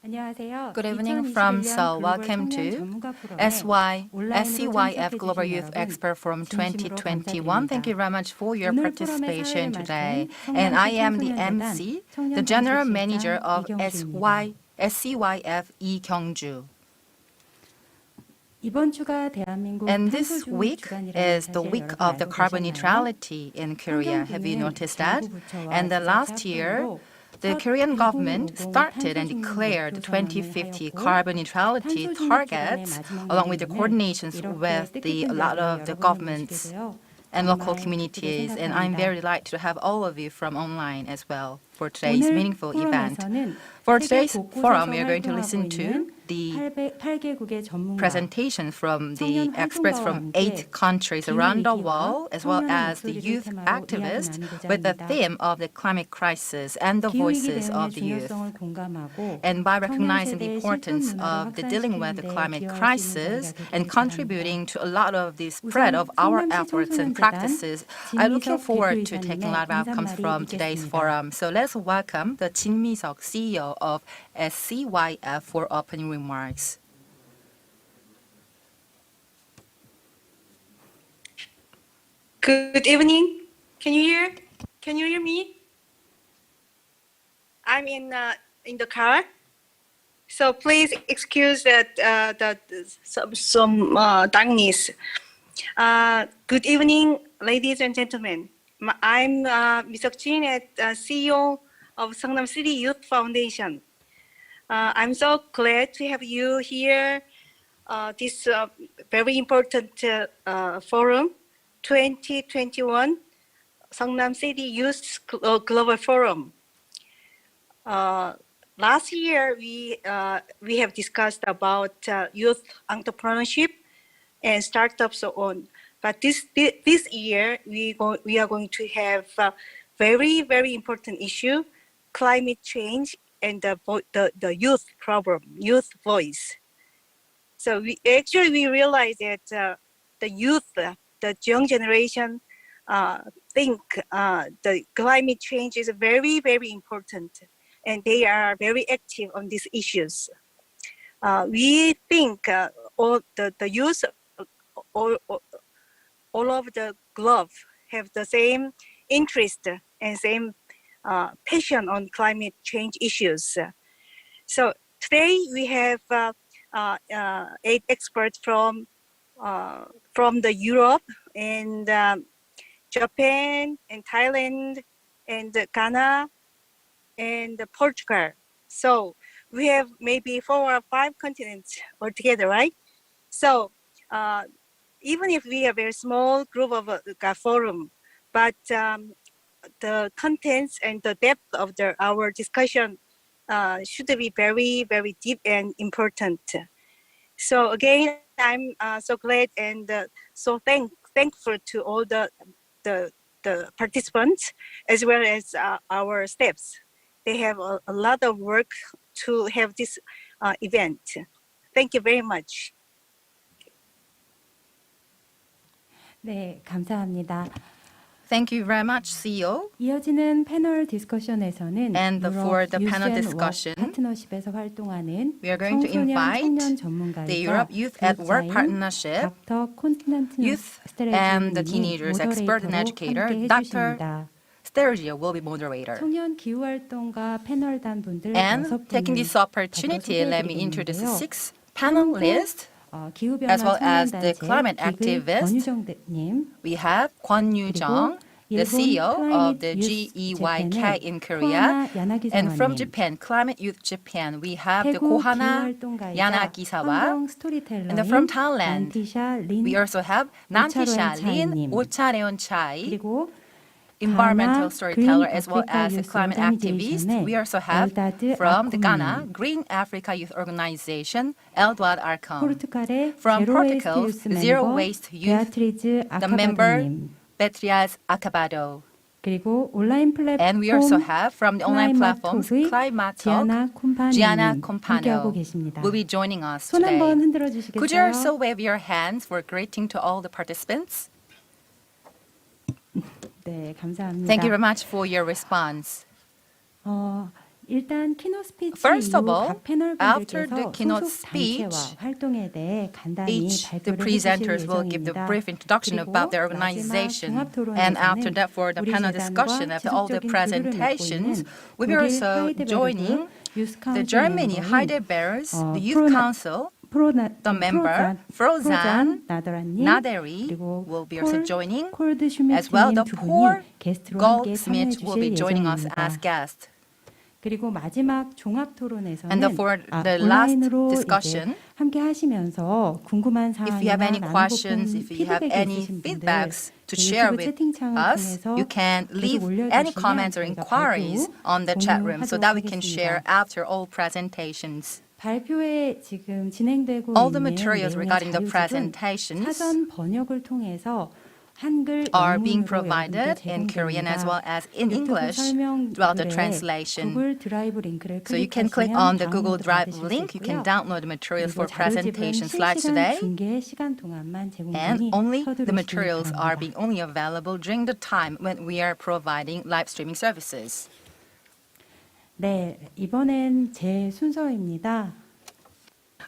Good evening from Seoul. Welcome to SCYF Global Youth Expo Forum 2021. Thank you very much for your participation today. And I am the MC, the General Manager of SCYF Lee Kyung-ju. And this week is the week of the carbon neutrality in Korea. Have you noticed that? And the last year, the Korean government started and declared the 2050 carbon neutrality targets along with the coordinations with a lot of the governments and local communities. And I'm very delighted to have all of you from online as well for today's meaningful event. For today's forum, we are going to listen to the presentation from the experts from 8 countries around the world, as well as the youth activists with the theme of the climate crisis and the voices of the youth. And by recognizing the importance of the dealing with the climate crisis and contributing to a lot of the spread of our efforts and practices, I'm looking forward to taking a lot of outcomes from today's forum. So let's welcome the Jin Mi-seok, CEO of SCYF, for opening remarks. Good evening. Can you hear? Can you hear me? I'm in the car, so please excuse that some darkness. Good evening, ladies and gentlemen. I'm Mi-seok Jin, CEO of Seongnam City Youth Foundation. I'm so glad to have you here. This very important forum, 2021 Seongnam City Youth Global Forum. Last year, we have discussed about youth entrepreneurship and startups, so on. But this year, we are going to have a very, very important issue: climate change and the youth problem, youth voice. So we realize that the youth, the young generation, think the climate change is very, very important, and they are very active on these issues. We think all the youth all over the globe have the same interest and same passion on climate change issues. So today we have 8 experts from the Europe and Japan and Thailand and Ghana and Portugal. So we have maybe 4 or 5 continents altogether, right? So even if we are a very small group of a forum, but the contents and the depth of our discussion should be very, very deep and important. So again, I'm so glad and so thankful to all the participants as well as our staffs. They have a lot of work to have this event. Thank you very much. 네, 감사합니다. Thank you very much, CEO. 이어지는 패널 디스커션에서는 And for the panel discussion, 파트너십에서 활동하는 we are going to invite 청년 전문가이자 the Europe Youth at Work Partnership, 닥터 콘스탄티노스 Youth and the Teenagers Expert and Educator, Dr. Stergio will be moderator. 청년 기후 활동가 패널단 분들 And taking this opportunity, let me introduce 6 panelists. As well as the climate activist, we have Kwon Yu-jung, the CEO of the GEYK in Korea. And from Japan, Climate Youth Japan, we have the Kohana Yanagisawa. And from Thailand, we also have Nantisha Lin Ochareonchai, environmental storyteller as well as a climate activist. We also have from the Ghana Green Africa Youth Organization, Eldad Akum. From Portugal, Zero Waste Youth, the member Beatriz Acabado. And we also have from the online platforms, Climate Gianna Compano will be joining us today. Could you also wave your hands for greeting to all the participants? 네, 감사합니다. Thank you very much for your response. 일단 키노 스피치 First of 이후 all, 각 패널 after the 분들께서 keynote 소속 단체와 speech, 활동에 대해 간단히 each the 발표를 해주실 presenters will give the 예정입니다. brief introduction 그리고 about their 마지막 organization. 종합 And after 토론에서는 that, for the 우리 panel discussion, 재단과 after all the 지속적인 교류를 맺고 presentations, 있는 we'll be 독일 also 하이데베르그 joining 유스 the 카운슬 Germany 멤버인 Heidelberg's the Youth Council, the member Frozan 나더라님 Naderi 그리고 will be also joining, 콜드 as well 슈미트님 the 두 Paul 분이 게스트로 함께 참여해 Goldsmith will be 주실 joining us 예정입니다. as guests. 그리고 마지막 종합 And 토론에서는 for the last 온라인으로 discussion, 이제 함께 하시면서 궁금한 if you have 사항이나 any 나누고 questions, 싶은 if you have 피드백이 any 있으신 분들 feedbacks to share 유튜브 with 채팅창을 us, 통해서 you can 계속 leave any 올려주시면 comments or 저희가 inquiries 발표 on the chat room so that we can share 공유하도록 하겠습니다. after all presentations. 발표에 지금 진행되고 All the 있는 materials 내용의 regarding the 자료집은 presentations 사전 번역을 통해서 한글 are being 영문으로 provided 여러분께 in Korean as 제공됩니다. well as in 유튜브 English throughout the 설명글에 translation. 구글 드라이브 링크를 So you can click 클릭하시면 on the Google 다운로드 Drive 받으실 수 link. You can 있고요. download the materials for 그리고 presentation 자료집은 slides 실시간 today. 중계 시간 동안만 And 제공되니 only the 서두르시기 materials are 바랍니다. being only available during the time when we are providing live streaming services. 네, 이번엔 제 순서입니다.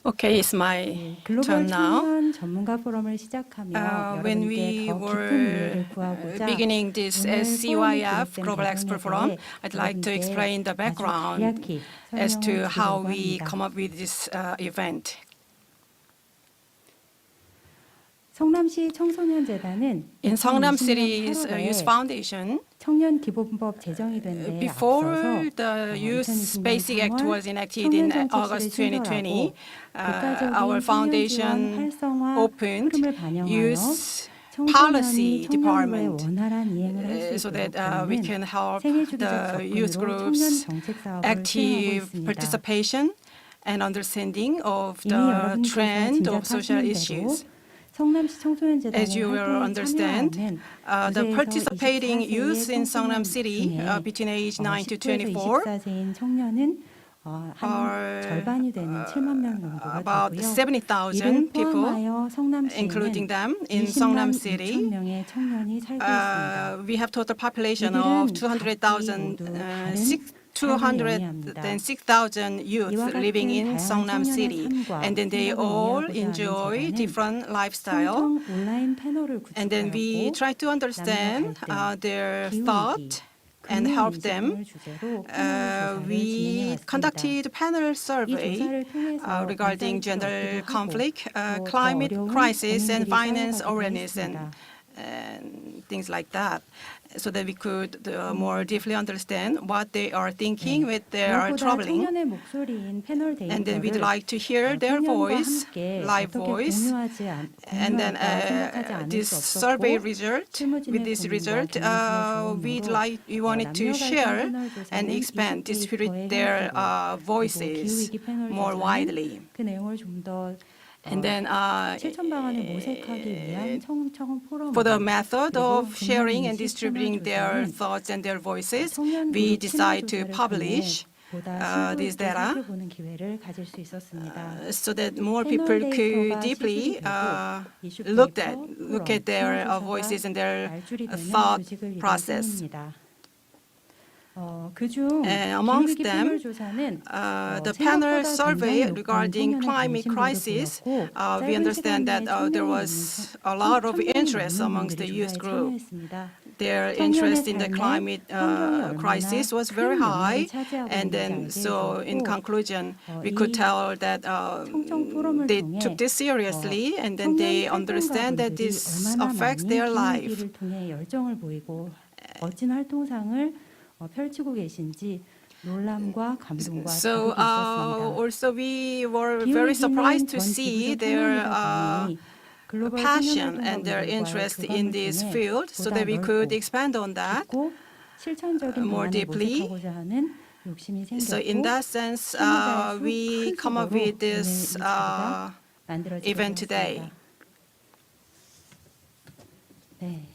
Okay, it's my 글로벌 turn now. 청년 전문가 포럼을 시작하며 When 여러분께 we 더 깊은 were 이해를 구하고자 beginning this 오늘 포럼이 SCYF 기획된 Global Expert Forum, I'd like to 여러분께 explain the 아주 background 간략히 as to 설명을 how 드리려고 we 합니다. come up with this event. 성남시 청소년재단은 In Songnam 2020년 City's 8월에 Youth Foundation, 청년 기본법 제정이 된 데에 before 앞서서 the Youth 2020년 Basic Act 3월 was enacted in 청년 August 정책실을 2020, 국가적인 our 청년 지원 foundation 활성화 opened 흐름을 반영하여 Youth 청소년이 Policy 청년부의 Department 원활한 이행을 할 수 so 있도록 that we 돕는 can help 생애주기적 the youth 접근으로 청년 groups 정책 사업을 수행하고 active 있습니다. participation and understanding of 이미 the 여러분께서 trend of social 짐작하시는 대로 issues. 성남시 청소년재단의 As you will 활동에 understand, 참여하는 the 9세에서 participating 24세의 youth in Songnam City 중에 between age 9 to 19에서 24 24세인 청년은 한 are 절반이 되는 7만 명 정도가 about 되고요. 70,000 이를 people, 포함하여 including 성남시에는 them in 20만 Songnam 2천 City. 명의 청년이 살고 있습니다. We have total population 이들은 of 각기 200,000, 모두 다른 206,000 youth 이와 living 같은 in 다양한 Songnam 청년의 City, 삶과 and then they 생각을 all 이해하고자 하는 enjoy 재단은 different lifestyle. 청청 온라인 패널을 And then we 구축하였고 try to understand their 기후위기, thought and help them. 주제로 We conducted panel 이 survey 조사를 통해서 regarding 인사이트를 gender 얻기도 conflict, 하고, 또 climate 어려운 crisis, and 고민들이 finance 쌓여가기도 awareness, 했습니다. and things like that, so that we could more deeply understand what they are thinking with their 무엇보다 troubling. 청년의 목소리인 패널 And then we'd 데이터를 like to hear their 청년과 voice, 함께 live 어떻게 voice. 공유할까 And then 생각하지 않을 this 수 없었고, survey result, 실무진의 with this 고민과 result, 경험과 we wanted to 남녀 share 갈등 패널 and 조사는 expand, 20 distribute 데이터의 their 형태로, voices 기후위기 패널 more 조사는 widely. 그 내용을 좀더 And then 실천 방안을 모색하기 위한 청청 포럼 for the method of sharing and distributing their thoughts and their voices, we decide to publish this data 살펴보는 기회를 가질 수 있었습니다. so that more people could deeply look at their voices and their thought process. 그중 amongst 기후위기 them, 패널 조사는 the panel 생각보다 survey 굉장히 regarding 높은 climate 청년의 crisis, 관심도를 보였고, we understand 짧은 that 시간 there 내에 was a lot of 청년이 interest 많은 amongst the 분들이 youth 조사에 group. 참여했습니다. Their 청년의 interest in the 삶에 climate 환경이 crisis was 얼마나 very 큰 high, 영향을 차지하고 and then 있는지 so 알게 in 되었고, conclusion, we 이 could tell that 청청 포럼을 they 통해 took this seriously, and then they 청년 understand that 활동가분들이 this 얼마나 affects 많이 their life. 기후위기를 통해 열정을 보이고 멋진 활동상을 펼치고 계신지 놀람과 감동과 So 자극이 있었습니다. also we were very surprised to see their passion and their interest in this field, so that we could expand on that more deeply. So in that sense, we come up with this event today. 네,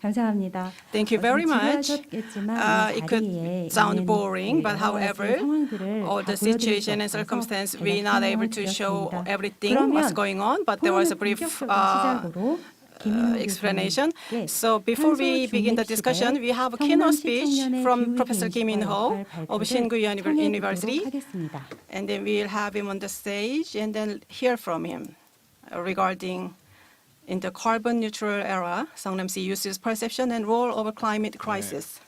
감사합니다. Thank you very much. 지루하셨겠지만 It could sound boring, but however, all the situation and circumstance, we're not able to show everything what's going on, but there was a brief explanation. So before we begin the discussion, we have a keynote speech from Professor Kim In-ho of Singu University, and then we'll have him on the stage and then hear from him regarding in the carbon neutral era, Songnam-si uses perception and role of a climate crisis.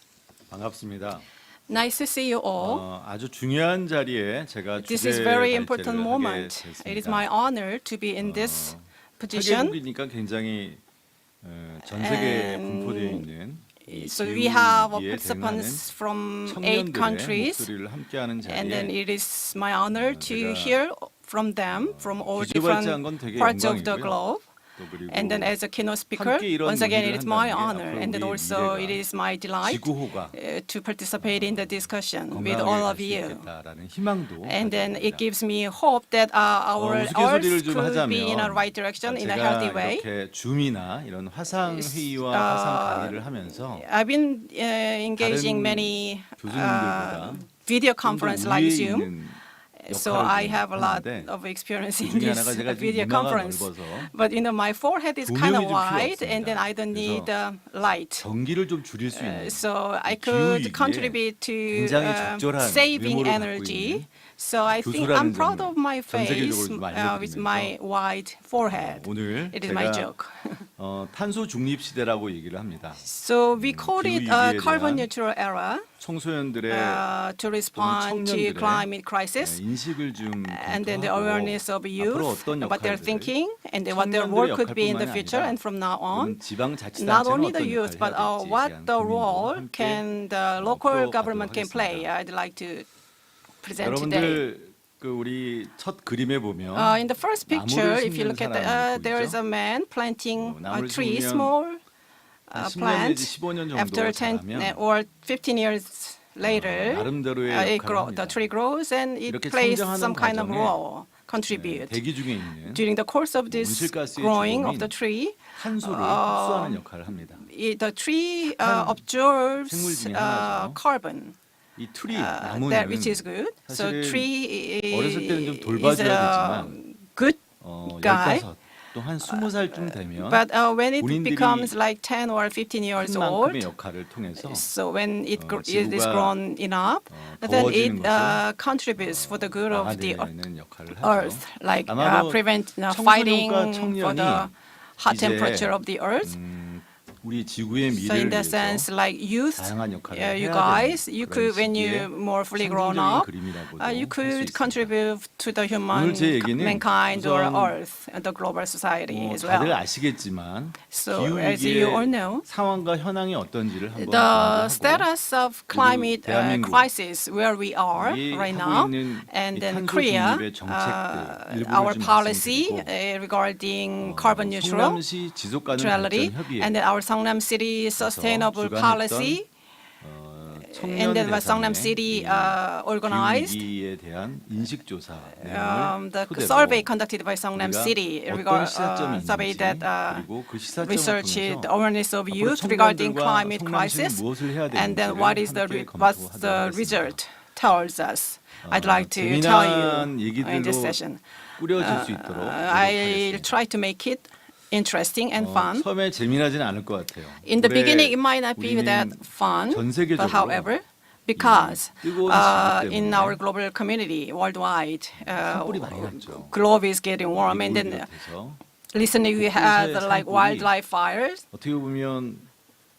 반갑습니다. Nice to see you all. 아주 중요한 자리에 제가 This is 주제 very 발제를 important 하게 moment. It is my 됐습니다. honor to be in this position. 타계국이니까 굉장히 전 세계에 And 분포되어 있는 이 So we have 기후위기에 participants 대응하는 from 8 청년들의 countries, 목소리를 함께하는 and then 자리에 it is my honor to 제가 hear from them from all 기조발제한 건 different 되게 parts of the 영광이고요. globe. 또 그리고 And then as a keynote speaker, 함께 이런 once again, 논의를 it is my 한다는 게 honor, 앞으로 and then 우리 also 미래가 it is my delight 지구호가 to participate in the discussion with 건강하게 all 갈 of 수 you. 있겠다라는 희망도 And then it 가져봅니다. gives me hope that our 우스갯소리를 Earth 좀 could be in a 하자면 right direction, in a 제가 healthy way. 이렇게 줌이나 이런 화상 회의와 화상 강의를 하면서 I've been engaging 다른 many 교수님들보다 video 좀더 conference 우위에 like Zoom. 있는 So 역할을 I 좀 have a lot 하는데 of experience in 그중에 this 하나가 제가 지금 video 이마가 conference. 넓어서 But my forehead is kind of 조명이 좀 필요 wide, and then 없습니다. I don't need 그래서 light. 전기를 좀 줄일 수 있는 So I 이 could 기후위기에 contribute to 굉장히 적절한 saving 외모를 갖고 energy. 있는 So I think 교수라는 I'm proud 점을 of my 전 face 세계적으로 좀 with my 알려드리면서 wide forehead. 오늘 It is my 제가 joke. 탄소 중립 시대라고 얘기를 합니다. So we call it 기후위기에 carbon 대한 neutral era 청소년들의 to respond to 청년들의 climate crisis. 인식을 좀 And then the 검토하고 awareness of 앞으로 youth, 어떤 what they're 역할들을 thinking, and then what their 청년들의 role could be in the 역할뿐만이 future 아니라 and from now on. 그런 지방자치단체는 Not only the 어떤 youth, 역할을 but 해야 될지에 what 대한 the 고민도 role 함께 can the local 풀어가도록 government can play. 하겠습니다. I'd like to present today. 여러분들 그 우리 첫 그림에 보면 In the first picture, 나무를 if you 심는 look at 사람이 there is 보이죠? a man planting a 나무를 tree, 심으면 small 한 10년 plant. 내지 15년 정도 After 10 자라면 or 15 years later, 나름대로의 역할을 the 합니다. tree grows and it 이렇게 plays 성장하는 some kind of 과정에 role, contribute. 대기 중에 있는 During the course of this 온실가스의 growing of 주범인 the tree, 탄소를 흡수하는 역할을 합니다. the tree 생물 absorbs 중에 하나죠. carbon. 이 트리 That 나무는 which is good. So 사실은 tree 어렸을 때는 좀 is 돌봐줘야 a 되지만 good guy. 15, 또 한 20살쯤 되면 But when it 본인들이 becomes like 10 or 15 years 큰 만큼의 old, 역할을 통해서 so when it is 지구가 grown enough, then it 더워지는 것을 contributes for the good of the 막아내는 역할을 하죠. earth, like 아마도 prevent 청소년과 fighting for 청년이 the hot 이제 temperature of the earth. 우리 지구의 So in 미래를 that sense, 위해서 like youth, 다양한 역할을 you 해야 guys, 되는 you 그런 could, when 시기에 you more fully grown 상징적인 up, 그림이라고도 you 할 수 could 있습니다. contribute to the human, 오늘 제 얘기는 mankind or 우선 earth, and the global society as 다들 well. 아시겠지만 So as you all 기후위기의 know, 상황과 현황이 어떤지를 한번 the 공부하고 status of climate 대한민국, crisis where we are 이 right 하고 now, 있는 and 이 then 탄소 Korea, 중립의 정책들 일부를 our 좀 policy 말씀드리고 regarding carbon neutral 성남시 지속가능 neutrality, 발전 협의회 and then our Songnam City sustainable policy, and then what Songnam City organized. 기후위기에 대한 인식조사 The 내용을 survey 토대로 conducted by Songnam 우리가 City 어떤 시사점이 survey 있는지 that 그리고 그 시사점을 researched the 통해서 awareness of 앞으로 youth regarding 청년들과 climate 성남시는 crisis, 무엇을 해야 and then 되는지를 what is the 함께 what's 검토하도록 the 하겠습니다. result tells us. I'd like to tell 재미난 you in this 얘기들로 session. 꾸려질 수 있도록 I'll 노력하겠습니다. try to make it interesting and fun. 처음에 재미나지는 않을 것 같아요. In the 올해 beginning, it might not be 우리는 that fun, 전 but 세계적으로 however, because 뜨거운 시기 in 때문에 our global community worldwide, 산불이 많이 났죠. globe is getting warm, and 미국을 then 비롯해서 recently we had like 산불이 wildlife fires. 어떻게 보면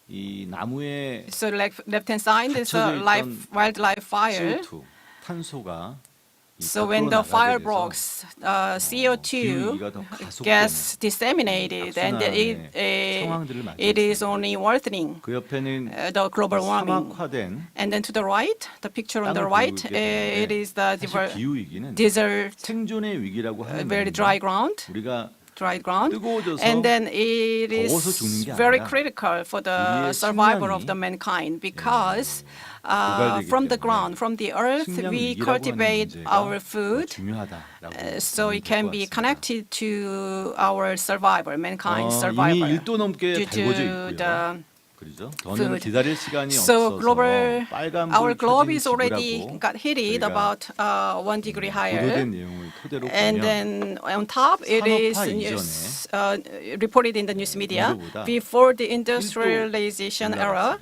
이 나무에 So like left-hand side is a 갇혀져 있던 wildlife fire. CO2 탄소가 이 So when 밖으로 the fire 나가게 broke, 돼서 CO2 기후위기가 더 가속되는 gets disseminated, and 상황들을 it is 만들었습니다. only worsening 그 옆에는 the global warming. 사막화된 And then to the right, the picture on the 땅을 right, 보이게 되는데 it is the 사실 기후위기는 desert, 생존의 위기라고 하는 very dry ground. 우리가 Dry ground, 뜨거워져서 and then it 더워서 is 죽는 게 very 아니라 critical for the 우리의 survival of 식량이 the mankind because 고갈되기 from the 때문에 ground, from the earth, 식량 we 위기라고 하는 cultivate 문제가 our food, 중요하다라고 so it can be 보면 될 것 같습니다. connected to our survival, mankind's 이미 survival, 1도 넘게 due 달궈져 to 있고요. the 그렇죠. 더는 food. 기다릴 시간이 So 없어서 global, 빨간 our 불 globe 켜진 is already 지구라고 got heated 저희가 about 1 degree higher. 보도된 내용을 토대로 And 보면 then on top, it is 산업화 news, reported in the news media. 공도보다 Before the industrialization era,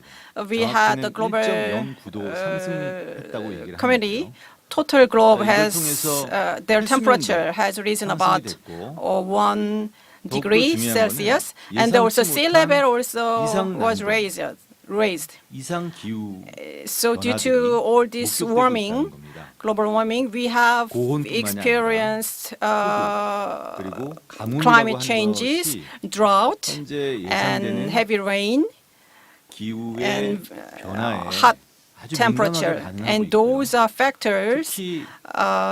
we had the global 1.09도 상승했다고 얘기를 community. 하는데요. Total globe 이걸 has 통해서 their 해수면도 temperature has risen 상승이 about 됐고 1 degree 중요한 Celsius, 거는 and also 예상치 sea 못한 level also 이상 was 난도. raised. 이상 기후 So due 변화들이 to all this 목격되고 warming, 있다는 겁니다. global warming, we have 고온뿐만이 experienced 그리고 가뭄이라고 climate 하는 changes, 것이 drought, 현재 and 예상되는 heavy rain, 기후의 and 변화에 hot 아주 temperature. 민감하게 반응하고 And 있고요. those are factors 특히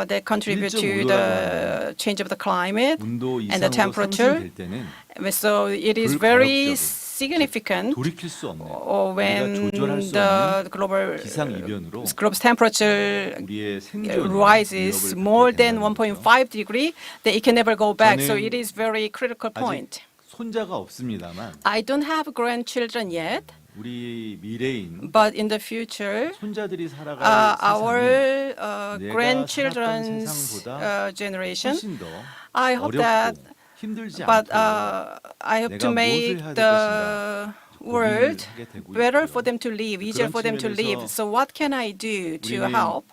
that contribute to 1.5도라고 the change of the climate 온도 and the 이상으로 temperature. 상승될 때는 So it is very 불가역적인, significant 돌이킬 수 없는 when 우리가 조절할 수 the 없는 global 기상이변으로 globe's temperature 우리의 생존에 rises 위협을 more 받게 than 된다는 거죠. 1.5 degree, then it can never go back. So 저는 it is very critical 아직 point. 손자가 없습니다만 I don't have grandchildren yet, 우리 미래인 but in the future, 손자들이 살아갈 our 세상이 내가 grandchildren's 살았던 세상보다 generation, 훨씬 더 I hope that, 어렵고 힘들지 but 않도록 I hope to 내가 make 무엇을 해야 될 the 것인가 world 고민을 하게 되고 better 있고요. for them to live, easier 그런 for them to live. 측면에서 So what can I do to 우리는 help?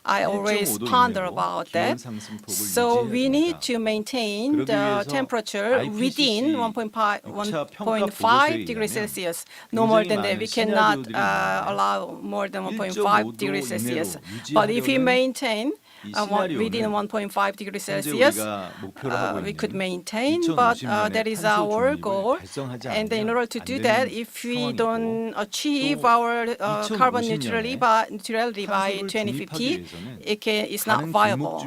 I always 1.5도 ponder 이내로 about 기온 that. 상승폭을 So we 유지해야 need 됩니다. to maintain 그러기 the 위해서 temperature within 1.5 degrees Celsius. No more than that. We cannot allow more than 1.5 degrees Celsius. But if we maintain within 1.5 degrees Celsius, we could maintain, but that is our goal. And in order to do that, if we don't achieve our carbon neutrality by 2050, it's not viable.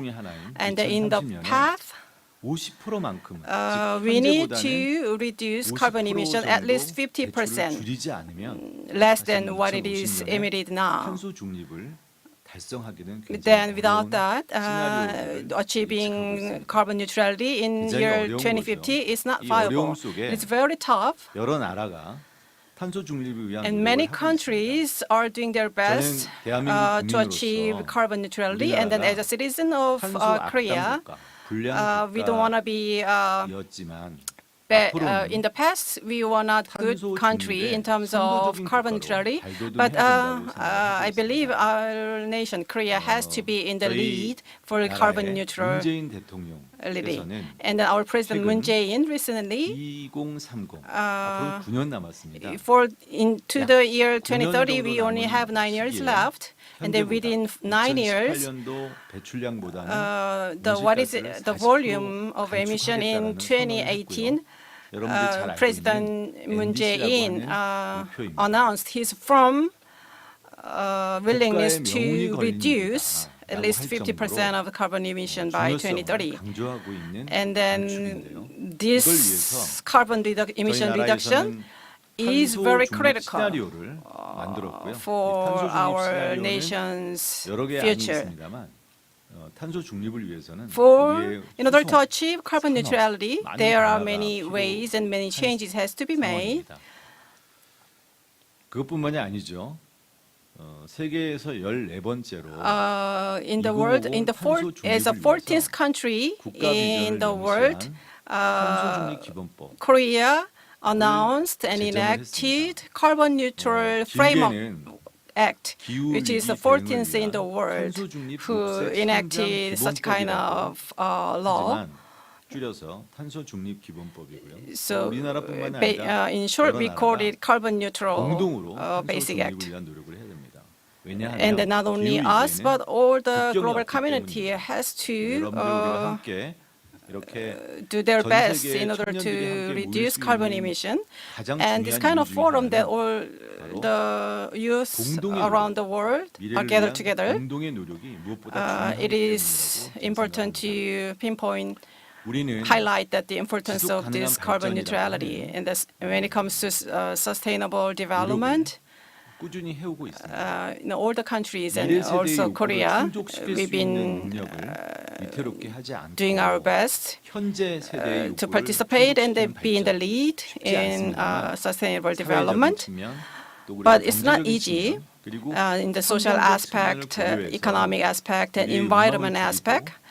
And in the path, 50%만큼은 we need to reduce carbon emission at least 50%, 줄이지 않으면 less than what it is emitted now. 탄소 중립을 달성하기는 Then 굉장히 without 어려운 that, 시나리오를 예측하고 achieving 있습니다. carbon neutrality in 굉장히 year 어려운 2050 거죠. is not 이 viable. 어려움 속에 It's very tough. 여러 나라가 탄소 중립을 위한 And 노력을 many 하고 있습니다. countries are doing their best 대한민국 to achieve 국민으로서 carbon neutrality. And then as a citizen of 탄소 Korea, 악당 국가, 불량 we don't want to be 국가였지만 in the past, we were not good 탄소 country 중립에 in terms of 선도적인 carbon 국가로 neutrality, 발돋움해야 but 된다고 생각하고 I believe our nation, Korea, has to be in the 저희 lead for carbon 나라의 neutral 문재인 대통령께서는 And then our President 최근 Moon Jae-in recently, 2030 앞으로 9년 남았습니다. to the year 9년 2030, we 정도 only have 9 years 시기에 left, and then within 9 years, 2018년도 배출량보다는 the volume of emission in 2018. President Moon Jae-in announced his firm willingness to reduce at least 50% of carbon emission by 2030. And then this carbon emission reduction is very critical for our nation's future. In order to achieve carbon neutrality, there are many ways and many changes has to be made. 그것뿐만이 아니죠. 세계에서 14번째로 In the world, as a 14th country in the world, Korea announced and enacted carbon neutral framework Act, which is the 14th in the world who enacted such kind of law. 줄여서 탄소 중립 기본법이고요. So, 우리나라뿐만 아니라 in short, we call it carbon neutral 공동으로 basic 탄소 act. 중립을 위한 노력을 해야 됩니다. 왜냐하면 And then not only us, but all the global community has to 여러분들과 함께 이렇게 do their 전 best 세계의 in order 청년들이 to 함께 모일 reduce 수 carbon 있는 emission. 가장 And this 중요한 kind of 이유 중에 forum that 하나는 all the youth 공동의 around the world are 미래를 gathered 위한 together. 공동의 노력이 무엇보다 It is 중요하기 important 때문이라고 to pinpoint, 우리는 highlight that the importance 지속 of this 가능한 carbon 발전이라고 neutrality. And when it comes to sustainable development, 꾸준히 해오고 있습니다. in all the countries and 미래 세대의 also 욕구를 Korea, 충족시킬 we've 수 있는 been 능력을 위태롭게 하지 않고 doing our best 현재 세대의 to 요구를 participate and 충족시키는 be in the 발전, lead 쉽지 in 않습니다만 sustainable 사회적인 development. 측면, 또 우리가 But it's not 경제적인 easy 측면, 그리고 in the social 환경적 aspect, 측면을 고려해서 economic aspect, and 우리의 environment 욕망을 aspect. 줄이고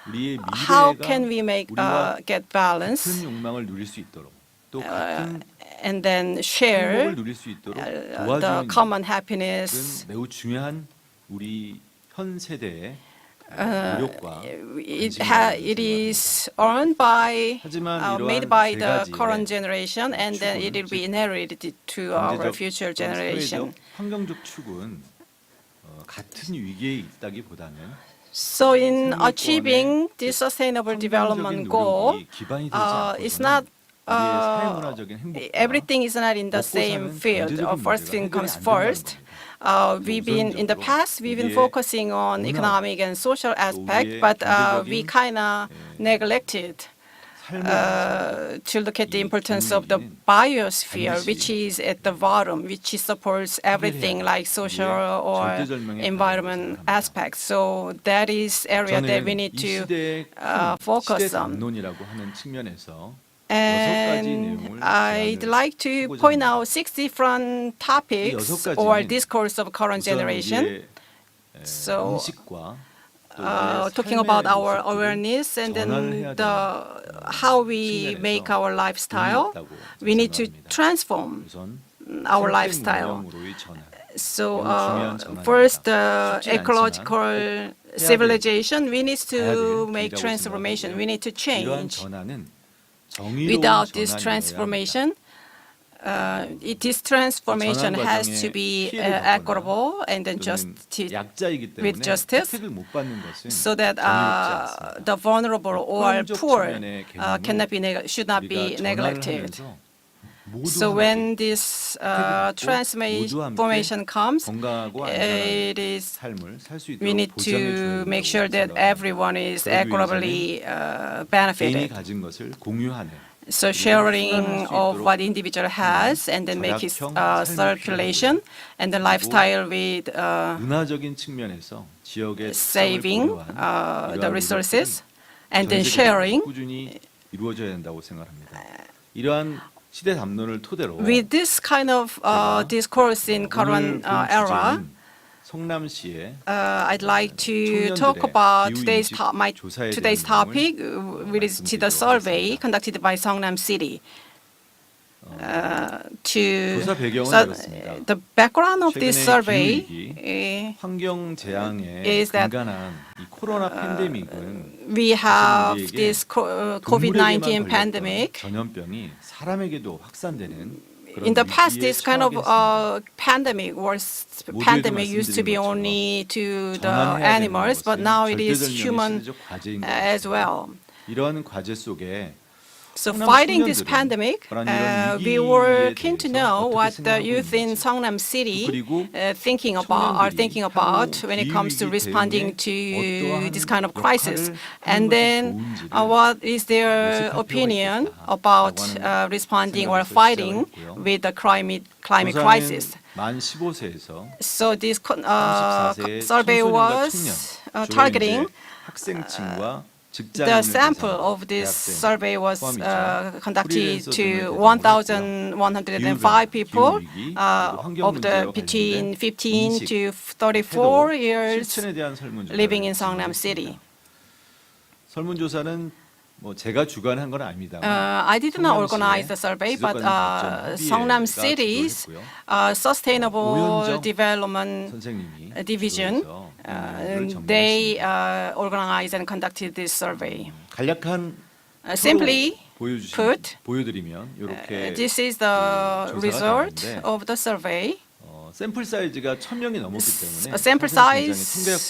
우리의 How 미래가 can we make 우리와 get 같은 balance 욕망을 누릴 수 있도록 또 같은 and then 행복을 share 누릴 수 있도록 the 도와주는 common 일은 happiness? 매우 중요한 우리 현 세대의 노력과 It is earned by, 하지만 made 이러한 by 세 the 가지의 current generation, and then it will be inherited to our 경제적 future 또는 generation. 사회적, 환경적 축은 같은 위기에 있다기보다는 So in 생물권의 achieving this sustainable 환경적인 development goal, 노력이 기반이 되지 it's 않고는 not 우리의 사회문화적인 행복과 everything is not in the 먹고 same 사는 field. 경제적인 First 문제가 thing 해결이 comes 안 된다는 first. 겁니다. We've been in the past. We've been focusing on economic and social aspect, but we kind of neglected to look at the importance of the biosphere, which is at the bottom, which supports everything like social or environment aspects. So that is area that we need to focus on. 담론이라고 하는 측면에서 And I'd like to point out 6 different topics or discourse of current generation. So, talking about our awareness and then how we make our lifestyle, we need to transform our lifestyle. So, first, ecological civilization, we need to make transformation. We need to change. Without this transformation, this transformation has to be equitable and then with justice, so that the vulnerable or poor should not be neglected. So when this transformation comes, we need to make sure that everyone is equitably benefited. So sharing of what individual has and then make his circulation and the lifestyle with saving the resources and then sharing. With this kind of discourse in current era, I'd like to talk about today's topic, which is the survey conducted by Seongnam City. The background of this survey is that we have this COVID-19 pandemic. In the past, this kind of pandemic used to be only to the animals, but now it is human as well. So fighting this pandemic, we were keen to know what the youth in Seongnam City are thinking about when it comes to responding to this kind of crisis. And then what is their opinion about responding or fighting with the climate crisis. So this survey was targeting the sample of this survey was conducted to 1,105 people of the between 15 to 34 years living in Seongnam City. I did not organize the survey, but Seongnam City's Sustainable Development Division, they organized and conducted this survey. Simply put, this is the result of the survey. Sample size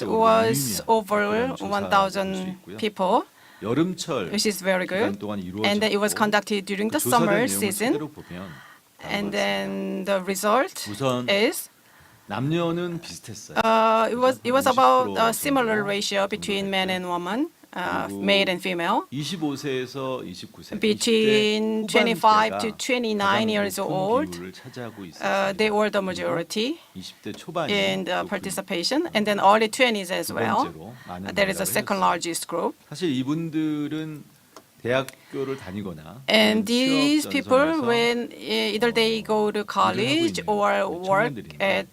was over 1,000 people. Which is very good, and then it was conducted during the summer season, and then the result is it was about a similar ratio between men and women, male and female. 25세에서 29세, Between 25 to 29 years old, they were the majority 20대 초반이 in the participation, and then early 20s as well. That is the second largest group. 사실 이분들은 대학교를 다니거나 And these 취업 people, 전선에서 when either they go to college or work at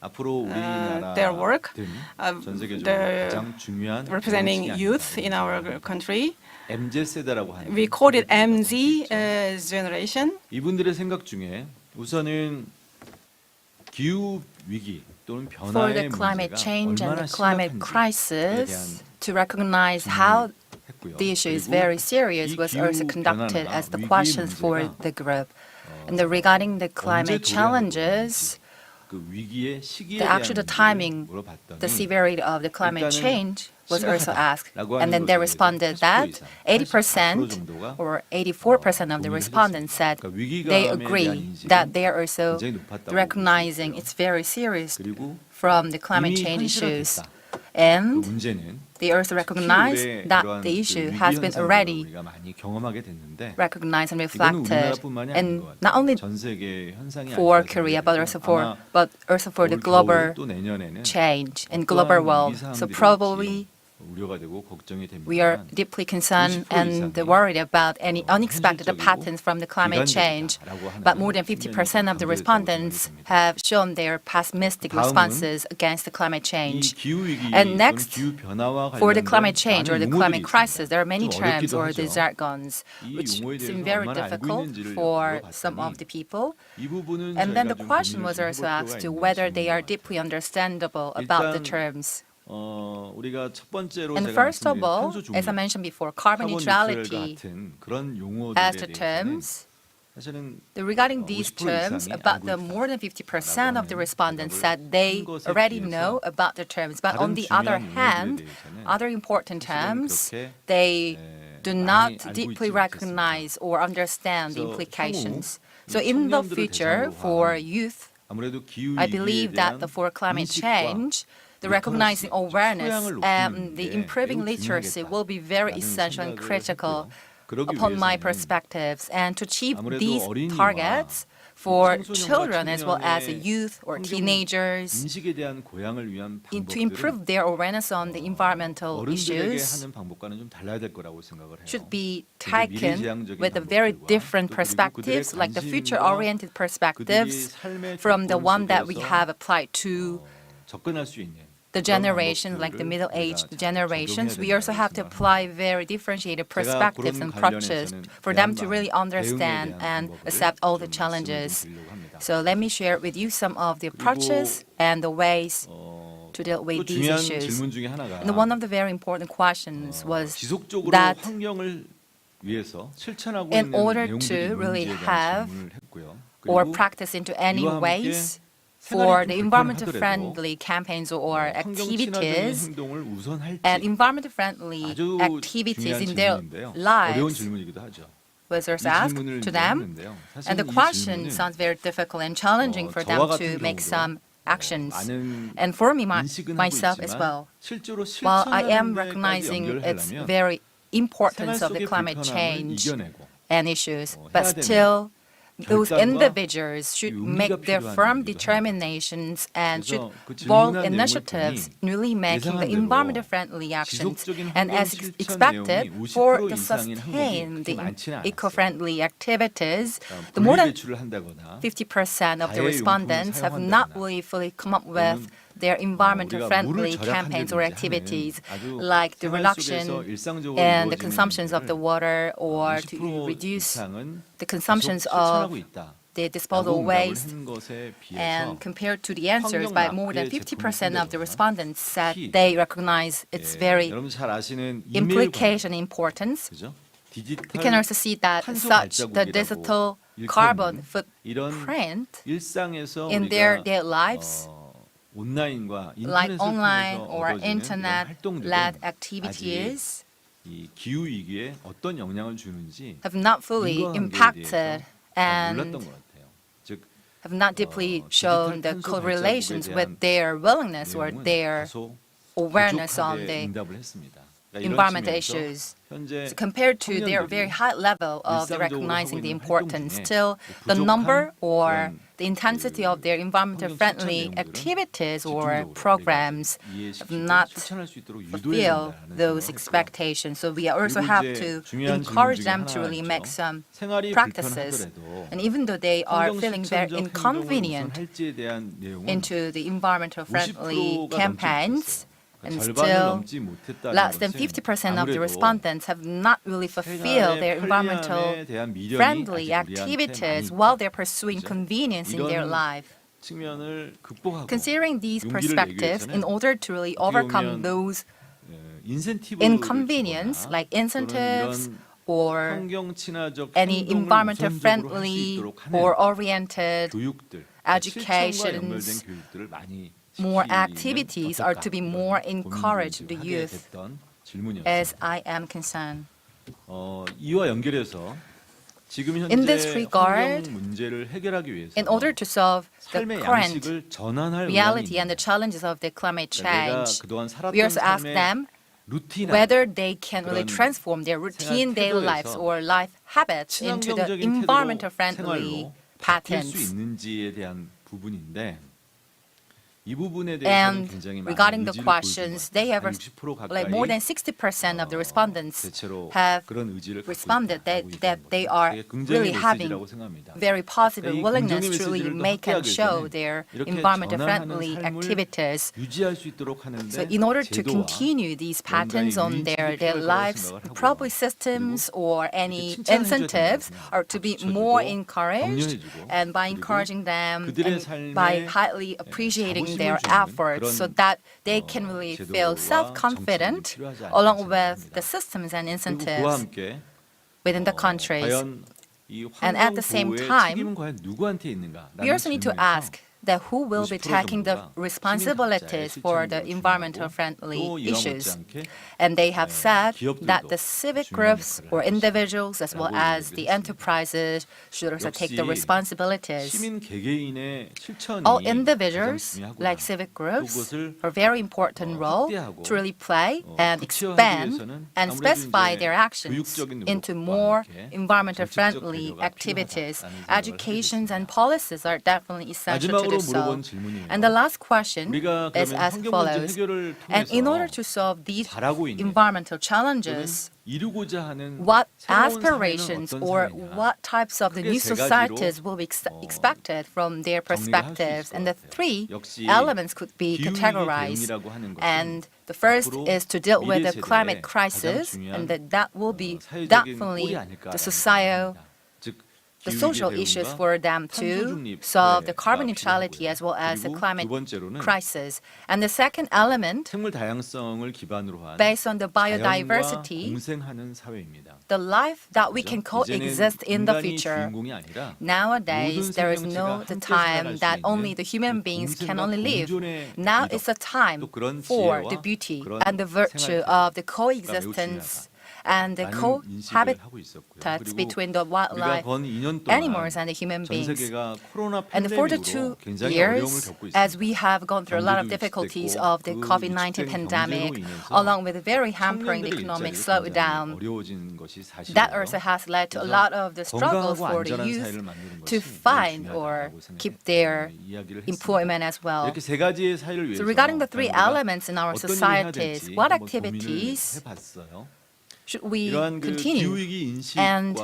앞으로 우리나라 their work, 전 세계적으로 the 가장 중요한 representing youth in our country, MZ 세대라고 하는 we call it MZ generation. 이분들의 생각 중에 우선은 기후 위기 또는 For 변화의 the climate 문제가 change and 얼마나 the climate 심각한지에 crisis, 대한 to recognize how 했고요. the issue is 그리고 very serious 이 was 기후 also conducted 변화나 as the 위기의 questions for 문제가 the group. And regarding the climate 언제 challenges, 그 위기의 시기에 the actual 대한 timing, 문제를 물어봤더니 the severity of the climate 일단은 change was also asked. 심각하다라고 And then 하는 they 것에 responded 대해서 that 80% 80% or 84% of the respondents said 그러니까 위기감에 they 대한 agree 인식은 that they are also 굉장히 높았다고 recognizing 볼 수 있고요. it's very serious 그리고 from the climate 이미 change issues. 현실화됐다. 그 And 문제는 they also recognize 특히 올해 that 그러한 the 그 issue 위기 has been 현상들을 already 우리가 많이 경험하게 됐는데 recognized and 이거는 reflected, 우리나라뿐만이 아닌 and 것 not 같아요. only 전 세계 현상이 for 아닐까 Korea, 생각이 but also for the 올 global 겨울 또 내년에는 change in 어떠한 global 위기 world. So 사항들이 probably 올지 우려가 되고 걱정이 we are 됩니다만 deeply concerned 50% and 이상이 worried about any unexpected 현실적이고 patterns from the climate change. 비관적이다라고 하는 But more than 50% of the 측면이 respondents 강조됐다고 have shown their pessimistic 다음은 responses against the climate 이 change. 기후 위기 And 또는 next, 기후 변화와 For the 관련된 climate change or the 많은 climate 용어들이 crisis, there are many 좀 terms 어렵기도 or 하죠. the jargons 이 which 용어에 seem 대해서 very 얼마나 알고 difficult 있는지를 for some 물어봤더니 of the people. 이 부분은 And then the 저희가 좀 question 고민을 was 좀 also 해볼 asked 필요가 to 있는 whether they 질문인 are 것 deeply 같아요. understandable about the 일단 terms. 우리가 첫 번째로 And 제가 first of 말씀드린 all, 탄소 as I 중립, mentioned before, carbon 카본 뉴트럴과 neutrality 같은 그런 as 용어들에 the 대해서는 terms. 사실은 Regarding these 50% terms, 이상이 about 알고 the 있다. more than 50% of the 라고 respondents 하는 said they 대답을 한 것에 already 비해서 know about the terms. But 다른 on the other 중요한 용어들에 hand, 대해서는 other important 사실은 terms, 그렇게 they do 많이 not 알고 deeply 있지 recognize or understand the 그래서 implications. 향후 So 이 in the 청년들을 future, 대상으로 for 한 youth, 아무래도 기후 I 위기에 believe 대한 that for climate 인식과 change, the recognizing awareness and the improving literacy will be very essential and critical upon my perspectives. And to achieve these targets for children as well as youth or teenagers, 인식에 대한 고향을 위한 to 방법들은 improve their awareness on the environmental 어른들에게 issues 하는 방법과는 좀 달라야 될 거라고 생각을 해요. should be 되게 taken 미래지향적인 with a very 방법들과 different 또 그리고 perspectives, 그들의 like the 관심과 future-oriented 그들이 perspectives 삶의 from the 조건 one that we 속에서 have applied to 접근할 수 있는 the 그런 generations, like the 방법들을 middle-aged 우리가 잘 generations. 적용해야 We also have to 된다고 apply very differentiated 제가 perspectives 그런 and approaches 관련해서는 for them to 대안방, really understand 대응에 대한 and 방법을 accept all the 좀 말씀을 좀 challenges. 드리려고 합니다. So let me share with you some of the approaches and the ways to deal 또 with these 중요한 issues. 질문 중에 하나가 And one of the very important questions was 지속적으로 that 환경을 위해서 실천하고 in 있는 order 내용들이 to really 있는지에 have 대한 질문을 했고요. or 그리고 practice into any 이와 함께 ways 생활이 for 좀 the 불편하더라도 environment-friendly campaigns or 환경 친화적인 activities 행동을 우선할지 and environment-friendly 아주 activities 중요한 in their 질문인데요. 어려운 lives 질문이기도 하죠. was 이 also asked 질문을 to 이제 them. 했는데요. 사실 And the 이 question 질문은 sounds very difficult and challenging for them 저와 to 같은 make 경우도 some actions. 많은 And for me, 인식은 하고 myself as 있지만 well, 실제로 while I am 실천하는 데까지 recognizing its 연결하려면 very 생활 importance of the 속의 climate 불편함을 change 이겨내고 and issues, 해야 but 되는 still those 결단과 individuals should 용기가 make their 필요한 firm 일이기도 determinations and should 그래서 그 bold 질문한 내용을 initiatives 보니 newly making the 예상한 대로 environment-friendly actions. 지속적인 And 환경 as 실천 expected, 내용이 for 50% the 이상인 sustain 항목이 the 그렇게 많지는 않았어요. eco-friendly activities, the more than 분리배출을 한다거나 50% of the 가해용품을 respondents have not 사용한다거나 really fully come up with their environmental-friendly campaigns or activities, like the reduction in the consumptions of the water or to reduce the consumptions of the disposal waste. And compared to the answers, by more than 50% of the respondents said they recognize its very 여러분 잘 아시는 implication importance. 그죠? We can also see that such the digital carbon footprint 일상에서 in their daily lives, 온라인과 like 인터넷을 online 통해서 or 얻어지는 이런 internet-led 활동들은 activities 이 기후 위기에 어떤 영향을 주는지 have not fully 인과관계에 impacted 대해서 잘 and 몰랐던 것 같아요. 즉 have not deeply shown the 탄소 correlations 발자국에 with their willingness or 내용은 their 다소 awareness on 부족하게 the 응답을 했습니다. environmental issues. So compared to their very high level of recognizing the importance, still the number or the intensity of their environmental friendly activities or programs have not fulfilled those expectations. So we also have to encourage them to really make some practices. And even though they are feeling very inconvenient into the environmental friendly campaigns, and still less than 50% of the respondents have not really fulfilled their environmental friendly activities while they're pursuing convenience in their life. Considering these perspectives, in order to really overcome those inconvenience, like incentives or any environmental friendly or oriented educations, more activities are to be more encouraged to the youth, as I am concerned. In this regard, in order to solve the current reality and the challenges of the climate change, we also ask them whether they can really transform their routine daily lives or life habits into the environmental friendly patterns. And regarding the questions, they have like more than 60% of the respondents have responded that they are really having very positive willingness to really make and show their environmental friendly activities. So in order to continue these patterns on their lives, probably systems or any incentives are to be more encouraged, and by encouraging them and by highly appreciating their efforts so that they can really feel self-confident along with the systems and incentives within the countries. And at the same time, we also need to ask that who will be taking the responsibilities for the environmental friendly issues. And they have said that the civic groups or individuals as well as the enterprises should also take the responsibilities. All individuals, like civic groups, are a very important role to really play and expand and specify their actions into more environmental friendly activities. Educations and policies are definitely essential to do so. And the last question is as follows. And in order to solve these environmental challenges, what aspirations or what types of the new societies will be expected from their perspectives? And the three elements could be categorized. And the first is to deal with the climate crisis, and that will be definitely the social issues for them to solve the carbon neutrality as well as the climate crisis. And the second element, based on the biodiversity, the life that we can coexist in the future. Nowadays, there is no the time that only the human beings can only live. Now it's a time for the beauty and the virtue of the coexistence and the cohabitates between the wildlife, animals, and the human beings. And for the 2 years, as we have gone through a lot of difficulties of the COVID-19 pandemic, along with a very hampering economic slowdown, that also has led to a lot of the struggles for the youth to find or keep their employment as well. So regarding the three elements in our societies, what activities should we continue? And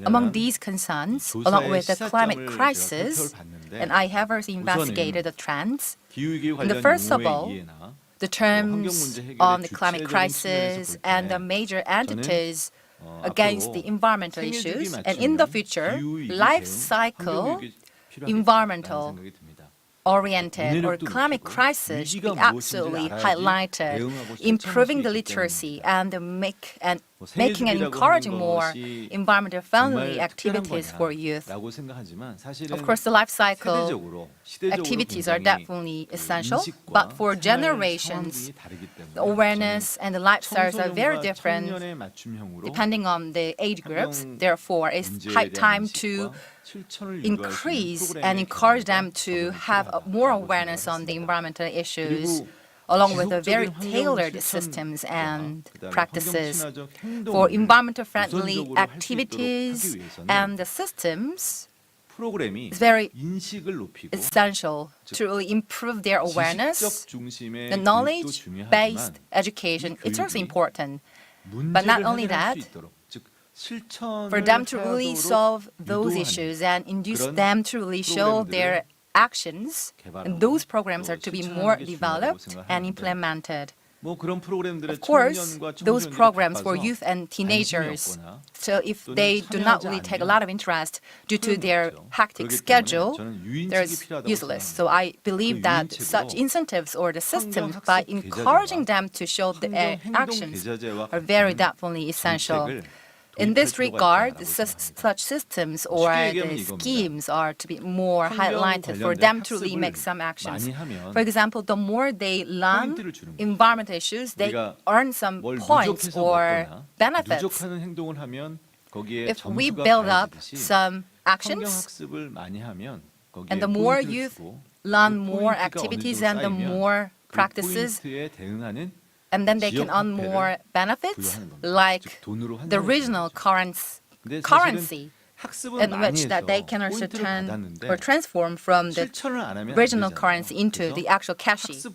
among these concerns, along with the climate crisis, and I have also investigated the trends. And the first of all, the terms on the climate crisis and the major entities against the environmental issues. And in the future, life cycle environmental oriented or climate crisis should be absolutely highlighted, improving the literacy and making and encouraging more environmental friendly activities for youth. Of course, the life cycle activities are definitely essential, but for generations, the awareness and the lifestyles are very different depending on the age groups. Therefore, it's high time to increase and encourage them to have more awareness on the environmental issues. along with the very 지속적인 환경 tailored 실천 systems 또한 and 그다음에 practices 환경 친화적 for 행동을 environmental friendly 우선적으로 할 수 있도록 activities 하기 위해서는 and the systems 프로그램이 is very 인식을 높이고 essential to really improve their awareness. 지식적 중심의 The 교육도 knowledge-based 중요하지만 education 이 is also 교육이 important. 문제를 not only 해결할 수 that, 있도록 즉 실천을 For them to really 하도록 solve those 유도하는 issues and induce 그런 them to really show 프로그램들을 their actions, 개발하고 and those programs 또 are to be 실천하는 more 게 developed 중요하다고 and 생각하는데 implemented. 뭐 그런 프로그램들의 Of course, 청년과 those 청소년들이 programs for 바빠서 youth and teenagers, 관심이 없거나 so if 또는 they do not 참여하지 really take a 않으면 lot of interest due to their 소용이 없죠. hectic 그렇기 schedule, 때문에 저는 유인책이 there's 필요하다고 useless. 생각합니다. So I believe 그 that 유인책으로 such incentives or the systems 환경 by 학습 encouraging 계좌제와 them to show the 환경 행동 actions 계좌제와 are very 같은 definitely essential. 정책을 In 도입할 this 필요가 regard, 있다라고 생각합니다. such systems or 쉽게 the 얘기하면 이겁니다. schemes are to be more 환경 highlighted for 관련된 them to really 학습을 make some actions. 많이 하면 For example, the more they learn 포인트를 주는 거죠. environmental issues, they 우리가 earn some 뭘 points 누적해서 or 먹거나 benefits. 누적하는 행동을 하면 거기에 If we 점수가 build up 가해지듯이 some 환경 actions, 학습을 많이 하면 거기에 and the more 포인트를 youth 주고 learn 그 more 포인트가 activities 어느 정도 and the 쌓이면 more 그 practices, 포인트에 대응하는 and then they can 지역 earn 화폐를 more benefits, 부여하는 겁니다. like 즉 돈으로 the 환산해 주는 regional 거죠. 근데 currency, 사실은 학습은 in 많이 which 해서 that they can also 포인트를 turn 받았는데 or transform from the 실천을 안 하면 안 regional 되잖아요. currency into the 그래서 actual cash. 학습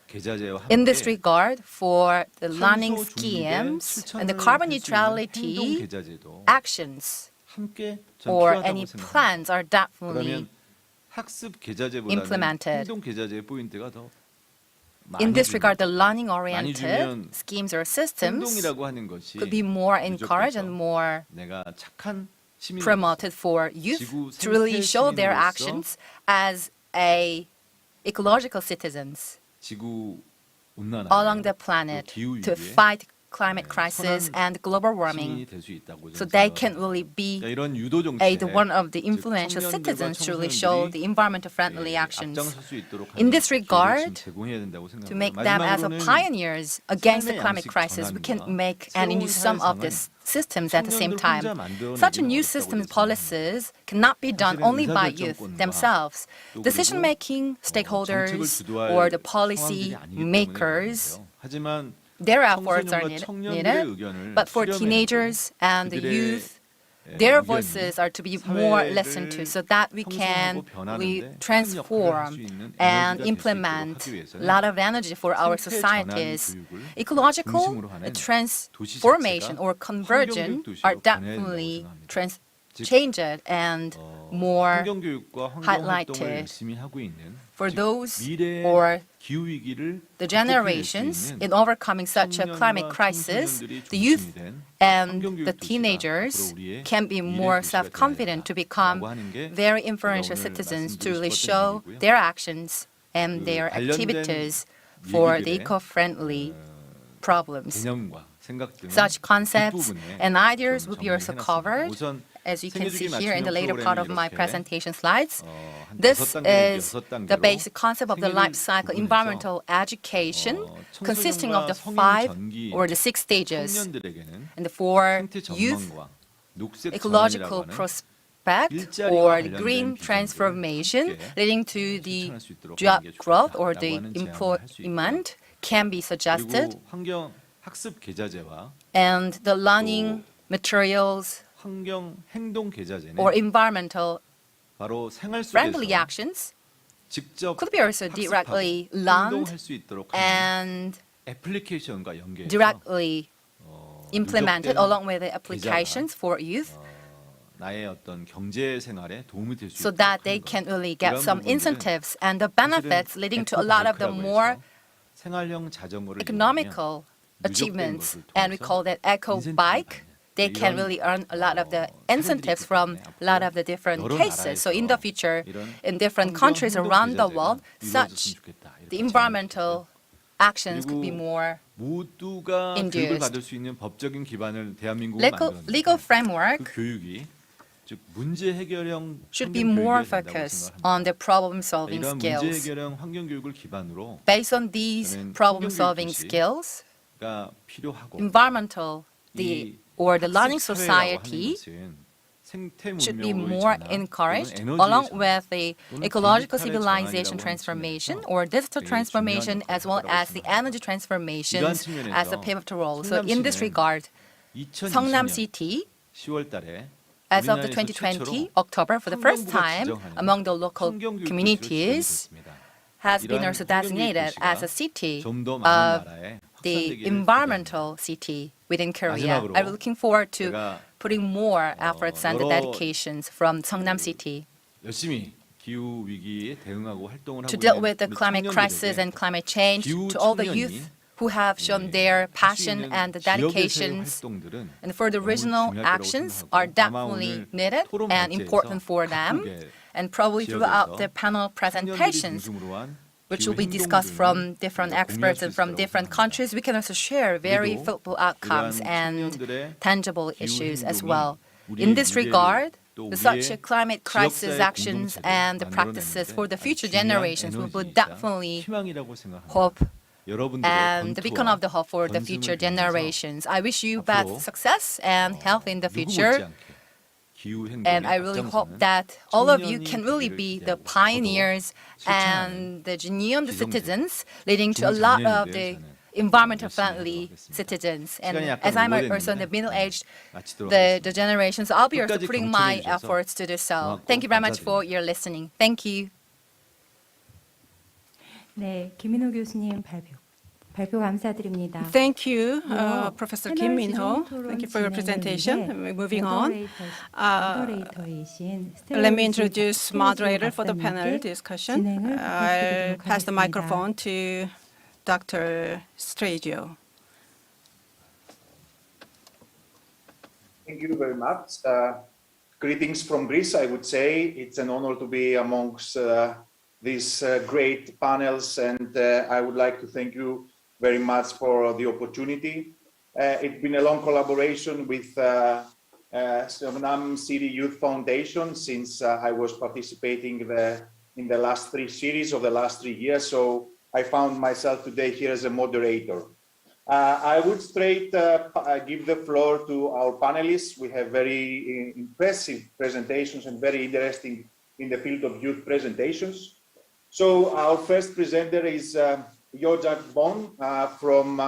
계좌제와 In this 함께 regard, for the learning 탄소 중립의 schemes and the 실천을 carbon 할수 있는 행동 neutrality 계좌제도 actions 함께 전 or 필요하다고 any 생각합니다. plans are definitely 그러면 학습 계좌제보다는 implemented. 행동 계좌제의 포인트가 더 in 많이 this 주는 regard, the 거죠. learning-oriented 주면 schemes or systems 행동이라고 하는 것이 could be more encouraged and 누적돼서 more 내가 착한 시민으로서 promoted for youth 지구 to really 생태 show their 시민으로서 actions as a ecological citizens 지구 온난화 along the planet 기후 to 위기에 fight climate 네, crisis 선한 and global 시민이 warming, 될 수 있다고 so 저는 they 생각합니다. can really be 그러니까 이런 유도 one 정책 of the influential 청년들과 citizens to really show the 청소년들이 environmental friendly actions. 앞장설 수 있도록 In 하는 this 기회를 regard, 지금 제공해야 된다고 To 생각합니다. make them as a 마지막으로는 pioneers against the 삶의 climate 양식 crisis, we can 전환과 make and 새로운 induce some of the 사회상은 systems at the same 청년들 time. 혼자 만들어내기는 Such a new 어렵다고 system 저는 policies cannot be done 사실은 only by youth 의사결정권과 themselves. 또 Decision-making 정책을 stakeholders 주도할 or the 상황들이 policy 아니기 때문에 makers, 그런데요. 하지만 their efforts are 청소년과 청년들의 needed, 의견을 but for 수렴해내고 teenagers and the 그들의 youth, their 의견이 voices are to be more 사회를 listened to so that we can 형성하고 변하는데 we 큰 역할을 할수 transform 있는 and 에너지가 될 수 implement 있도록 하기 위해서는 a lot of energy for our 생태 전환 societies. 교육을 Ecological 중심으로 하는 transformation 도시 or 자체가 conversion 환경교육 are 도시로 변해야 definitely 된다고 생각합니다. 즉, changed and more 환경교육과 환경 highlighted 활동을 열심히 하고 있는 for 즉 those 미래의 or 기후 위기를 the 극복해낼 수 generations 있는 in overcoming such a climate 청년과 crisis. 청소년들이 The youth 중심이 된 and 환경교육 the 도시가 teenagers 앞으로 우리의 can be 미래 more 도시가 self-confident to 되어야 become 된다라고 하는 게 very 제가 influential 오늘 citizens to 말씀드리고 really 싶었던 show 얘기고요. their actions and 그 their 관련된 activities for the 얘기들의 eco-friendly problems. 개념과 생각 등은 Such concepts 뒷부분에 and ideas 좀 will be also 정리해놨습니다. covered, 우선 as you can see 생애주기 here in the 맞춤형 later part of 프로그램이 my 이렇게 presentation slides. 한 This 6단계, is 6단계로 the basic concept of the life cycle 부분에서 environmental education, consisting of the 청소년과 5 성인 or the 6 stages, 청년들에게는 and the 4 생태 youth 전망과 녹색 ecological 전환이라고 하는 prospect 일자리와 or 관련된 green 비전들을 transformation 함께 leading to the 실천할 수 있도록 job 하는 게 growth or 좋겠다라고 the 하는 제안을 할수 있고요. employment can be suggested, 그리고 환경 학습 계좌제와 and the learning materials 환경 행동 계좌제는 or environmental 바로 생활 friendly 속에서 actions 직접 could be also 학습하고 directly learned 행동할 수 있도록 하는 and 애플리케이션과 연계해서 directly implemented 누적된 along with the applications for youth 나의 어떤 경제 생활에 도움이 될 수 so 있도록 that they 하는 can 거예요. really get 이런 some 부분들은 incentives and the 사실은 benefits leading to a lot of the 에코바이크라고 more 해서 생활형 자전거를 economical 이용하면 achievements, 누적된 and we 것을 call that eco 인센티브를 bike. 받는 They can 이런, really earn a lot of the 사례들이 incentives 있기 from 때문에 a lot of the 앞으로 different 여러 cases. So in the 나라에서 future, 이런 in different 환경 countries 행동 around the 계좌제가 world, 이루어졌으면 such 좋겠다. 이렇게 the 제안을 environmental actions could be 그리고 more 모두가 induced. 교육을 받을 수 있는 법적인 기반을 대한민국은 만들었는데 legal 그 framework 교육이 즉 문제 해결형 should be 환경 more 교육이어야 된다고 focused 생각합니다. on the problem-solving 이런 문제 skills. 해결형 환경 교육을 기반으로 Based on these 저는 problem-solving 환경 교육 skills, 가 필요하고 environmental, 이 or the learning 학습 사회라고 하는 society 것은 should be more encouraged, along with the ecological civilization transformation or digital transformation, as well as the energy transformations as a pivotal role. So in this regard, Seongnam City, 10월 달에 as of the 2020 October, for the first time among the local communities, has been also designated as a city of the environmental city within Korea. I'm looking forward to putting more efforts and dedications from Seongnam City 열심히 기후 위기에 대응하고 활동을 하고 to deal 있는 with the 우리 climate crisis and climate change, to all the youth who have shown their passion and dedications. And for the regional actions are definitely needed and important for them. And probably throughout the panel presentations, which will be discussed from different experts and from different countries, we can also share very fruitful outcomes and tangible issues as well. In this regard, such a climate crisis actions and the practices for the future generations will definitely hope and the beacon of the hope for the future generations. I wish you best success and health in the future. And I really hope that all of you can really be the pioneers and the genuine citizens, leading to a lot of the environmental friendly citizens. And as I'm also in the middle age, the generations, I'll be also putting my efforts to do so. Thank you very much for your listening. Thank you. 네, 김인호 교수님 발표 감사드립니다. Thank you, Professor Kim Min-ho. Thank you for your presentation. Moving on, let me introduce moderator for the panel discussion. I'll pass the microphone to Dr. Stragio. Thank you very much. Greetings from Greece, I would say. It's an honor to be amongst these great panels, and I would like to thank you very much for the opportunity. It's been a long collaboration with Seongnam City Youth Foundation since I was participating in the last 3 series of the last 3 years. So I found myself today here as a moderator. I would straight give the floor to our panelists. We have very impressive presentations and very interesting in the field of youth presentations. So our first presenter is Eldad Akum from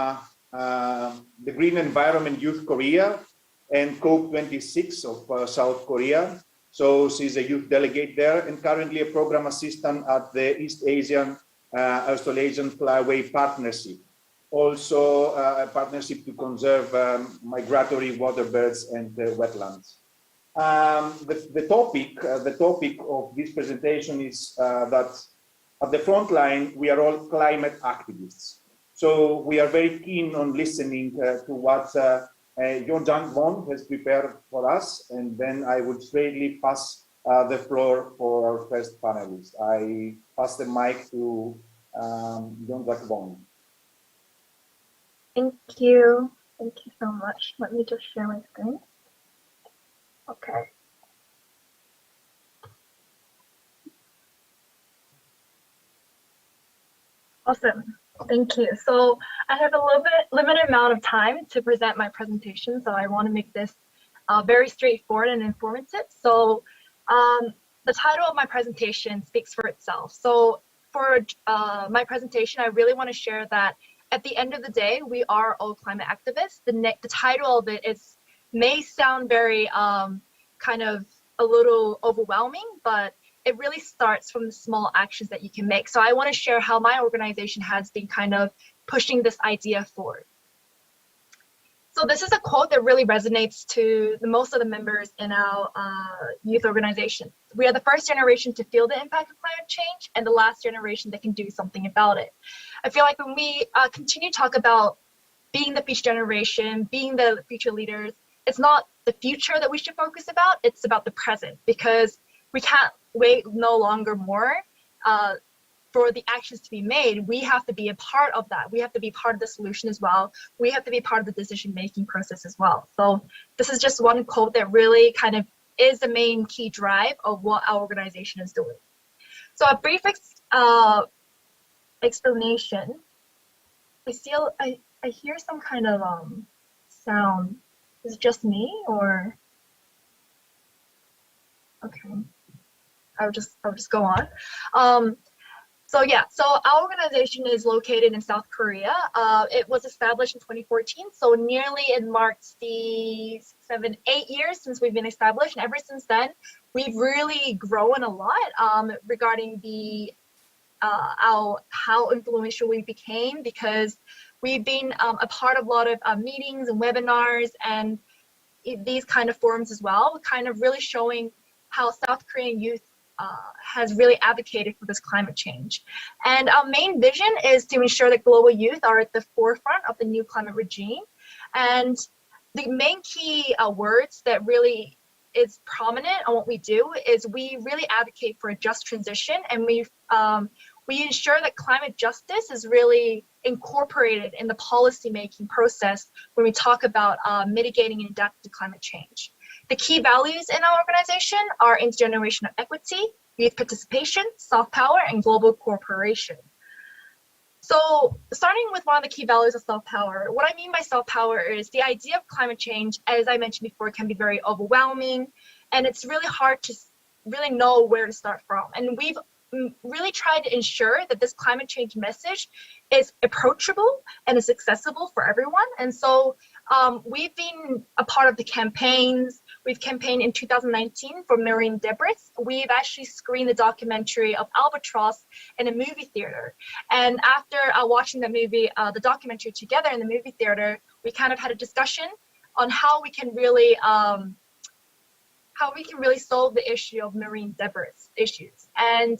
the Green Environment Youth Korea and COP26 of South Korea. So she's a youth delegate there and currently a program assistant at the East Asian Australasian Flyway Partnership. Also a partnership to conserve migratory water birds and wetlands. The topic of this presentation is that at the front line, we are all climate activists. So we are very keen on listening to what Eldad Akum has prepared for us. And then I would straightly pass the floor for our first panelist. I pass the mic to Eldad Akum. Thank you. Thank you so much. Let me just share my screen. Okay. Awesome. Thank you. So I have a little bit limited amount of time to present my presentation, so I want to make this very straightforward and informative. So the title of my presentation speaks for itself. So for my presentation, I really want to share that at the end of the day, we are all climate activists. The title of it may sound very kind of a little overwhelming, but it really starts from the small actions that you can make. So I want to share how my organization has been kind of pushing this idea forward. So this is a quote that really resonates to most of the members in our youth organization. We are the first generation to feel the impact of climate change and the last generation that can do something about it. I feel like when we continue to talk about being the future generation, being the future leaders, it's not the future that we should focus about, it's about the present, because we can't wait no longer more for the actions to be made. We have to be a part of that. We have to be part of the solution as well. We have to be part of the decision-making process as well. So this is just one quote that really kind of is the main key drive of what our organization is doing. So a brief explanation. I hear some kind of sound. Is it just me or? Okay, I'll just go on. So our organization is located in South Korea. It was established in 2014, so nearly it marks the 7-8 years since we've been established, and ever since then, we've really grown a lot regarding the how influential we became, because we've been a part of a lot of meetings and webinars and these kind of forums as well, kind of really showing how South Korean youth has really advocated for this climate change. And our main vision is to ensure that global youth are at the forefront of the new climate regime. And the main key words that really is prominent on what we do is we really advocate for a just transition, and we ensure that climate justice is really incorporated in the policy-making process when we talk about mitigating and adapting to climate change. The key values in our organization are intergenerational equity, youth participation, soft power, and global cooperation. So starting with one of the key values of soft power, what I mean by soft power is the idea of climate change, as I mentioned before, can be very overwhelming, and it's really hard to really know where to start from. And we've really tried to ensure that this climate change message is approachable and is accessible for everyone. And so we've been a part of the campaigns. We've campaigned in 2019 for marine debris. We've actually screened the documentary of Albatross in a movie theater. And after watching the movie, the documentary together in the movie theater, we kind of had a discussion on how we can really solve the issue of marine debris issues. And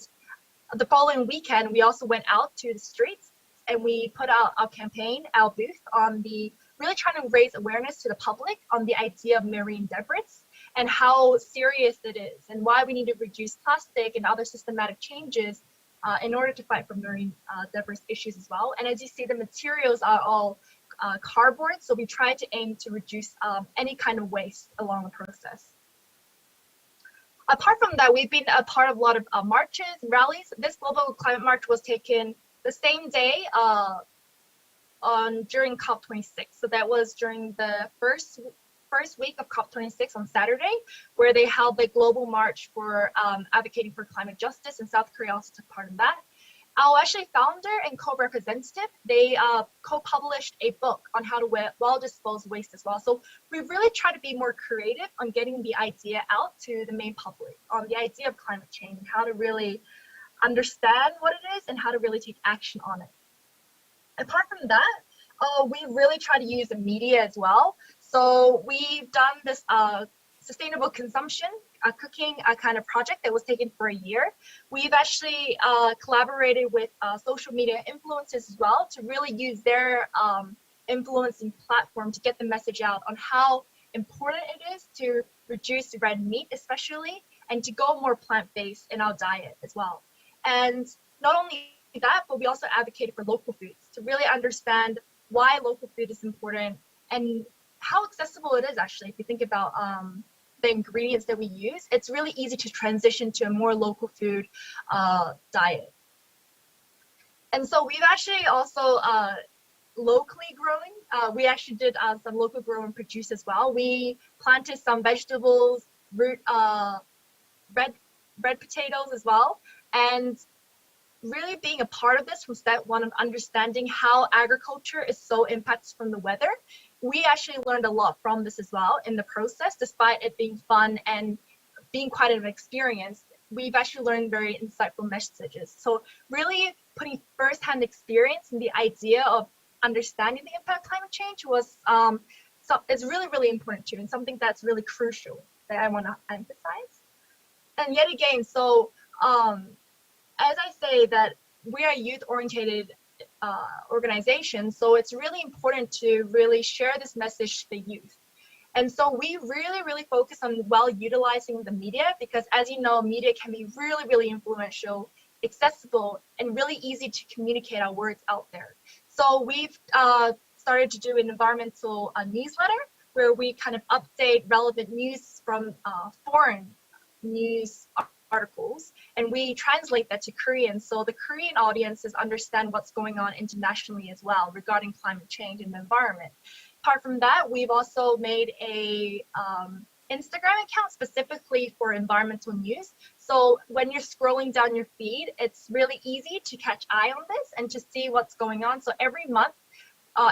the following weekend, we also went out to the streets and we put out our campaign, our booth, on the really trying to raise awareness to the public on the idea of marine debris and how serious it is and why we need to reduce plastic and other systematic changes in order to fight for marine debris issues as well. And as you see, the materials are all cardboard, so we try to aim to reduce any kind of waste along the process. Apart from that, we've been a part of a lot of marches and rallies. This global climate march was taken the same day during COP26. So that was during the first week of COP26 on Saturday, where they held the global march for advocating for climate justice, and South Korea also took part in that. Our actually founder and co-representative, they co-published a book on how to well dispose waste as well. So we really try to be more creative on getting the idea out to the main public on the idea of climate change and how to really understand what it is and how to really take action on it. Apart from that, we really try to use the media as well. So we've done this sustainable consumption, cooking kind of project that was taken for a year. We've actually collaborated with social media influencers as well to really use their influencing platform to get the message out on how important it is to reduce red meat especially, and to go more plant-based in our diet as well. And not only that, but we also advocated for local foods to really understand why local food is important and how accessible it is actually. If you think about the ingredients that we use, it's really easy to transition to a more local food diet. And so we've actually also locally growing. We actually did some local grow and produce as well. We planted some vegetables, root, red potatoes as well. And really being a part of this from step one of understanding how agriculture is so impacted from the weather. We actually learned a lot from this as well in the process, despite it being fun and being quite an experience. We've actually learned very insightful messages. So really putting firsthand experience in the idea of understanding the impact of climate change was is really, really important too, and something that's really crucial that I want to emphasize. And yet again, so as I say that we are a youth-oriented organization, so it's really important to really share this message to the youth. And so we really, really focus on well utilizing the media, because as you know, media can be really, really influential, accessible, and really easy to communicate our words out there. So we've started to do an environmental newsletter where we kind of update relevant news from foreign news articles, and we translate that to Korean, so the Korean audiences understand what's going on internationally as well regarding climate change and the environment. Apart from that, we've also made a Instagram account specifically for environmental news. So when you're scrolling down your feed, it's really easy to catch eye on this and to see what's going on. So every month,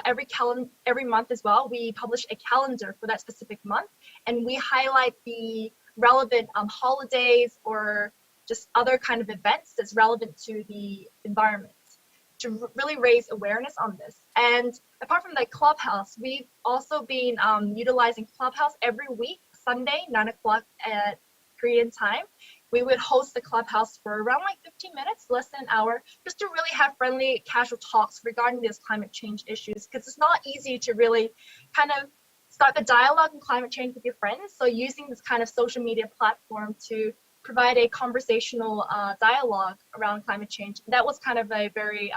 every month as well, we publish a calendar for that specific month, and we highlight the relevant holidays or just other kind of events that's relevant to the environment to really raise awareness on this. And apart from that, Clubhouse, we've also been utilizing Clubhouse every week, Sunday, 9 o'clock at Korean time. We would host the Clubhouse for around like 15 minutes, less than an hour, just to really have friendly, casual talks regarding these climate change issues, because it's not easy to really kind of start the dialogue on climate change with your friends. So using this kind of social media platform to provide a conversational dialogue around climate change, that was kind of a very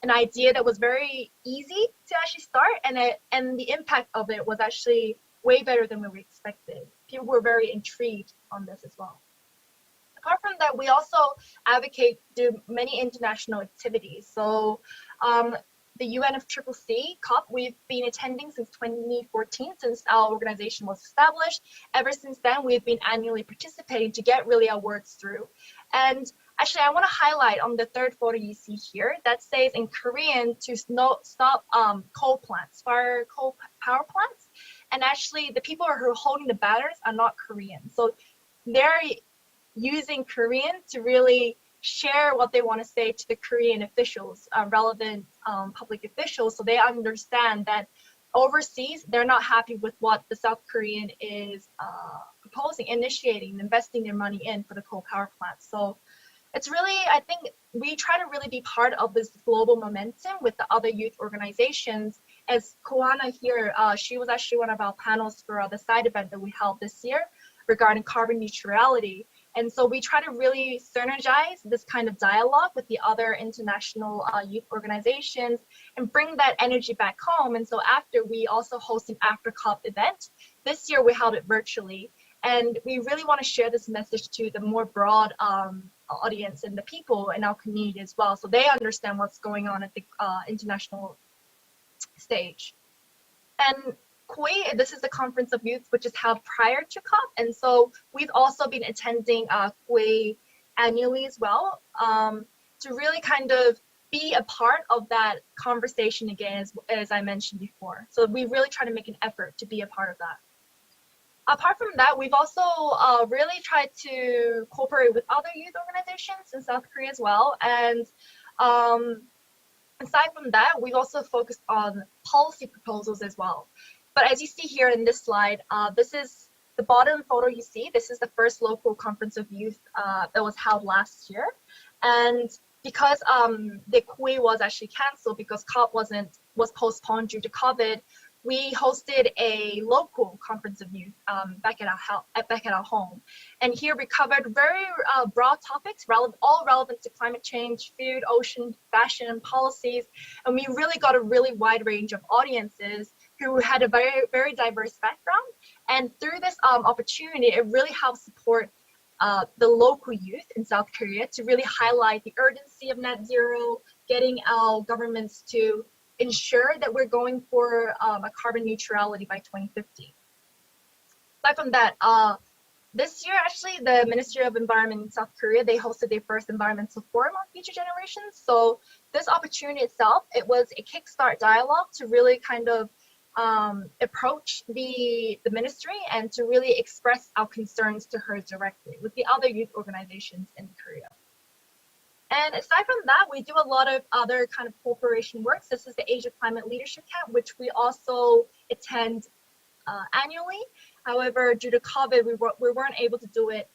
an idea that was very easy to actually start, and the impact of it was actually way better than we expected. People were very intrigued on this as well. Apart from that, we also advocate do many international activities. So the UNFCCC COP, we've been attending since 2014, since our organization was established. Ever since then, we've been annually participating to get really our words through. And actually, I want to highlight on the third photo you see here, that says in Korean to stop coal plants, fire coal power plants. And actually, the people who are holding the banners are not Korean. So they're using Korean to really share what they want to say to the Korean officials, relevant public officials, so they understand that overseas, they're not happy with what the South Korean is proposing, initiating, investing their money in for the coal power plants. So it's really, I think we try to really be part of this global momentum with the other youth organizations. As Koana here, she was actually one of our panels for the side event that we held this year regarding carbon neutrality. And so we try to really synergize this kind of dialogue with the other international youth organizations and bring that energy back home. And so after, we also host an after COP event. This year we held it virtually. And we really want to share this message to the more broad audience and the people in our community as well, so they understand what's going on at the international stage. And KOI, this is the Conference of Youth, which is held prior to COP. And so we've also been attending KOI annually as well, to really kind of be a part of that conversation again, as I mentioned before. So we really try to make an effort to be a part of that. Apart from that, we've also really tried to cooperate with other youth organizations in South Korea as well. And aside from that, we've also focused on policy proposals as well. But as you see here in this slide, this is the bottom photo you see. This is the first local conference of youth that was held last year. And because the KOI was actually canceled because COP was postponed due to COVID, we hosted a local conference of youth back at our home. And here we covered very broad topics, all relevant to climate change, food, ocean, fashion, and policies. And we really got a really wide range of audiences who had a very, very diverse background. And through this opportunity, it really helped support the local youth in South Korea to really highlight the urgency of net zero, getting our governments to ensure that we're going for a carbon neutrality by 2050. Aside from that, this year, actually, the Ministry of Environment in South Korea, they hosted their first environmental forum on future generations. So this opportunity itself, it was a kickstart dialogue to really kind of approach the ministry and to really express our concerns to her directly with the other youth organizations in Korea. And aside from that, we do a lot of other kind of cooperation works. This is the Asia Climate Leadership Camp, which we also attend annually. However, due to COVID, we weren't able to do it.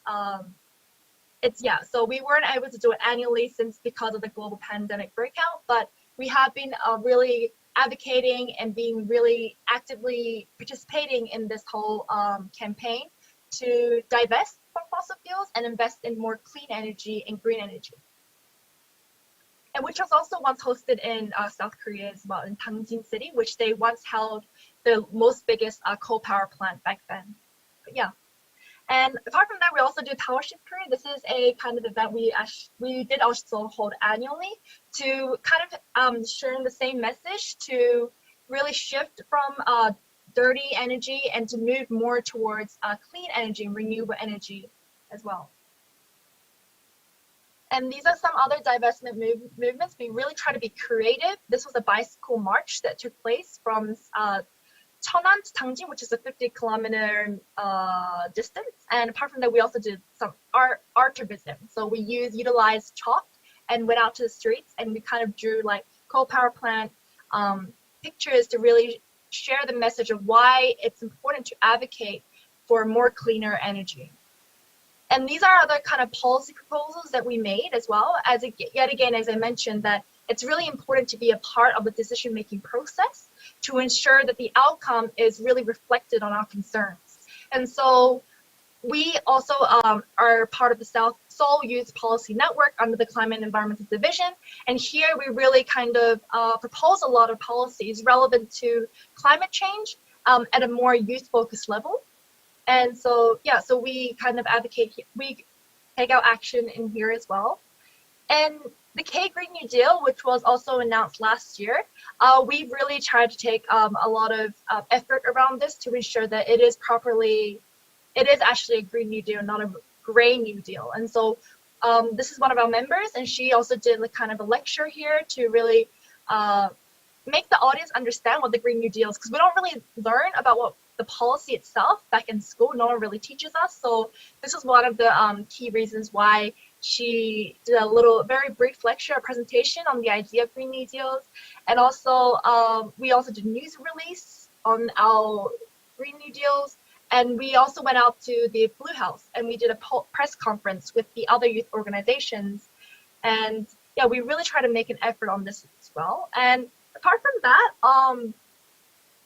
So we weren't able to do it annually because of the global pandemic breakout. But we have been really advocating and being really actively participating in this whole campaign to divest from fossil fuels and invest in more clean energy and green energy. And which was also once hosted in South Korea as well, in Tangjin City, which they once held the most biggest coal power plant back then. But yeah. And apart from that, we also do Towership Korea. This is a kind of event we did also hold annually to kind of share the same message to really shift from dirty energy and to move more towards clean energy and renewable energy as well. And these are some other divestment movements. We really try to be creative. This was a bicycle march that took place from Cheonan to Tangjin, which is a 50-kilometer distance. And apart from that, we also did some artivism. So we utilized chalk and went out to the streets, and we kind of drew like coal power plant pictures to really share the message of why it's important to advocate for more cleaner energy. And these are other kind of policy proposals that we made as well, as yet again, as I mentioned, that it's really important to be a part of the decision-making process to ensure that the outcome is really reflected on our concerns. And so we also are part of the Seoul Youth Policy Network under the Climate and Environmental Division. And here we really kind of propose a lot of policies relevant to climate change at a more youth-focused level. And so, yeah, so we kind of advocate, we take out action in here as well. And the K Green New Deal, which was also announced last year, we really tried to take a lot of effort around this to ensure that it is actually a Green New Deal, not a Gray New Deal. And so this is one of our members, and she also did like kind of a lecture here to really make the audience understand what the Green New Deal is, because we don't really learn about what the policy itself back in school. No one really teaches us. So this is one of the key reasons why she did a very brief lecture, a presentation on the idea of Green New Deals. And also, we also did news release on our Green New Deals. And we also went out to the Blue House and we did a press conference with the other youth organizations. And yeah, we really try to make an effort on this as well. And apart from that,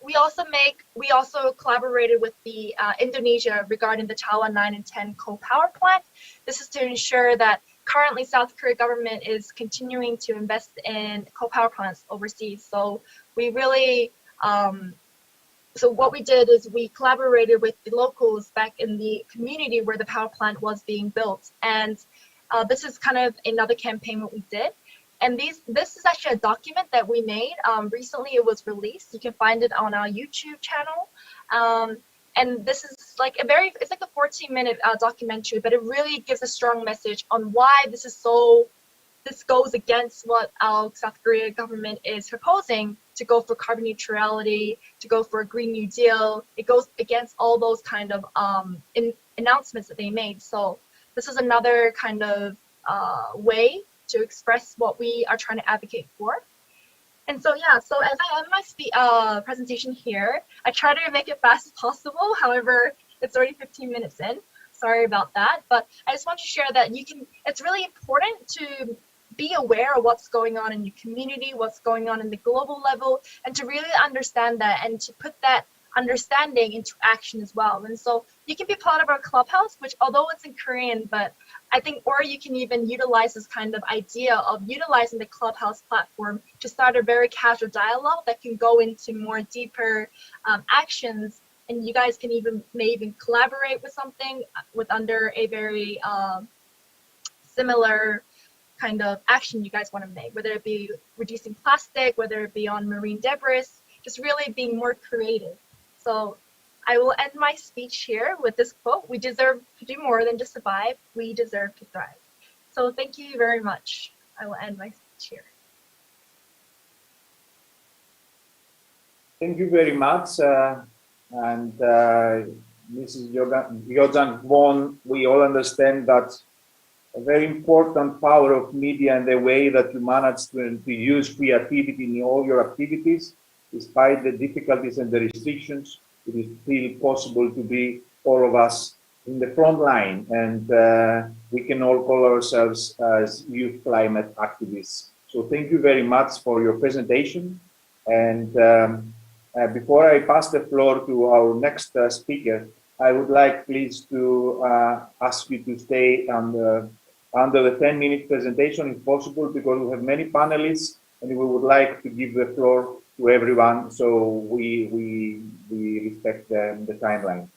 we also collaborated with the Indonesia regarding the Taiwan 9 and 10 coal power plant. This is to ensure that currently South Korea government is continuing to invest in coal power plants overseas. So we really, so what we did is we collaborated with the locals back in the community where the power plant was being built. And this is kind of another campaign that we did. And this is actually a document that we made. Recently it was released. You can find it on our YouTube channel. And this is like it's like a 14-minute documentary, but it really gives a strong message on why this goes against what our South Korea government is proposing to go for carbon neutrality, to go for a Green New Deal. It goes against all those kind of announcements that they made. So this is another kind of way to express what we are trying to advocate for. And so, yeah, so as I end my presentation here, I try to make it fast as possible. However, it's already 15 minutes in. Sorry about that. But I just want to share that it's really important to be aware of what's going on in your community, what's going on in the global level, and to really understand that and to put that understanding into action as well. And so you can be part of our clubhouse, which although it's in Korean, but I think, or you can even utilize this kind of idea of utilizing the clubhouse platform to start a very casual dialogue that can go into more deeper actions. And you guys can may even collaborate with something under a very similar kind of action you guys want to make, whether it be reducing plastic, whether it be on marine debris, just really being more creative. So I will end my speech here with this quote: "We deserve to do more than just survive. We deserve to thrive." So thank you very much. I will end my speech here. Thank you very much. And Mrs. Yojan Won, we all understand that a very important power of media and the way that you manage to use creativity in all your activities. Despite the difficulties and the restrictions, it is still possible to be all of us in the front line, and we can all call ourselves as youth climate activists. So thank you very much for your presentation. And before I pass the floor to our next speaker, I would like please to ask you to stay under the 10-minute presentation if possible, because we have many panelists and we would like to give the floor to everyone, so we respect the timeline.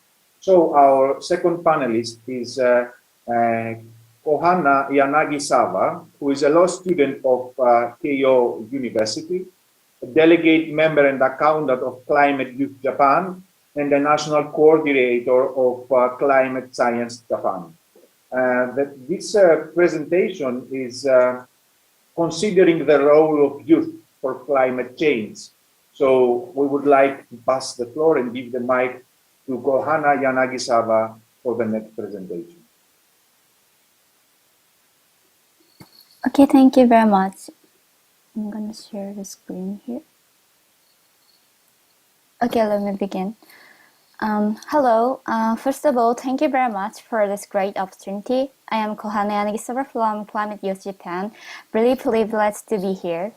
So our second panelist is Kohana Yanagisawa, who is a law student of Keio University. delegate member and accountant of Climate Youth Japan, and the national coordinator of Climate Science Japan. This presentation is considering the role of youth for climate change. So we would like to pass the floor and give the mic to Kohana Yanagisawa for the next presentation. Okay, thank you very much. I'm going to share the screen here. Okay, let me begin. Hello. First of all, thank you very much for this great opportunity. I am Kohane Yanagisawa from Climate Youth Japan. Really privileged to be here.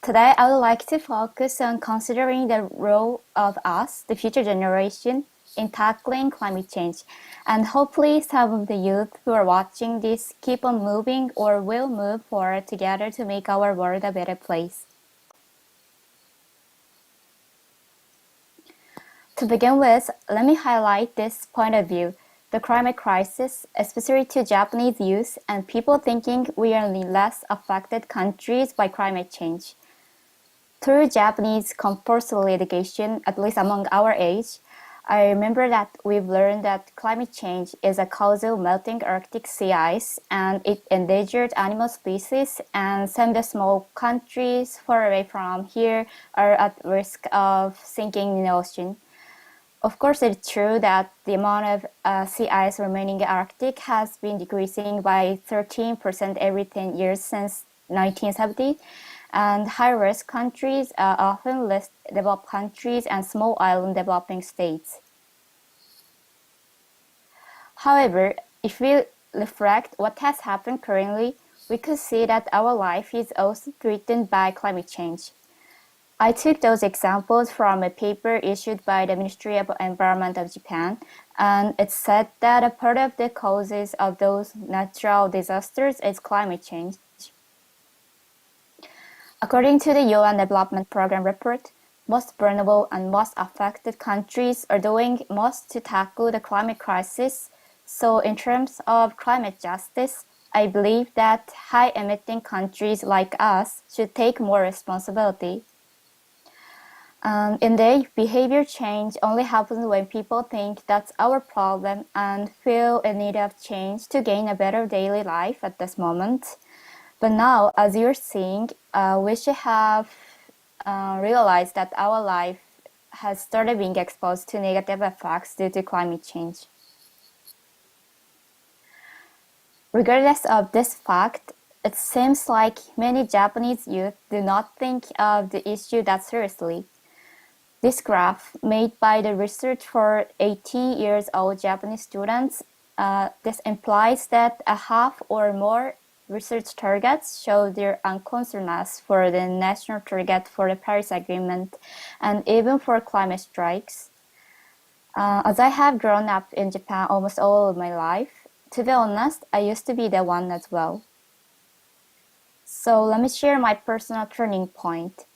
Today, I would like to focus on considering the role of us, the future generation, in tackling climate change. And hopefully some of the youth who are watching this keep on moving or will move forward together to make our world a better place. To begin with, let me highlight this point of view. The climate crisis, especially to Japanese youth and people thinking we are the less affected countries by climate change. Through Japanese compulsory education, at least among our age, I remember that we've learned that climate change is a cause of melting Arctic sea ice and it endangered animal species, and some of the small countries far away from here are at risk of sinking in the ocean. Of course, it's true that the amount of sea ice remaining in Arctic has been decreasing by 13% every 10 years since 1970, and high-risk countries are often less developed countries and small island developing states. However, if we reflect what has happened currently, we could see that our life is also threatened by climate change. I took those examples from a paper issued by the Ministry of Environment of Japan, and it said that a part of the causes of those natural disasters is climate change. According to the UN Development Program report, most vulnerable and most affected countries are doing most to tackle the climate crisis. So in terms of climate justice, I believe that high-emitting countries like us should take more responsibility. Indeed, behavior change only happens when people think that's our problem and feel in need of change to gain a better daily life at this moment. But now, as you're seeing, we should have realized that our life has started being exposed to negative effects due to climate change. Regardless of this fact, it seems like many Japanese youth do not think of the issue that seriously. This graph, made by the research for 18 years old Japanese students, this implies that a half or more research targets show their unconcernedness for the national target for the Paris Agreement and even for climate strikes. As I have grown up in Japan almost all of my life, to be honest, I used to be the one as well. So let me share my personal turning point.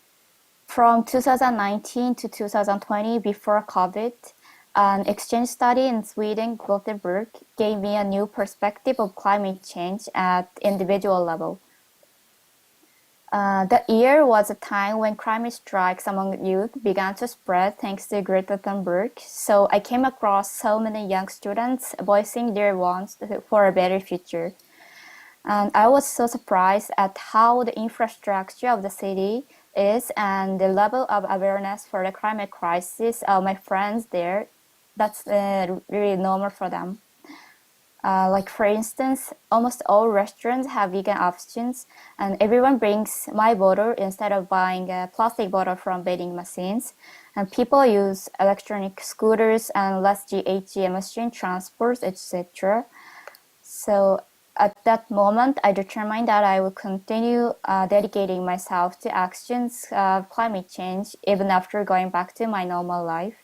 From 2019 to 2020, before COVID, an exchange study in Sweden, Gothenburg, gave me a new perspective of climate change at individual level. That year was a time when climate strikes among youth began to spread thanks to Greta Thunberg. So I came across so many young students voicing their wants for a better future. And I was so surprised at how the infrastructure of the city is and the level of awareness for the climate crisis of my friends there. That's really normal for them. Like for instance, almost all restaurants have vegan options, and everyone brings my bottle instead of buying a plastic bottle from vending machines. And people use electronic scooters and less GHG emission transports, etc. So at that moment, I determined that I would continue dedicating myself to actions of climate change even after going back to my normal life.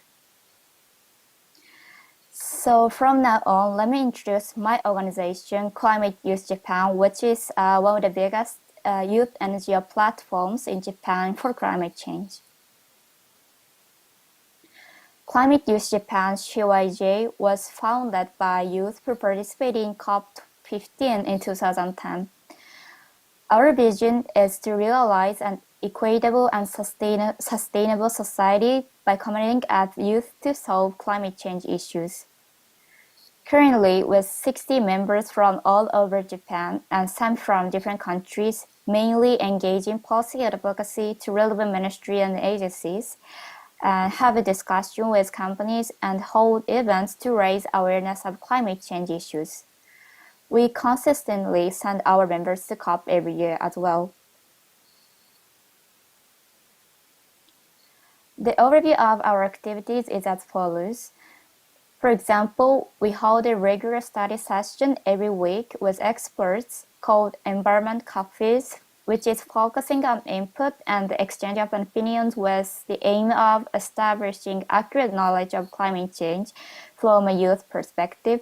So from now on, let me introduce my organization, Climate Youth Japan, which is one of the biggest youth NGO platforms in Japan for climate change. Climate Youth Japan, SCYF, was founded by youth who participated in COP15 in 2010. Our vision is to realize an equitable and sustainable society by committing at youth to solve climate change issues. Currently, with 60 members from all over Japan and some from different countries, mainly engage in policy advocacy to relevant ministry and agencies, have a discussion with companies and hold events to raise awareness of climate change issues. We consistently send our members to COP every year as well. The overview of our activities is as follows. For example, we hold a regular study session every week with experts called Environment Coffees, which is focusing on input and the exchange of opinions with the aim of establishing accurate knowledge of climate change from a youth perspective.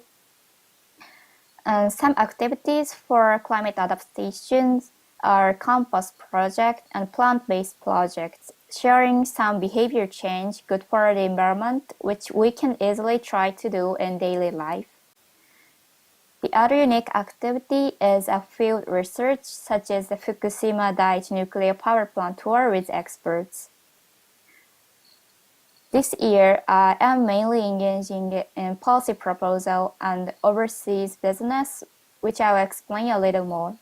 And some activities for climate adaptations are compost project and plant-based projects, sharing some behavior change good for the environment, which we can easily try to do in daily life. The other unique activity is a field research, such as the Fukushima Daiichi nuclear power plant tour with experts. This year, I am mainly engaging in policy proposal and overseas business, which I will explain a little more.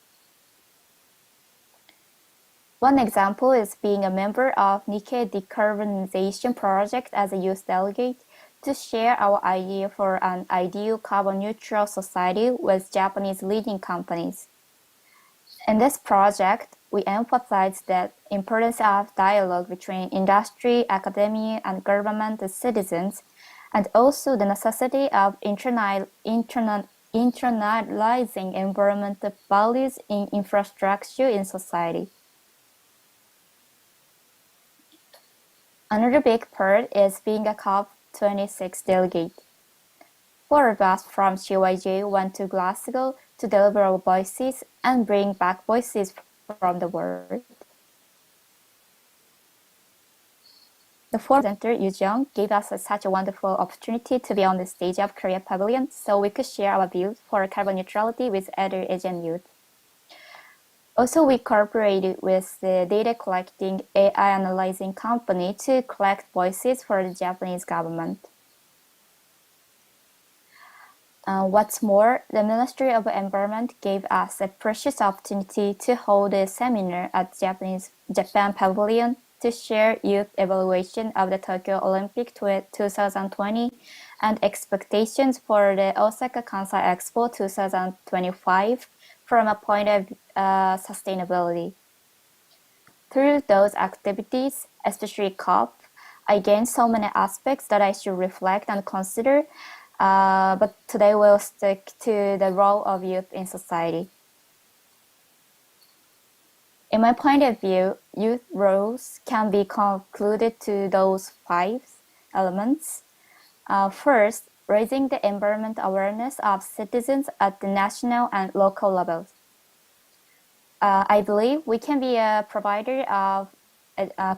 One example is being a member of Nikkei Decarbonization Project as a youth delegate to share our idea for an ideal carbon-neutral society with Japanese leading companies. In this project, we emphasize the importance of dialogue between industry, academia, and government and citizens, and also the necessity of internalizing environmental values in infrastructure in society. Another big part is being a COP26 delegate. 4 of us from CYJ went to Glasgow to deliver our voices and bring back voices from the world. The fourth presenter, Yu Jeong, gave us such a wonderful opportunity to be on the stage of Korea Pavilion so we could share our views for carbon neutrality with other Asian youth. Also, we cooperated with the data collecting AI analyzing company to collect voices for the Japanese government. What's more, the Ministry of Environment gave us a precious opportunity to hold a seminar at Japan Pavilion to share youth evaluation of the Tokyo Olympic 2020 and expectations for the Osaka Kansai Expo 2025 from a point of sustainability. Through those activities, especially COP, I gained so many aspects that I should reflect and consider, but today we'll stick to the role of youth in society. In my point of view, youth roles can be concluded to those 5 elements. First, raising the environment awareness of citizens at the national and local levels. I believe we can be a provider of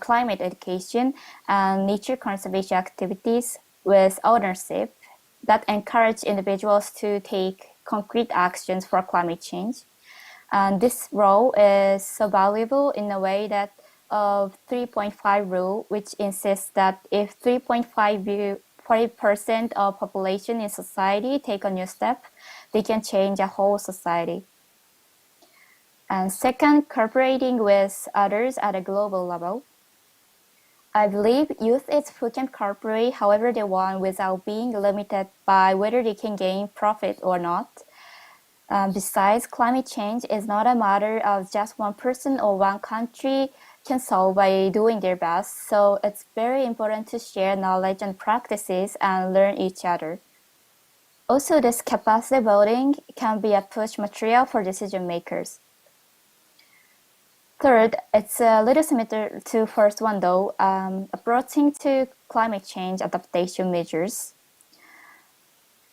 climate education and nature conservation activities with ownership that encourage individuals to take concrete actions for climate change. And this role is so valuable in a way that of 3.5 rule, which insists that if 40% of population in society take a new step, they can change a whole society. And second, cooperating with others at a global level. I believe youth is who can cooperate however they want without being limited by whether they can gain profit or not. Besides, climate change is not a matter of just one person or one country can solve by doing their best, so it's very important to share knowledge and practices and learn each other. Also, this capacity building can be a push material for decision makers. Third, it's a little similar to first one though, approaching to climate change adaptation measures.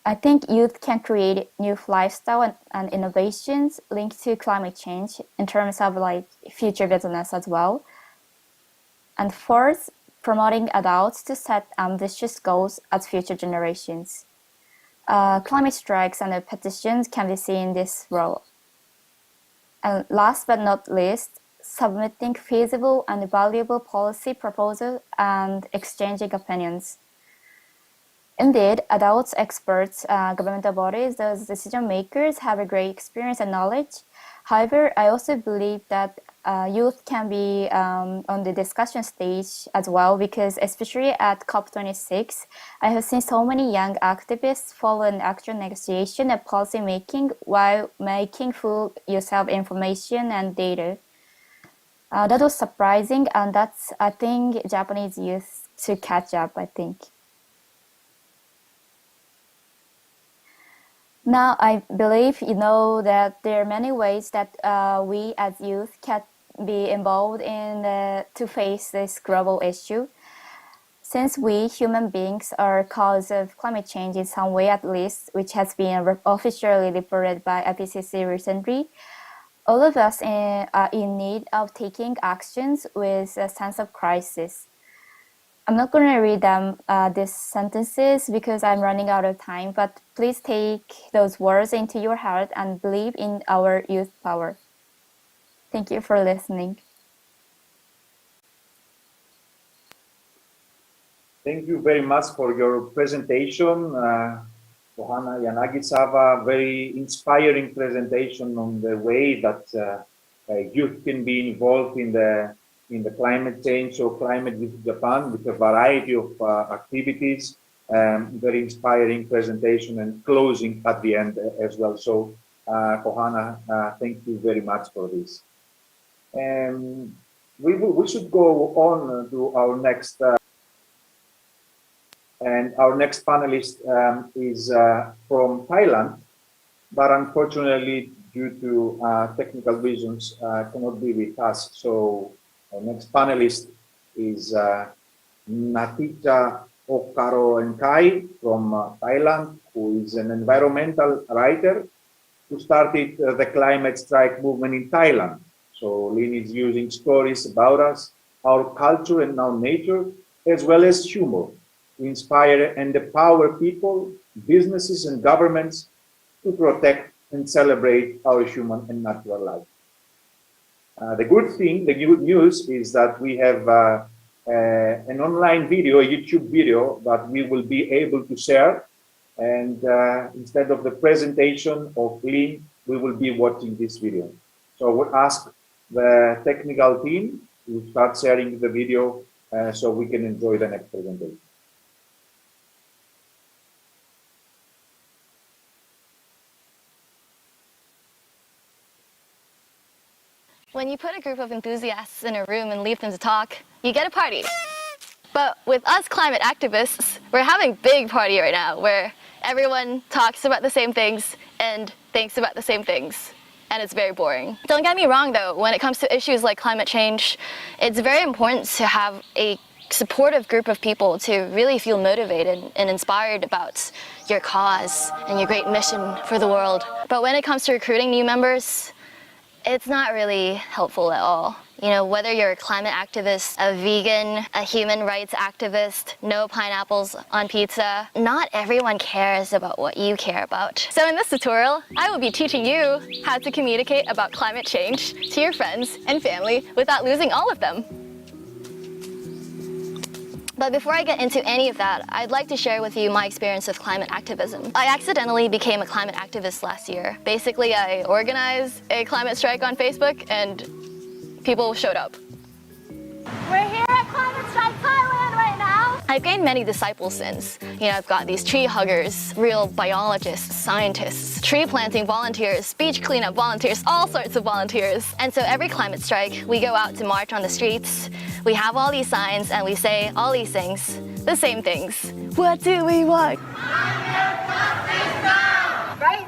I think youth can create new lifestyle and innovations linked to climate change in terms of like future business as well. And fourth, promoting adults to set ambitious goals as future generations. Climate strikes and petitions can be seen in this role. And last but not least, submitting feasible and valuable policy proposals and exchanging opinions. Indeed, adults, experts, governmental bodies, those decision makers have a great experience and knowledge. However, I also believe that youth can be on the discussion stage as well, because especially at COP26, I have seen so many young activists follow an actual negotiation and policy making while making full use of information and data. That was surprising, and that's, I think, Japanese youth to catch up, I think. Now, I believe you know that there are many ways that we as youth can be involved in to face this global issue. Since we human beings are cause of climate change in some way at least, which has been officially reported by IPCC recently, all of us are in need of taking actions with a sense of crisis. I'm not going to read them these sentences because I'm running out of time, but please take those words into your heart and believe in our youth power. Thank you for listening. Thank you very much for your presentation. Kohana Yanagi-sama, very inspiring presentation on the way that youth can be involved in the climate change or climate with Japan with a variety of activities. Very inspiring presentation and closing at the end as well. So, Kohana, thank you very much for this. We should go on to our next, and our next panelist is from Thailand, but unfortunately, due to technical reasons, cannot be with us. So, our next panelist is Natija Okkaroenkai from Thailand, who is an environmental writer who started the climate strike movement in Thailand. So Lynn is using stories about us, our culture and our nature, as well as humor to inspire and empower people, businesses and governments to protect and celebrate our human and natural life. The good news is that we have an online video, a YouTube video that we will be able to share. And instead of the presentation of Lynn, we will be watching this video. So I would ask the technical team to start sharing the video so we can enjoy the next presentation. When you put a group of enthusiasts in a room and leave them to talk, you get a party. But with us climate activists, we're having a big party right now where everyone talks about the same things and thinks about the same things, and it's very boring. Don't get me wrong though, when it comes to issues like climate change, it's very important to have a supportive group of people to really feel motivated and inspired about your cause and your great mission for the world. But when it comes to recruiting new members, it's not really helpful at all. You know, whether you're a climate activist, a vegan, a human rights activist, no pineapples on pizza, not everyone cares about what you care about. So in this tutorial, I will be teaching you how to communicate about climate change to your friends and family without losing all of them. But before I get into any of that, I'd like to share with you my experience with climate activism. I accidentally became a climate activist last year. Basically, I organized a climate strike on Facebook and people showed up. We're here at Climate Strike Thailand right now. I've gained many disciples since. You know, I've got these tree huggers, real biologists, scientists, tree planting volunteers, beach cleanup volunteers, all sorts of volunteers. And so every climate strike, we go out to march on the streets. We have all these signs and we say all these things, the same things. What do we want? Right?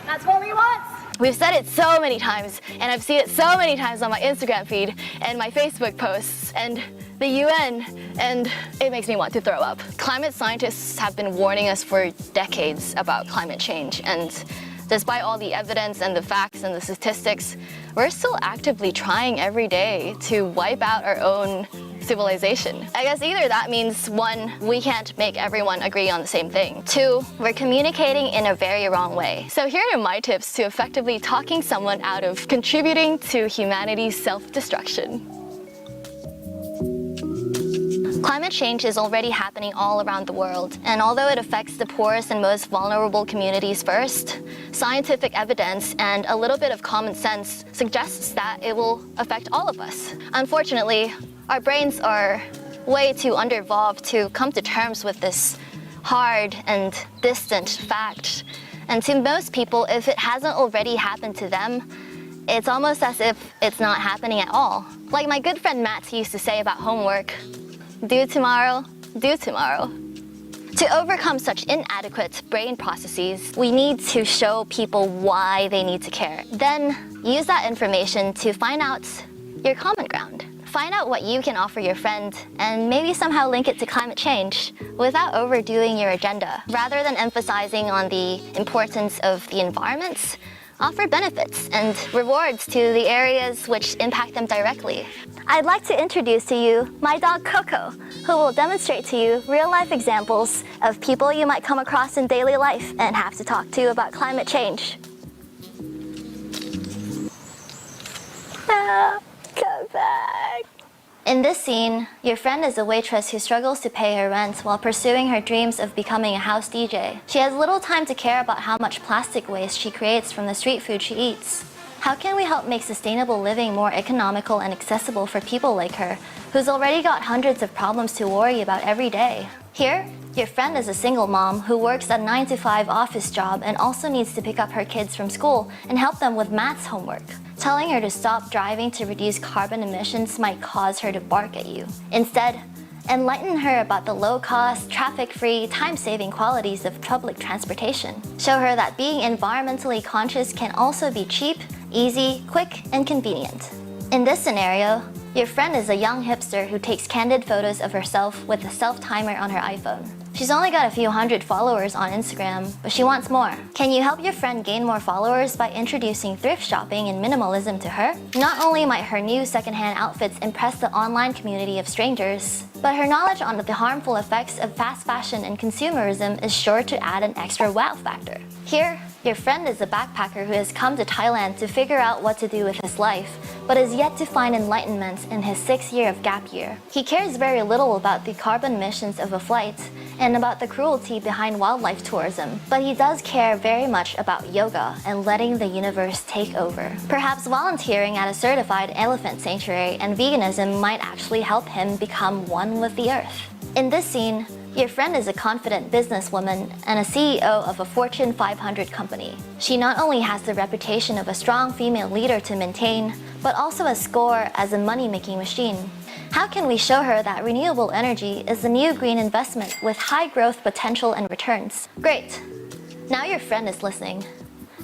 That's what we want. We've said it so many times, and I've seen it so many times on my Instagram feed and my Facebook posts and the UN, and it makes me want to throw up. Climate scientists have been warning us for decades about climate change, and despite all the evidence and the facts and the statistics, we're still actively trying every day to wipe out our own civilization. I guess either that means 1, we can't make everyone agree on the same thing. 2, we're communicating in a very wrong way. So here are my tips to effectively talking someone out of contributing to humanity's self-destruction. Climate change is already happening all around the world, and although it affects the poorest and most vulnerable communities first, scientific evidence and a little bit of common sense suggests that it will affect all of us. Unfortunately, our brains are way too underevolved to come to terms with this hard and distant fact. And to most people, if it hasn't already happened to them, it's almost as if it's not happening at all. Like my good friend Matt used to say about homework, do tomorrow, do tomorrow. To overcome such inadequate brain processes, we need to show people why they need to care. Then use that information to find out your common ground. Find out what you can offer your friend and maybe somehow link it to climate change without overdoing your agenda. Rather than emphasizing on the importance of the environment, offer benefits and rewards to the areas which impact them directly. I'd like to introduce to you my dog Coco, who will demonstrate to you real-life examples of people you might come across in daily life and have to talk to about climate change. Come back. In this scene, your friend is a waitress who struggles to pay her rent while pursuing her dreams of becoming a house DJ. She has little time to care about how much plastic waste she creates from the street food she eats. How can we help make sustainable living more economical and accessible for people like her, who's already got hundreds of problems to worry about every day? Here, your friend is a single mom who works a 9-to-5 office job and also needs to pick up her kids from school and help them with maths homework. Telling her to stop driving to reduce carbon emissions might cause her to bark at you. Instead, enlighten her about the low-cost, traffic-free, time-saving qualities of public transportation. Show her that being environmentally conscious can also be cheap, easy, quick, and convenient. In this scenario, your friend is a young hipster who takes candid photos of herself with a self-timer on her iPhone. She's only got a few hundred followers on Instagram, but she wants more. Can you help your friend gain more followers by introducing thrift shopping and minimalism to her? Not only might her new secondhand outfits impress the online community of strangers, but her knowledge on the harmful effects of fast fashion and consumerism is sure to add an extra wow factor. Here, your friend is a backpacker who has come to Thailand to figure out what to do with his life, but is yet to find enlightenment in his 6th year of gap year. He cares very little about the carbon emissions of a flight and about the cruelty behind wildlife tourism, but he does care very much about yoga and letting the universe take over. Perhaps volunteering at a certified elephant sanctuary and veganism might actually help him become one with the earth. In this scene, your friend is a confident businesswoman and a CEO of a Fortune 500 company. She not only has the reputation of a strong female leader to maintain, but also a score as a money-making machine. How can we show her that renewable energy is the new green investment with high growth potential and returns? Great. Now your friend is listening.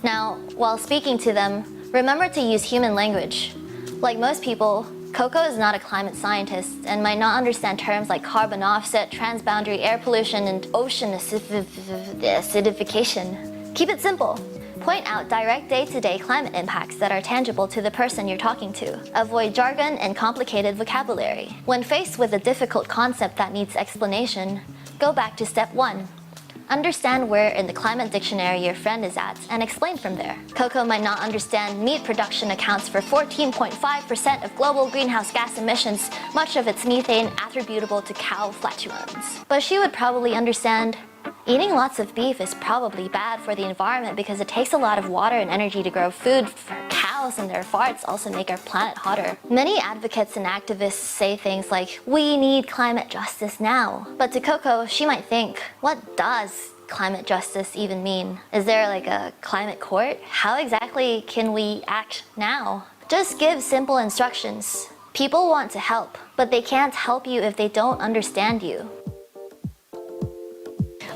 Now, while speaking to them, remember to use human language. Like most people, Coco is not a climate scientist and might not understand terms like carbon offset, transboundary air pollution, and ocean acidification. Keep it simple. Point out direct day-to-day climate impacts that are tangible to the person you're talking to. Avoid jargon and complicated vocabulary. When faced with a difficult concept that needs explanation, go back to step 1. Understand where in the climate dictionary your friend is at and explain from there. Coco might not understand meat production accounts for 14.5% of global greenhouse gas emissions, much of its methane attributable to cow flatulence. But she would probably understand eating lots of beef is probably bad for the environment because it takes a lot of water and energy to grow food for cows, and their farts also make our planet hotter. Many advocates and activists say things like, we need climate justice now. But to Coco, she might think, what does climate justice even mean? Is there like a climate court? How exactly can we act now? Just give simple instructions. People want to help, but they can't help you if they don't understand you.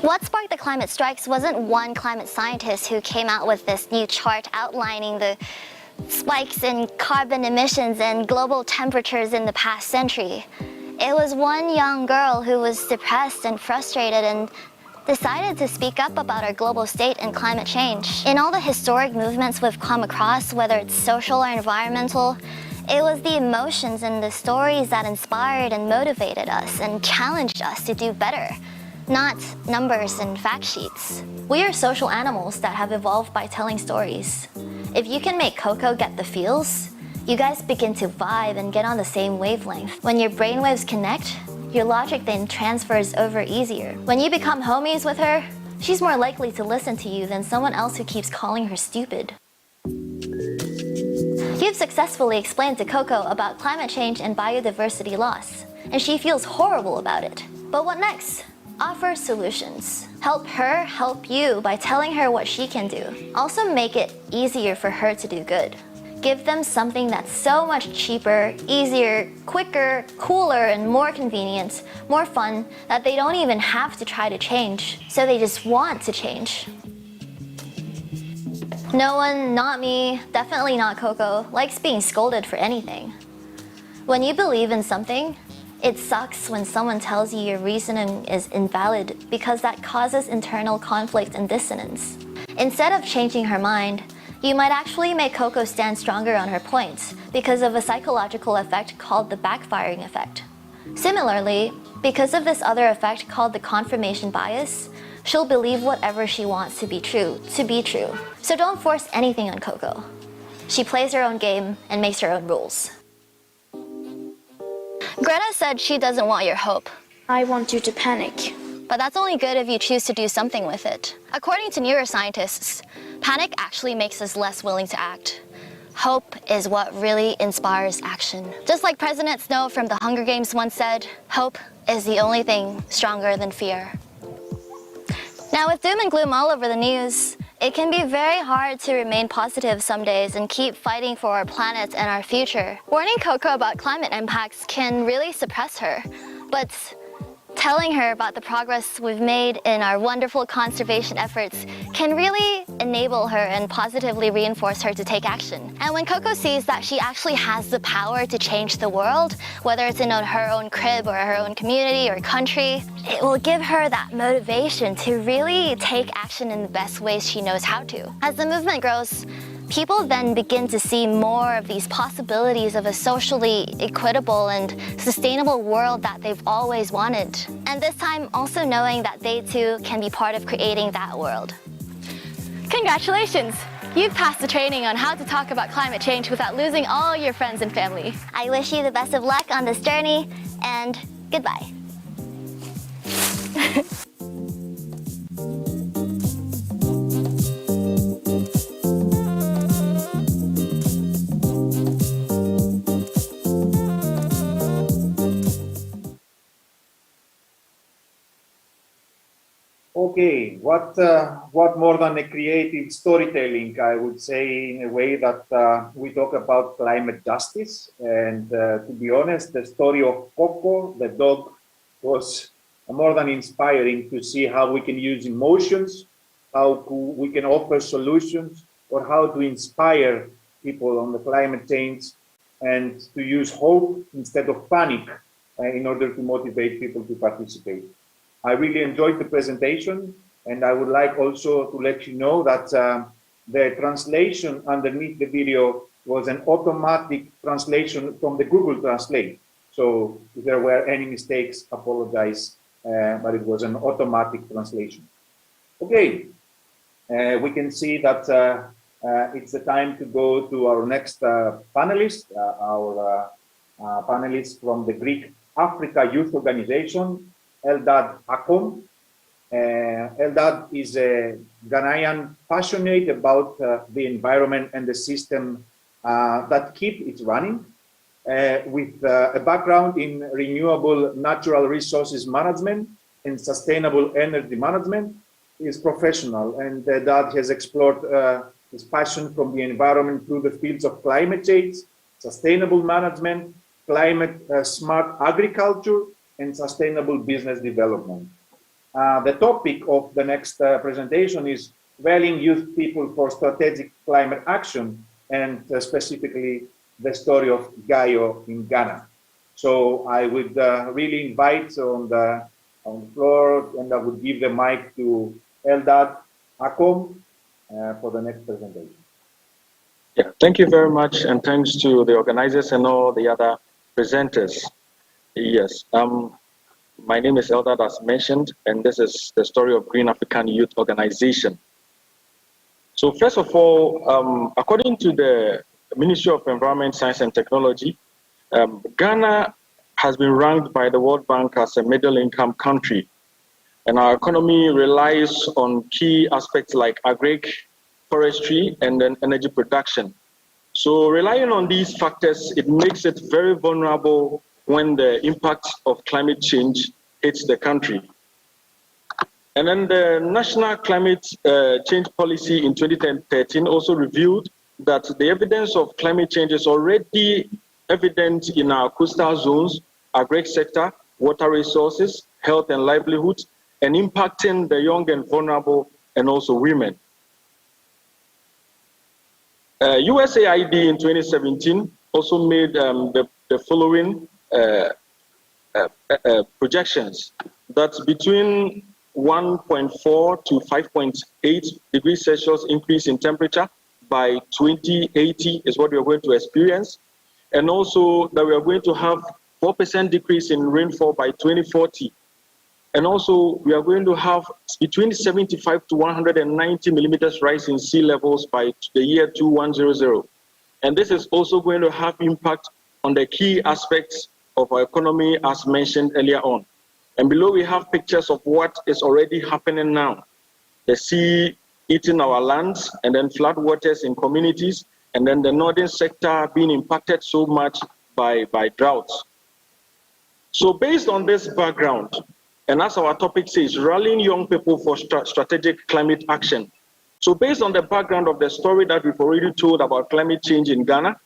What sparked the climate strikes wasn't one climate scientist who came out with this new chart outlining the spikes in carbon emissions and global temperatures in the past century. It was one young girl who was depressed and frustrated and decided to speak up about our global state and climate change. In all the historic movements we've come across, whether it's social or environmental, It was the emotions and the stories that inspired and motivated us and challenged us to do better, not numbers and fact sheets. We are social animals that have evolved by telling stories. If you can make Coco get the feels, you guys begin to vibe and get on the same wavelength. When your brainwaves connect, your logic then transfers over easier. When you become homies with her, she's more likely to listen to you than someone else who keeps calling her stupid. You've successfully explained to Coco about climate change and biodiversity loss, and she feels horrible about it. But what next? Offer solutions. Help her help you by telling her what she can do. Also make it easier for her to do good. Give them something that's so much cheaper, easier, quicker, cooler, and more convenient, more fun, that they don't even have to try to change. So they just want to change. No one, not me, definitely not Coco, likes being scolded for anything. When you believe in something, it sucks when someone tells you your reasoning is invalid because that causes internal conflict and dissonance. Instead of changing her mind, you might actually make Coco stand stronger on her points because of a psychological effect called the backfiring effect. Similarly, because of this other effect called the confirmation bias, she'll believe whatever she wants to be true. So don't force anything on Coco. She plays her own game and makes her own rules. Greta said she doesn't want your hope. I want you to panic. But that's only good if you choose to do something with it. According to neuroscientists, panic actually makes us less willing to act. Hope is what really inspires action. Just like President Snow from the Hunger Games once said, hope is the only thing stronger than fear. Now with doom and gloom all over the news, it can be very hard to remain positive some days and keep fighting for our planet and our future. Warning Coco about climate impacts can really suppress her, but telling her about the progress we've made in our wonderful conservation efforts can really enable her and positively reinforce her to take action. And when Coco sees that she actually has the power to change the world, whether it's in her own crib or her own community or country, it will give her that motivation to really take action in the best ways she knows how to. As the movement grows, people then begin to see more of these possibilities of a socially equitable and sustainable world that they've always wanted. And this time also knowing that they too can be part of creating that world. Congratulations! You've passed the training on how to talk about climate change without losing all your friends and family. I wish you the best of luck on this journey, and goodbye. Okay, what more than a creative storytelling, I would say, in a way that we talk about climate justice. And to be honest, the story of Coco, the dog, was more than inspiring to see how we can use emotions, how we can offer solutions, or how to inspire people on the climate change and to use hope instead of panic in order to motivate people to participate. I really enjoyed the presentation, and I would like also to let you know that the translation underneath the video was an automatic translation from the Google Translate. So if there were any mistakes, apologize, but it was an automatic translation. Okay, we can see that it's the time to go to our next panelist, our panelist from the Greek Africa Youth Organization, Eldad Akum. Eldad is a Ghanaian passionate about the environment and the system that keep it running, with a background in renewable natural resources management and sustainable energy management. He is professional, and Eldad has explored his passion from the environment through the fields of climate change, sustainable management, climate smart agriculture, and sustainable business development. The topic of the next presentation is rallying youth people for strategic climate action, and specifically the story of Gayo in Ghana. So I would really invite on the floor, and I would give the mic to Eldad Akum for the next presentation. Yeah, thank you very much, and thanks to the organizers and all the other presenters. Yes, my name is Eldad, as mentioned, and this is the story of Green African Youth Organization. So first of all, according to the Ministry of Environment, Science and Technology, Ghana has been ranked by the World Bank as a middle-income country, and our economy relies on key aspects like agric, forestry, and then energy production. So relying on these factors, it makes it very vulnerable when the impact of climate change hits the country. And then the National Climate Change Policy in 2013 also revealed that the evidence of climate change is already evident in our coastal zones, agric sector, water resources, health and livelihoods, and impacting the young and vulnerable and also women. USAID in 2017 also made the following projections that between 1.4 to 5.8 degrees Celsius increase in temperature by 2080 is what we are going to experience, and also that we are going to have 4% decrease in rainfall by 2040. And also, we are going to have between 75 to 190 millimeters rise in sea levels by the year 2100. And this is also going to have impact on the key aspects of our economy, as mentioned earlier on. And below, we have pictures of what is already happening now. The sea eating our lands, and then flood waters in communities, and then the northern sector being impacted so much by droughts. So based on this background, and as our topic says, rallying young people for strategic climate action. So based on the background of the story that we've already told about climate change in Ghana,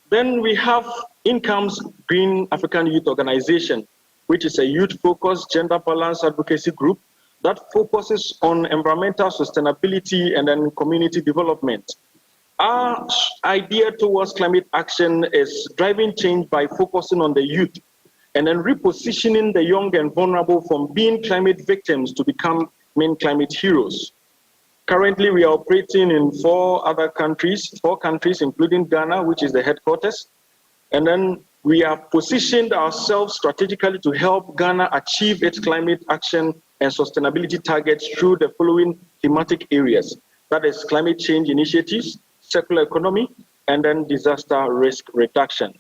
then we have INCAM's Green African Youth Organization, which is a youth-focused gender balance advocacy group that focuses on environmental sustainability and then community development. Our idea towards climate action is driving change by focusing on the youth and then repositioning the young and vulnerable from being climate victims to become main climate heroes. Currently, we are operating in four countries, including Ghana, which is the headquarters. And then we have positioned ourselves strategically to help Ghana achieve its climate action and sustainability targets through the following thematic areas. That is climate change initiatives, circular economy, and then disaster risk reduction.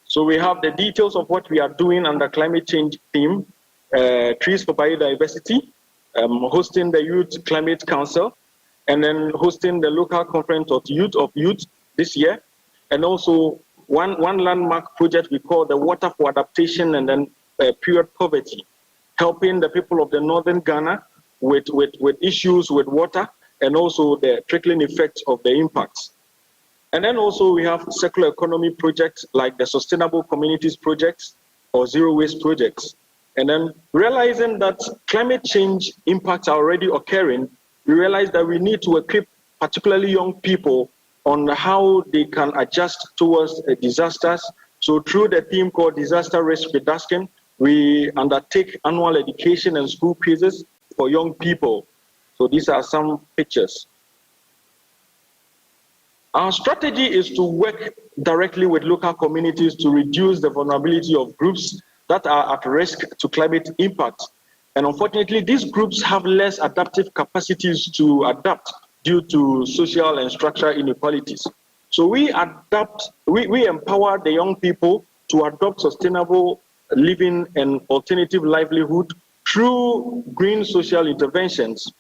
So we have the details of what we are doing under climate change theme, Trees for Biodiversity, hosting the Youth Climate Council, and then hosting the local conference of youth this year, and also one landmark project we call the Water for Adaptation and then Period Poverty, helping the people of the northern Ghana with issues with water and also the trickling effects of the impacts. And then also we have circular economy projects like the Sustainable Communities Projects or Zero Waste Projects. And then realizing that climate change impacts are already occurring, we realize that we need to equip particularly young people on how they can adjust towards disasters. So through the theme called Disaster Risk Reduction, we undertake annual education and school quizzes for young people. So these are some pictures. Our strategy is to work directly with local communities to reduce the vulnerability of groups that are at risk to climate impact. And unfortunately, these groups have less adaptive capacities to adapt due to social and structural inequalities. So we empower the young people to adopt sustainable living and alternative livelihood through green social interventions.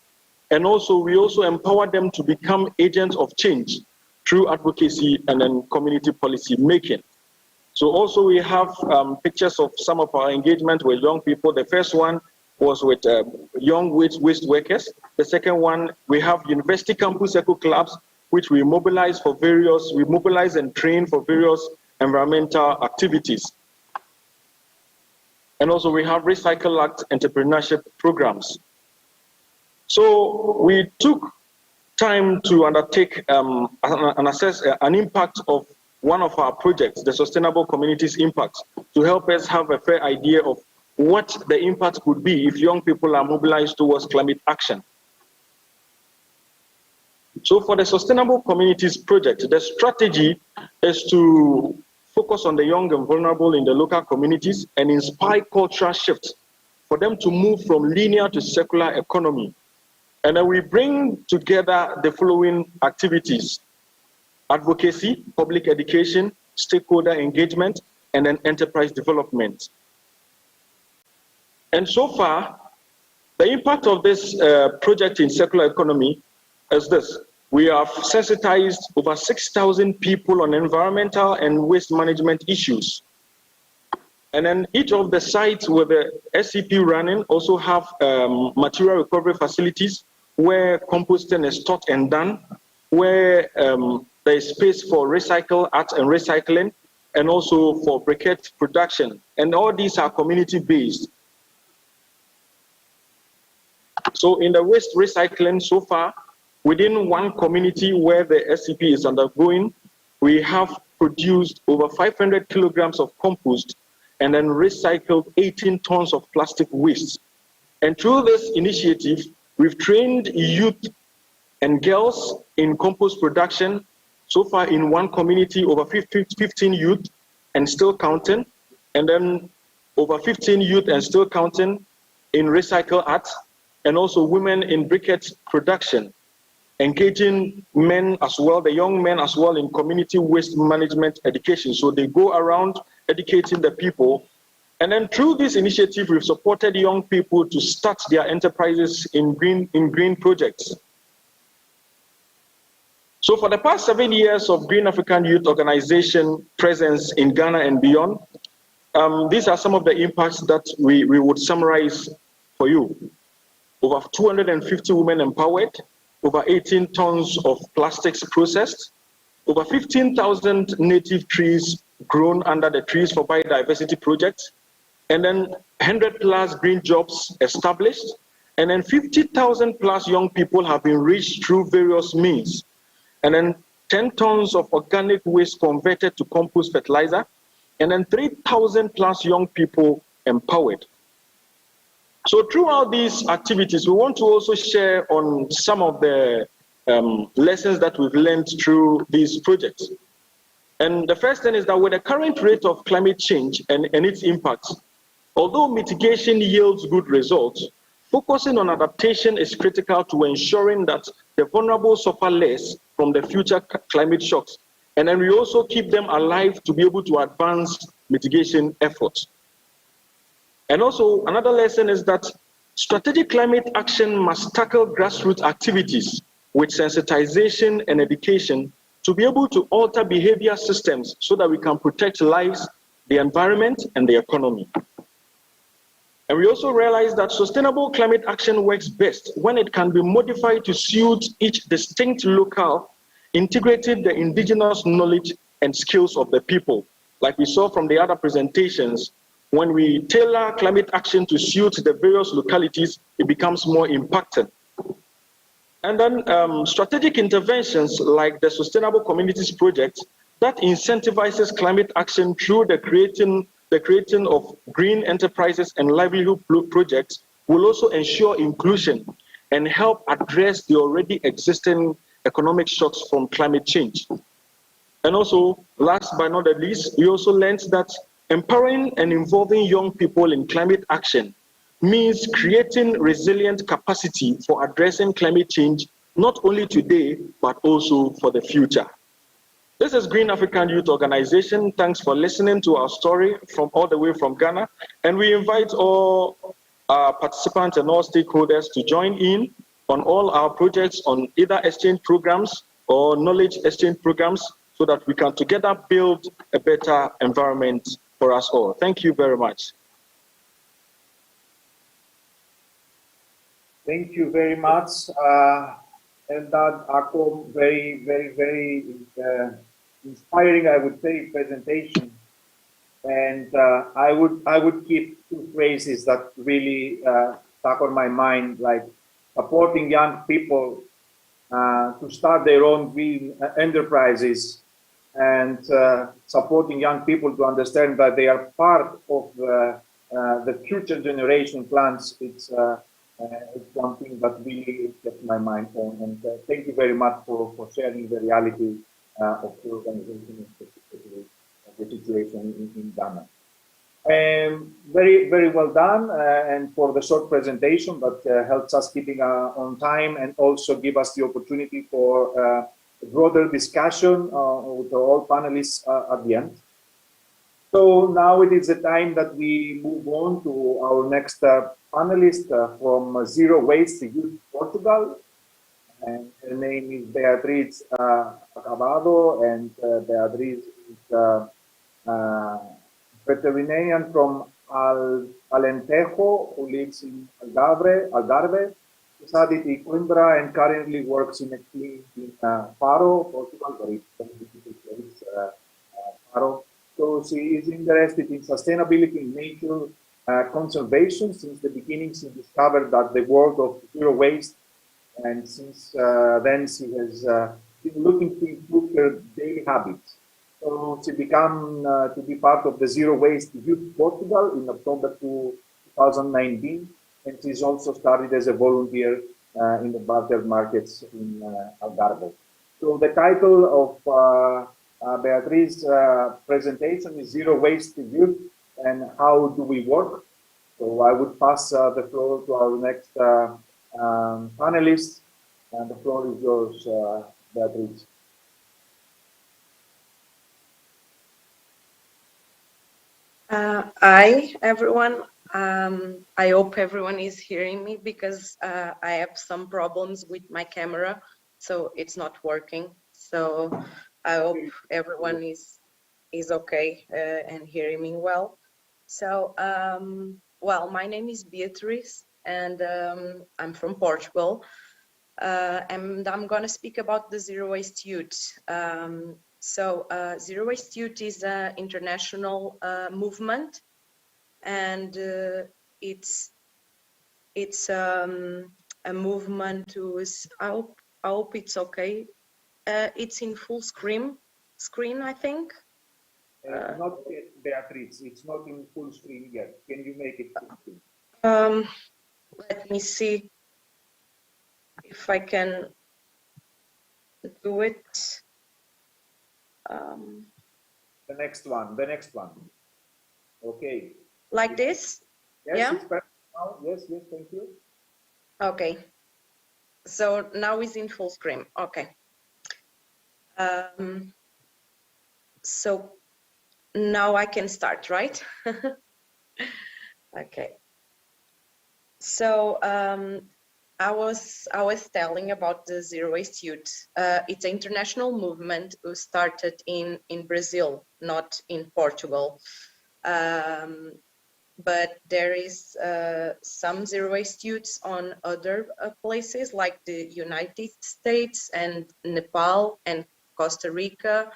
And also, we also empower them to become agents of change through advocacy and then community policy making. So also we have pictures of some of our engagement with young people. The first one was with young waste workers. The second one, we have university campus eco clubs, which we mobilize and train for various environmental activities. And also we have Recycle Act entrepreneurship programs. So we took time to undertake and assess an impact of one of our projects, the Sustainable Communities Impact, to help us have a fair idea of what the impact could be if young people are mobilized towards climate action. So for the Sustainable Communities Project, the strategy is to focus on the young and vulnerable in the local communities and inspire cultural shifts for them to move from linear to circular economy. And then we bring together the following activities: advocacy, public education, stakeholder engagement, and then enterprise development. And so far, the impact of this project in circular economy is this. We have sensitized over 6,000 people on environmental and waste management issues. And then each of the sites with the SCP running also have material recovery facilities where composting is taught and done, where there is space for recycle, art and recycling, and also for briquette production. And all these are community-based. So in the waste recycling so far, within one community where the SCP is undergoing, we have produced over 500 kilograms of compost and then recycled 18 tons of plastic waste. And through this initiative, we've trained youth and girls in compost production. So far in one community, over 15 youth and still counting, and then over 15 youth and still counting in recycle art, and also women in briquette production, engaging men as well, the young men as well, in community waste management education. So they go around educating the people. And then through this initiative, we've supported young people to start their enterprises in green projects. So for the past 7 years of Green African Youth Organization presence in Ghana and beyond, these are some of the impacts that we would summarize for you. Over 250 women empowered, over 18 tons of plastics processed, over 15,000 native trees grown under the Trees for Biodiversity project, and then 100 plus green jobs established, and then 50,000 plus young people have been reached through various means, and then 10 tons of organic waste converted to compost fertilizer, and then 3,000 plus young people empowered. So throughout these activities, we want to also share on some of the lessons that we've learned through these projects. And the first thing is that with the current rate of climate change and its impacts, although mitigation yields good results, focusing on adaptation is critical to ensuring that the vulnerable suffer less from the future climate shocks. And then we also keep them alive to be able to advance mitigation efforts. And also another lesson is that strategic climate action must tackle grassroots activities with sensitization and education to be able to alter behavior systems so that we can protect lives, the environment, and the economy. And we also realize that sustainable climate action works best when it can be modified to suit each distinct locale, integrating the indigenous knowledge and skills of the people. Like we saw from the other presentations, when we tailor climate action to suit the various localities, it becomes more impactful. And then strategic interventions like the Sustainable Communities Project that incentivizes climate action through the creating of green enterprises and livelihood projects will also ensure inclusion and help address the already existing economic shocks from climate change. And also, last but not the least, we also learned that empowering and involving young people in climate action means creating resilient capacity for addressing climate change, not only today, but also for the future. This is Green African Youth Organization. Thanks for listening to our story from all the way from Ghana. And we invite all our participants and all stakeholders to join in on all our projects on either exchange programs or knowledge exchange programs so that we can together build a better environment for us all. Thank you very much. Thank you very much, Eldad Akum. Very, very, very inspiring, I would say, presentation. And I would keep two phrases that really stuck on my mind, like supporting young people to start their own green enterprises, and supporting young people to understand that they are part of the future generation plans. It's something that really kept my mind on. And thank you very much for sharing the reality of the organization, specifically the situation in Ghana. Very, very well done, and for the short presentation that helps us keeping on time and also give us the opportunity for a broader discussion with all panelists at the end. So now it is the time that we move on to our next panelist from Zero Waste Youth Portugal. And her name is Beatriz Acabado, and Beatriz is veterinarian from Alentejo who lives in Algarve, studied in Coimbra and currently works in a clinic in Faro, Portugal, very difficult place, Faro. So she is interested in sustainability in nature conservation since the beginning. She discovered that the world of zero waste, and since then she has been looking to improve her daily habits. So she began to be part of the Zero Waste Youth Portugal in October 2019, and she's also started as a volunteer in the barter markets in Algarve. So the title of Beatriz's presentation is Zero Waste Youth and How Do We Work? So I would pass the floor to our next panelist, and the floor is yours, Beatriz. Hi, everyone. I hope everyone is hearing me because I have some problems with my camera, so it's not working. So I hope everyone is okay and hearing me well. So, well, my name is Beatriz, and I'm from Portugal. And I'm going to speak about the Zero Waste Youth. Zero Waste Youth is an international movement, and it's a movement to. I hope it's okay. It's in full screen, I think. Not yet, Beatriz. It's not in full screen yet. Can you make it full screen? Let me see if I can do it. The next one. Okay. Like this? Yes, yeah? It's perfect now. Yes, thank you. Okay. So now it's in full screen. Okay. So now I can start, right? Okay. So I was telling about the Zero Waste Youth. It's an international movement who started in Brazil, not in Portugal. But there is some Zero Waste Youths on other places like the United States and Nepal and Costa Rica.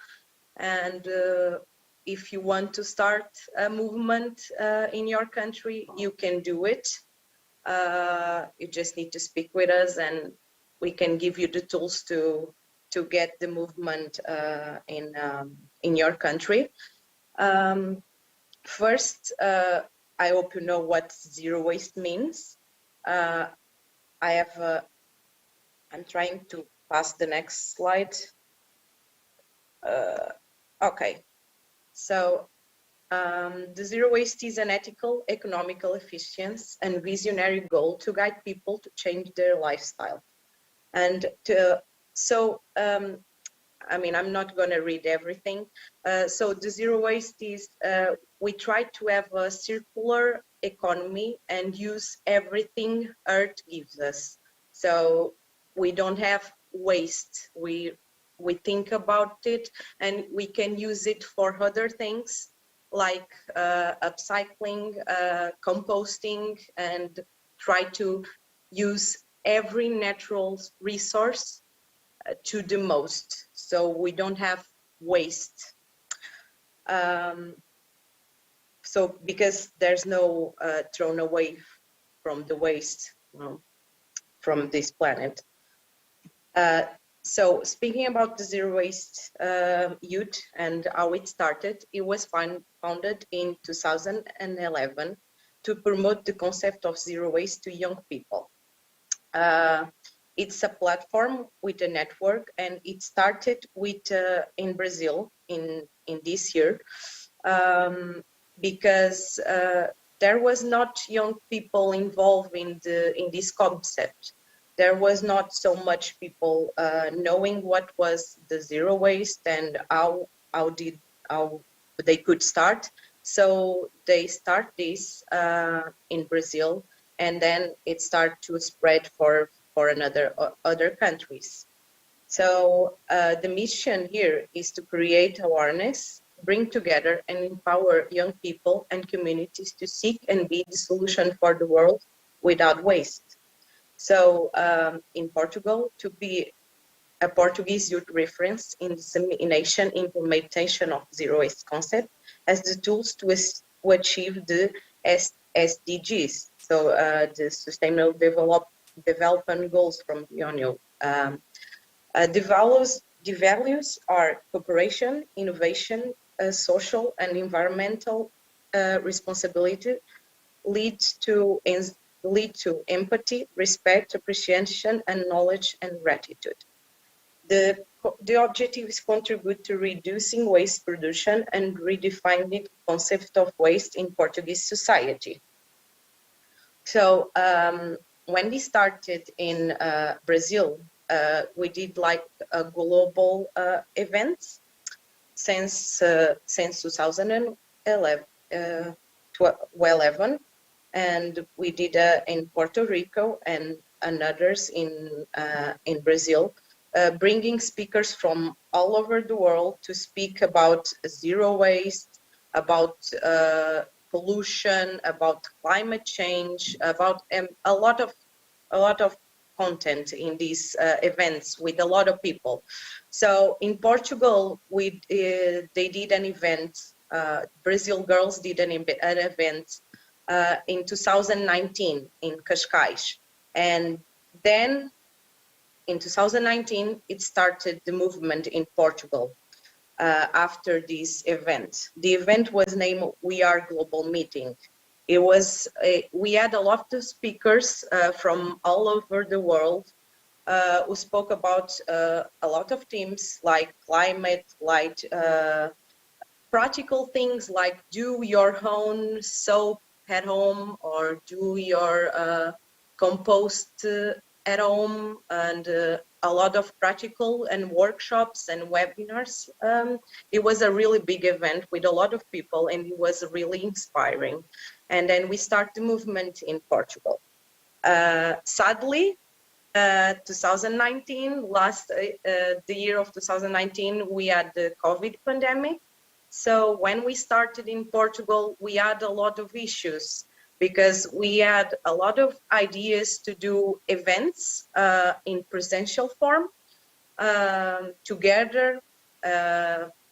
And if you want to start a movement in your country, you can do it. You just need to speak with us, and we can give you the tools to get the movement in your country. First, I hope you know what zero waste means. I'm trying to pass the next slide. Okay, so the zero waste is an ethical, economical, efficient, and visionary goal to guide people to change their lifestyle. And I mean, I'm not going to read everything. So the zero waste is, we try to have a circular economy and use everything Earth gives us. So we don't have waste. We think about it, and we can use it for other things like upcycling, composting, and try to use every natural resource to the most, so we don't have waste. So because there's no thrown away from the waste from this planet. So speaking about the Zero Waste Youth and how it started, it was founded in 2011 to promote the concept of zero waste to young people. It's a platform with a network, and it started with in Brazil in this year, because there was not young people involved in this concept. There was not so much people knowing what was the zero waste and how they could start. So they start this in Brazil, and then it started to spread for other countries. So the mission here is to create awareness, bring together and empower young people and communities to seek and be the solution for the world without waste. So in Portugal, to be a Portuguese youth reference in dissemination implementation of zero waste concept as the tools to achieve the SDGs, so the Sustainable Development Goals from the UNO. The values are cooperation, innovation, social and environmental responsibility, lead to empathy, respect, appreciation, and knowledge and gratitude. The objective is contribute to reducing waste production and redefining the concept of waste in Portuguese society. So when we started in Brazil, we did like a global events since 2011, and we did in Puerto Rico and others in Brazil, bringing speakers from all over the world to speak about zero waste, about pollution, about climate change, about a lot of content in these events with a lot of people. So in Portugal, they did an event. Brazil Girls did an event in 2019 in Cascais, and then in 2019 it started the movement in Portugal. After this event, the event was named "We Are Global Meeting." It was we had a lot of speakers from all over the world who spoke about a lot of themes like climate, like practical things like do your own soap at home or do your compost at home, and a lot of practical and workshops and webinars. It was a really big event with a lot of people, and it was really inspiring. And then we start the movement in Portugal. Sadly, 2019, the year of 2019, we had the COVID pandemic. So when we started in Portugal, we had a lot of issues because we had a lot of ideas to do events in presential form together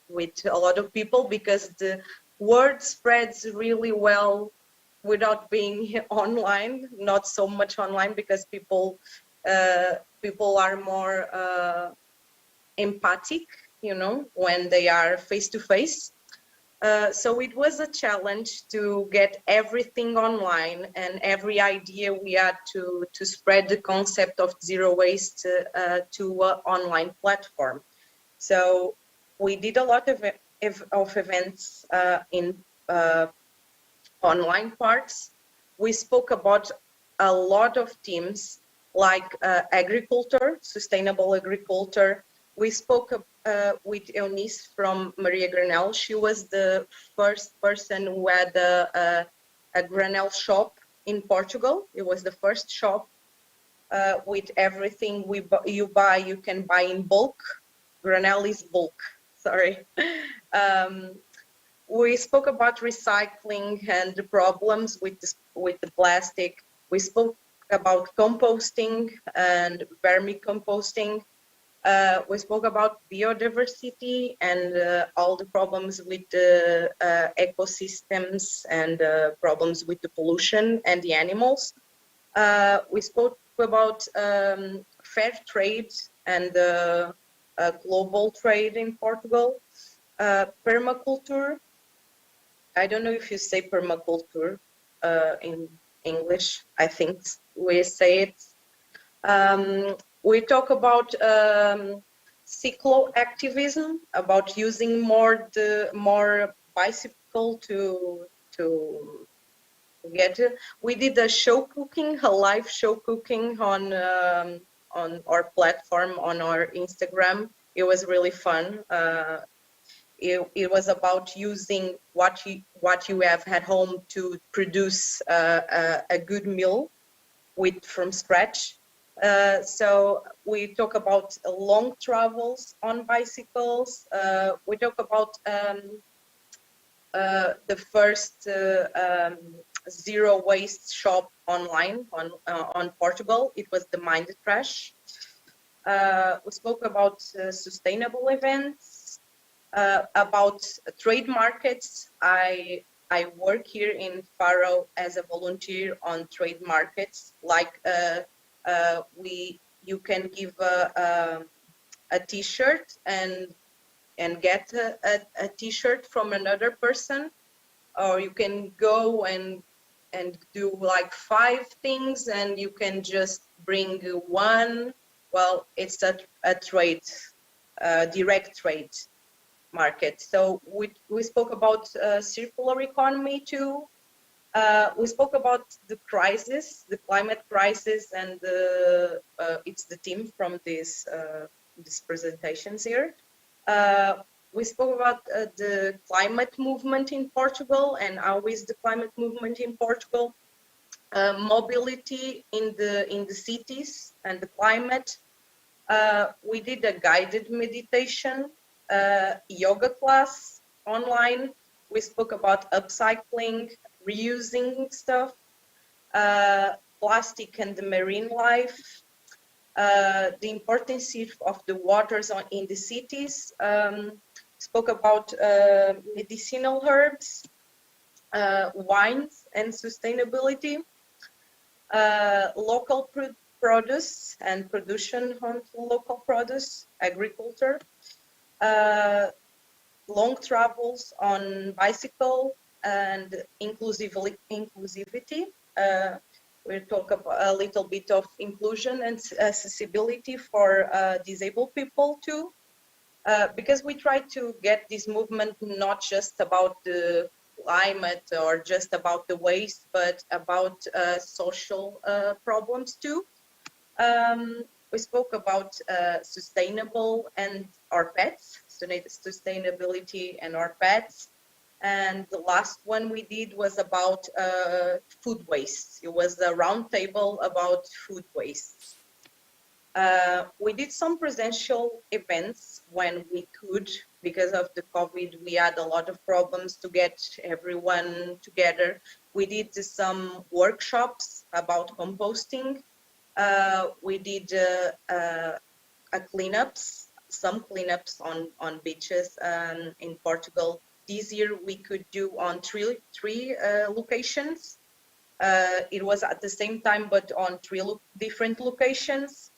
with a lot of people, because the word spreads really well without being online, not so much online, because people are more empathic, you know, when they are face to face. So it was a challenge to get everything online, and every idea we had to spread the concept of zero waste to an online platform. So we did a lot of events in online parts. We spoke about a lot of themes like agriculture, sustainable agriculture. We spoke with Eunice from Maria Granel. She was the first person who had a granel shop in Portugal. It was the first shop with everything you buy, you can buy in bulk. Granel is bulk, sorry. We spoke about recycling and the problems with the plastic. We spoke about composting and vermicomposting. We spoke about biodiversity and all the problems with the ecosystems and problems with the pollution and the animals. We spoke about fair trade and global trade in Portugal. Permaculture. I don't know if you say permaculture in English. I think we say it. We talk about cyclo activism, about using more bicycle to get it. We did a show cooking, a live show cooking on our platform on our Instagram. It was really fun. It was about using what you have at home to produce a good meal from scratch. So we talk about long travels on bicycles. We talk about the first zero waste shop online on Portugal. It was the Mind Trash. We spoke about sustainable events, about trade markets. I work here in Faro as a volunteer on trade markets. Like you can give a T-shirt and get a T-shirt from another person, or you can go and do like 5 things and you can just bring one. Well, it's a trade, direct trade market. So we spoke about circular economy too. We spoke about the crisis, the climate crisis, and it's the theme from these presentations here. We spoke about the climate movement in Portugal and how is the climate movement in Portugal, mobility in the cities and the climate. We did a guided meditation, yoga class online. We spoke about upcycling, reusing stuff, plastic and the marine life, the importance of the waters in the cities. Spoke about medicinal herbs, wines and sustainability, local produce and production on local produce, agriculture, long travels on bicycle and inclusivity. We'll talk about a little bit of inclusion and accessibility for disabled people too, because we try to get this movement not just about the climate or just about the waste, but about social problems too. We spoke about sustainable and our pets, sustainability and our pets. And the last one we did was about food waste. It was a round table about food waste. We did some presential events when we could. Because of the COVID, we had a lot of problems to get everyone together. We did some workshops about composting. We did some cleanups on beaches in Portugal. This year we could do on three locations. It was at the same time, but on 3 different locations,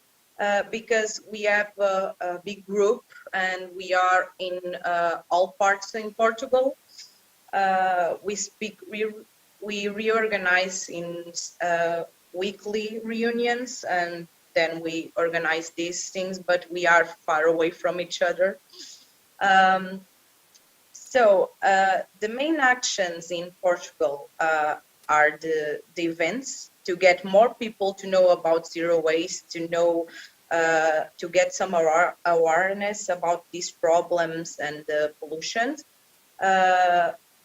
because we have a big group and we are in all parts in Portugal. We reorganize in weekly reunions, and then we organize these things, but we are far away from each other. So the main actions in Portugal are the events to get more people to know about zero waste, to know, to get some awareness about these problems and the pollution.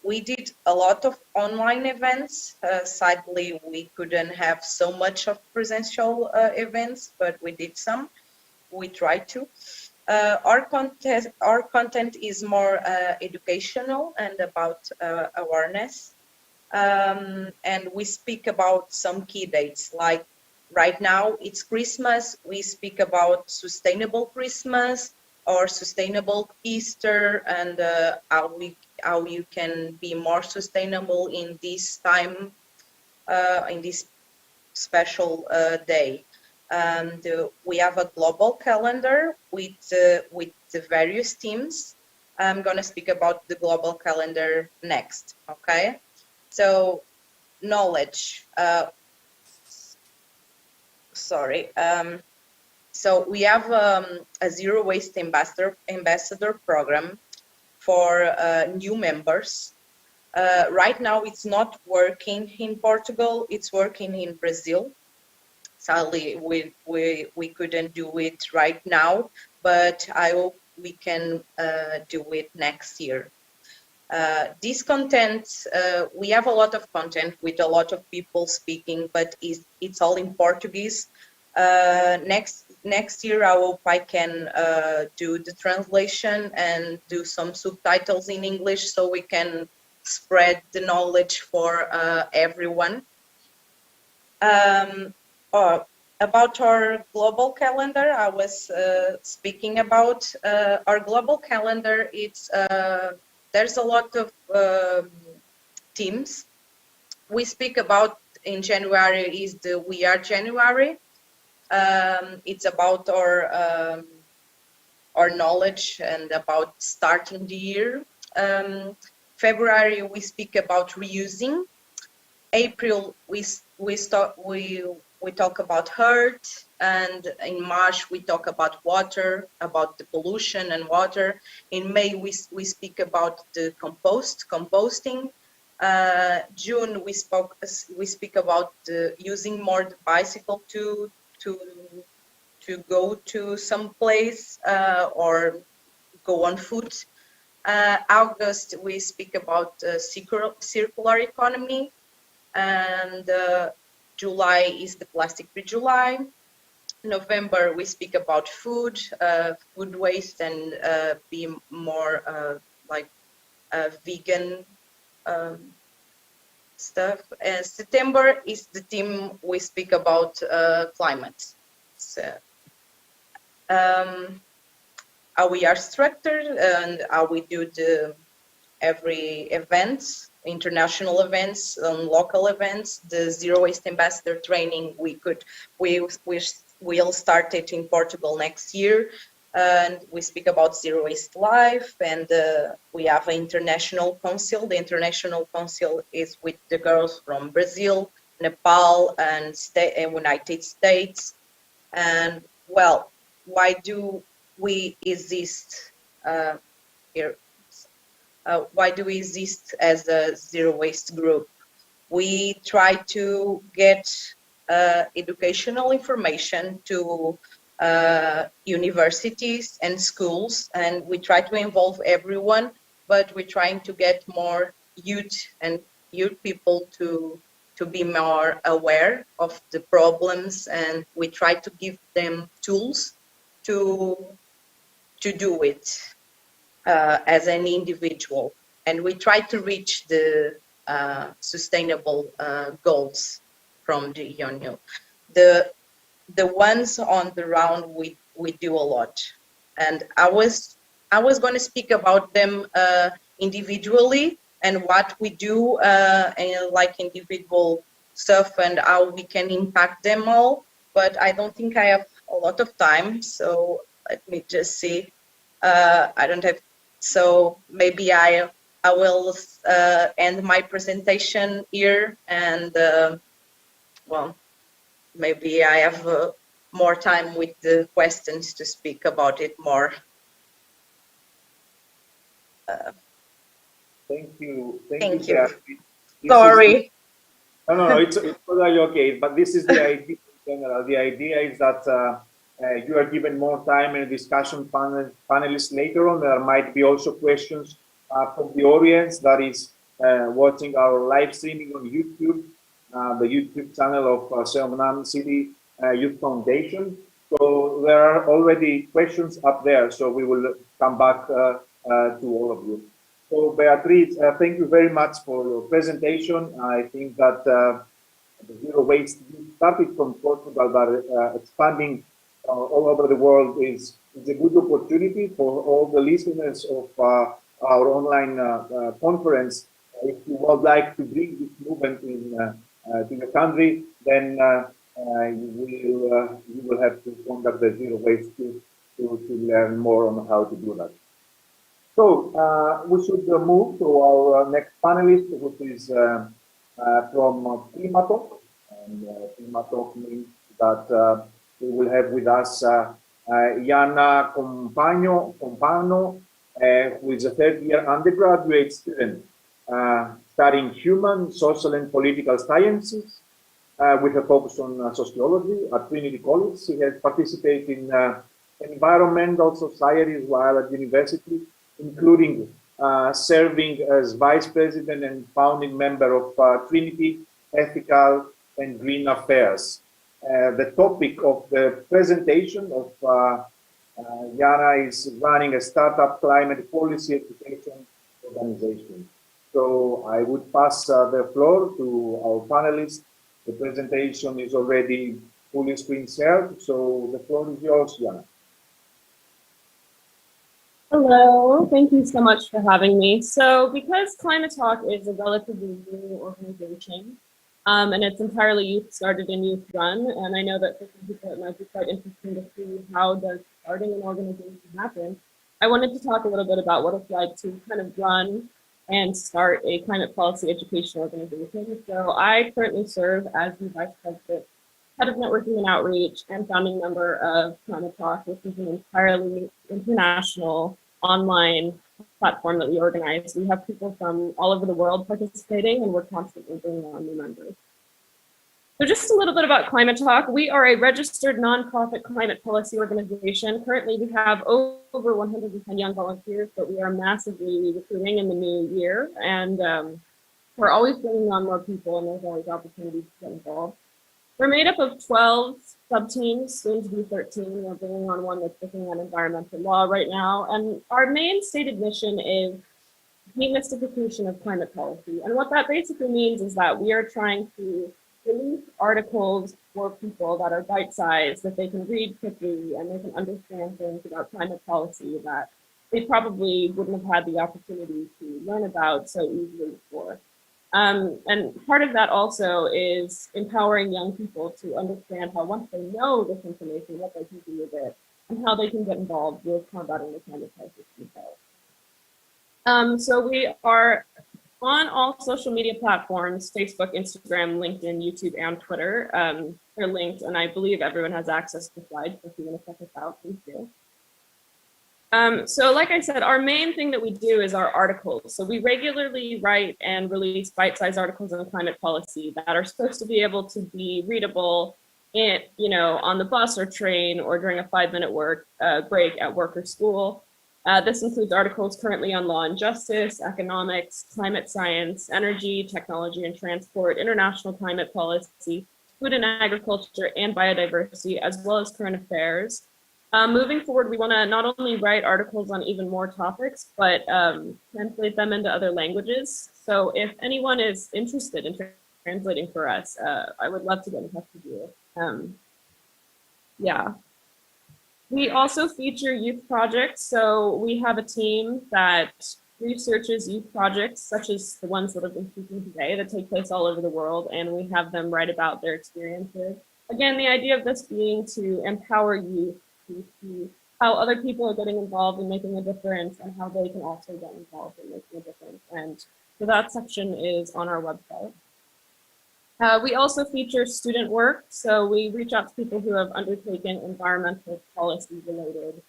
We did a lot of online events. Sadly, we couldn't have so much of presential events, but we did some. We tried to. Our content is more educational and about awareness. And we speak about some key dates, like right now it's Christmas. We speak about sustainable Christmas or sustainable Easter, and how you can be more sustainable in this time, in this special day. And we have a global calendar with the various themes. I'm going to speak about the global calendar next, okay? So knowledge. sorry. So we have a zero waste ambassador program for new members. Right now, it's not working in Portugal. It's working in Brazil. Sadly, we couldn't do it right now, but I hope we can do it next year. This content, we have a lot of content with a lot of people speaking, but it's all in Portuguese. Next year, I hope I can do the translation and do some subtitles in English so we can spread the knowledge for everyone. About our global calendar, I was speaking about our global calendar. It's there's a lot of themes. We speak about in January is the We Are January. It's about our knowledge and about starting the year. February we speak about reusing. April we talk about hurt, and in March we talk about water, about the pollution and water. In May we speak about the composting. June we speak about using more the bicycle to go to some place or go on foot. August we speak about circular economy, and July is the plastic-free July. November we speak about food waste, and be more like vegan stuff. September is the theme we speak about climate. So, how we are structured and how we do every event, international events, local events. The Zero Waste Ambassador training we'll start it in Portugal next year, and we speak about Zero Waste Life, and we have an international council. The international council is with the girls from Brazil, Nepal, and United States. And well, why do we exist here? Why do we exist as a zero waste group? We try to get educational information to universities and schools, and we try to involve everyone, but we're trying to get more youth people to be more aware of the problems, and we try to give them tools to do it as an individual, and we try to reach the sustainable goals from the union. The ones on the round we do a lot, and I was going to speak about them individually and what we do and like individual stuff and how we can impact them all, but I don't think I have a lot of time, so let me just see. I don't have, so maybe I will end my presentation here, and well, maybe I have more time with the questions to speak about it more. Thank you. Thank you. Beatriz. Sorry. No, it's totally okay. But this is the idea in general. The idea is that you are given more time in a discussion panelists later on. There might be also questions from the audience that is watching our live streaming on YouTube, the YouTube channel of Seongnam City Youth Foundation. So there are already questions up there. So we will come back to all of you. So Beatriz, thank you very much for your presentation. I think that the zero waste started from Portugal, but expanding all over the world is a good opportunity for all the listeners of our online conference. If you would like to bring this movement to the country, then you will have to contact the Zero Waste to learn more on how to do that. So we should move to our next panelist, which is from Keynote, and Keynote means that we will have with us Iana Compano, who is a third-year undergraduate student studying human, social, and political sciences with a focus on sociology at Trinity College. She has participated in environmental societies while at university, including serving as vice president and founding member of Trinity Ethical and Green Affairs. The topic of the presentation of Yana is running a startup climate policy education organization. So I would pass the floor to our panelists. The presentation is already fully screen shared, so the floor is yours, Yana. Hello, thank you so much for having me. So because Climate Talk is a relatively new organization, and it's entirely youth started and youth run, and I know that for some people it might be quite interesting to see how does starting an organization happen. I wanted to talk a little bit about what it's like to kind of run and start a climate policy education organization. So I currently serve as the Vice President, Head of Networking and Outreach, and founding member of Climate Talk, which is an entirely international online platform that we organize. We have people from all over the world participating, and we're constantly bringing on new members. So just a little bit about Climate Talk. We are a registered nonprofit climate policy organization. Currently, we have over 110 young volunteers, but we are massively recruiting in the new year. And we're always bringing on more people, and there's always opportunities to get involved. We're made up of 12 sub-teams, soon to be 13. We're bringing on one that's looking at environmental law right now. And our main stated mission is demystification of climate policy. And what that basically means is that we are trying to release articles for people that are bite-sized, that they can read quickly and they can understand things about climate policy that they probably wouldn't have had the opportunity to learn about so easily before. And part of that also is empowering young people to understand how once they know this information, what they can do with it, and how they can get involved with combating the climate crisis themselves. So we are on all social media platforms, Facebook, Instagram, LinkedIn, YouTube, and Twitter. They're linked, and I believe everyone has access to slides, so if you want to check us out, please do. So like I said, our main thing that we do is our articles. So we regularly write and release bite-sized articles on climate policy that are supposed to be able to be readable in, on the bus or train or during a 5-minute break at work or school. This includes articles currently on law and justice, economics, climate science, energy, technology and transport, international climate policy, food and agriculture, and biodiversity, as well as current affairs. Moving forward, we want to not only write articles on even more topics, but translate them into other languages. So if anyone is interested in translating for us, I would love to get in touch with you. Yeah. We also feature youth projects. So we have a team that researches youth projects, such as the ones that have been speaking today, that take place all over the world, and we have them write about their experiences. Again, the idea of this being to empower youth to see how other people are getting involved in making a difference and how they can also get involved in making a difference. And so that section is on our website. We also feature student work. So we reach out to people who have undertaken environmental policy related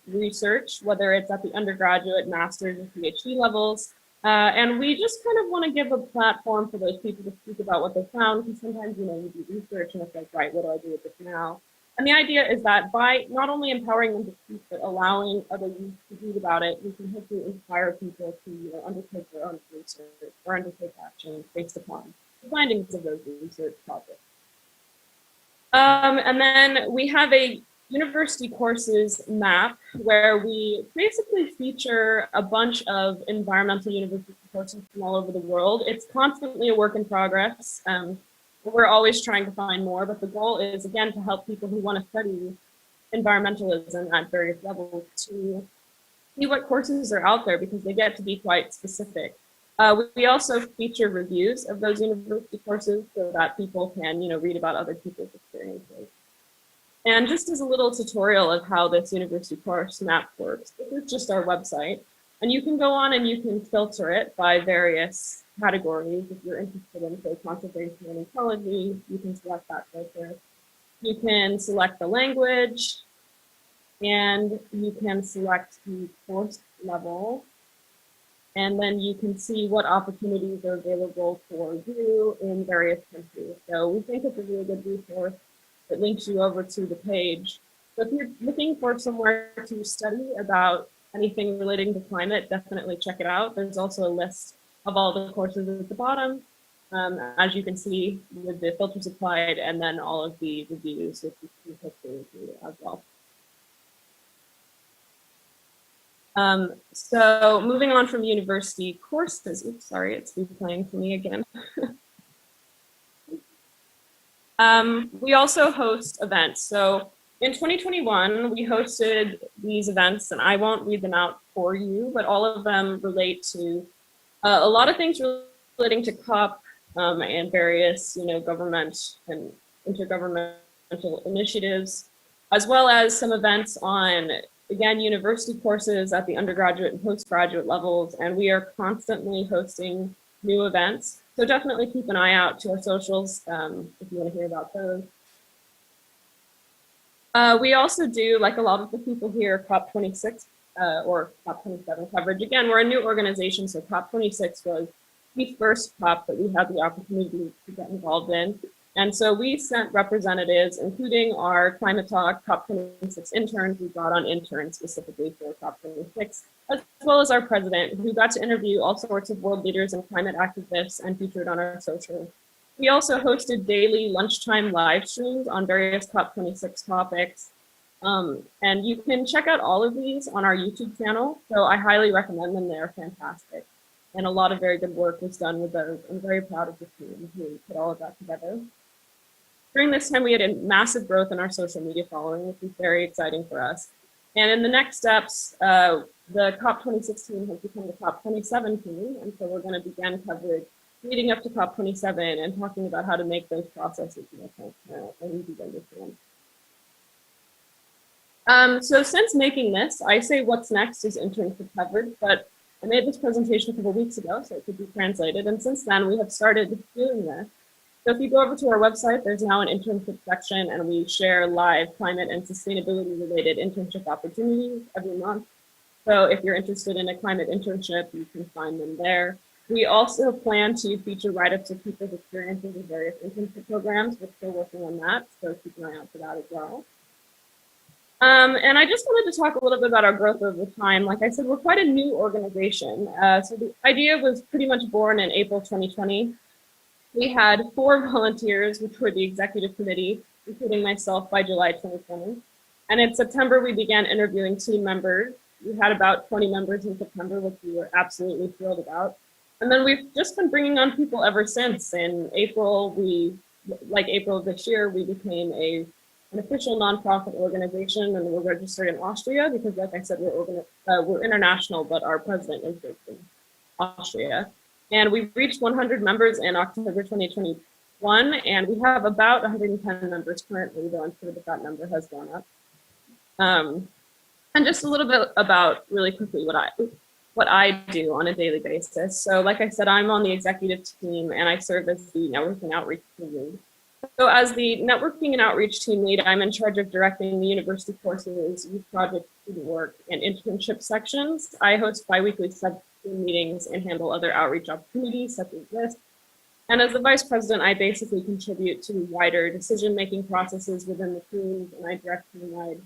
research, whether it's at the undergraduate, master's, or PhD levels. And we just kind of want to give a platform for those people to speak about what they found, because sometimes, you do research and it's like, right, what do I do with this now? And the idea is that by not only empowering them to speak, but allowing other youth to read about it, we can hopefully inspire people to undertake their own research or undertake action based upon the findings of those research projects. And then we have a university courses map where we basically feature a bunch of environmental university courses from all over the world. It's constantly a work in progress. We're always trying to find more, but the goal is, again, to help people who want to study environmentalism at various levels to see what courses are out there, because they get to be quite specific. We also feature reviews of those university courses so that people can, read about other people's experiences. And just as a little tutorial of how this university course map works, this is just our website. And you can go on and you can filter it by various categories. If you're interested in, say, conservation and ecology, you can select that filter. You can select the language, and you can select the course level, and then you can see what opportunities are available for you in various countries. So we think it's a really good resource that links you over to the page. So if you're looking for somewhere to study about anything relating to climate, definitely check it out. There's also a list of all the courses at the bottom, as you can see, with the filters applied, and then all of the reviews that you can take through as well. So moving on from university courses, oops, sorry, it's replaying for me again. We also host events. So in 2021, we hosted these events, and I won't read them out for you, but all of them relate to a lot of things relating to COP and various, government and intergovernmental initiatives, as well as some events on, again, university courses at the undergraduate and postgraduate levels, and we are constantly hosting new events. So definitely keep an eye out to our socials if you want to hear about those. We also do, like a lot of the people here, COP26 or COP27 coverage. Again, we're a new organization, so COP26 was the first COP that we had the opportunity to get involved in. And so we sent representatives, including our Climate Talk COP26 interns. We brought on interns specifically for COP26, as well as our president, who got to interview all sorts of world leaders and climate activists and featured on our social. We also hosted daily lunchtime live streams on various COP26 topics. And you can check out all of these on our YouTube channel. So I highly recommend them. They're fantastic. And a lot of very good work was done with those. I'm very proud of the team who put all of that together. During this time, we had a massive growth in our social media following, which was very exciting for us. And in the next steps, the COP26 team has become the COP27 team. And so we're going to begin coverage leading up to COP27 and talking about how to make those processes more transparent and easy to understand. So since making this, I say what's next is internship coverage, but I made this presentation a couple of weeks ago, so it could be translated. And since then, we have started doing this. So if you go over to our website, there's now an internship section, and we share live climate and sustainability related internship opportunities every month. So if you're interested in a climate internship, you can find them there. We also plan to feature write-ups of people's experiences in various internship programs. We're still working on that, so keep an eye out for that as well. And I just wanted to talk a little bit about our growth over time. Like I said, we're quite a new organization. So the idea was pretty much born in April 2020. We had 4 volunteers, which were the executive committee, including myself, by July 2020. And in September, we began interviewing team members. We had about 20 members in September, which we were absolutely thrilled about. And then we've just been bringing on people ever since. In April, April of this year, we became an official nonprofit organization, and we're registered in Austria because, like I said, we're international, but our president is based in Austria. And we reached 100 members in October 2021, and we have about 110 members currently, though I'm sure that number has gone up. And just a little bit about, really quickly, what I do on a daily basis. So like I said, I'm on the executive team, and I serve as the networking outreach team lead. So as the networking and outreach team lead, I'm in charge of directing the university courses, youth project, student work, and internship sections. I host biweekly sub-team meetings and handle other outreach opportunities such as this. And as the vice president, I basically contribute to wider decision-making processes within the teams, and I direct team-wide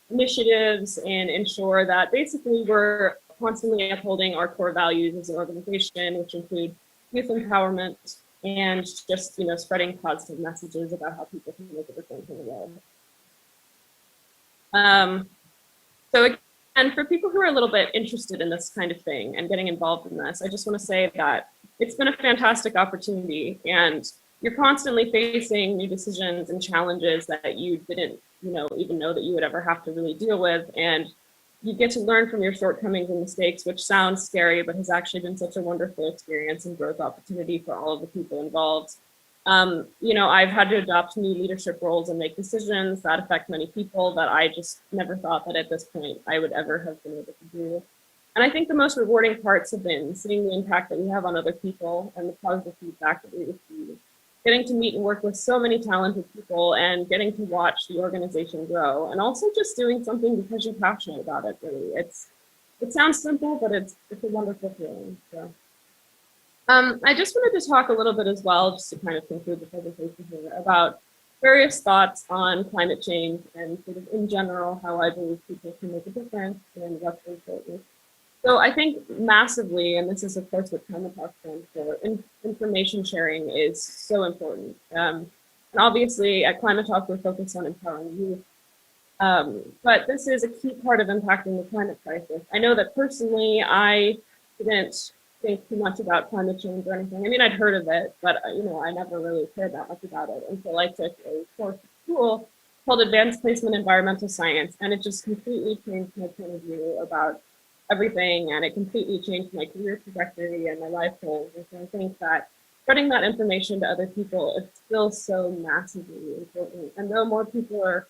initiatives and ensure that basically we're constantly upholding our core values as an organization, which include youth empowerment, and just, spreading positive messages about how people can make a difference in the world. So again, for people who are a little bit interested in this kind of thing and getting involved in this, I just want to say that it's been a fantastic opportunity, and you're constantly facing new decisions and challenges that you didn't, even know that you would ever have to really deal with. And you get to learn from your shortcomings and mistakes, which sounds scary, but has actually been such a wonderful experience and growth opportunity for all of the people involved. I've had to adopt new leadership roles and make decisions that affect many people that I just never thought that at this point I would ever have been able to do. And I think the most rewarding parts have been seeing the impact that we have on other people and the positive feedback that we receive. getting to meet and work with so many talented people and getting to watch the organization grow, and also just doing something because you're passionate about it, really. It sounds simple, but it's a wonderful feeling. So. I just wanted to talk a little bit as well, just to kind of conclude the presentation here, about various thoughts on climate change and sort of in general how I believe people can make a difference and what's important. So I think massively, and this is of course what Climate Talk stands for, information sharing is so important. And obviously at Climate Talk we're focused on empowering youth, but this is a key part of impacting the climate crisis. I know that personally I didn't think too much about climate change or anything. I mean, I'd heard of it, but I never really cared that much about it until I took a course at school called Advanced Placement Environmental Science, and it just completely changed my point of view about everything, and it completely changed my career trajectory and my life goals. And so I think that spreading that information to other people is still so massively important. And though more people are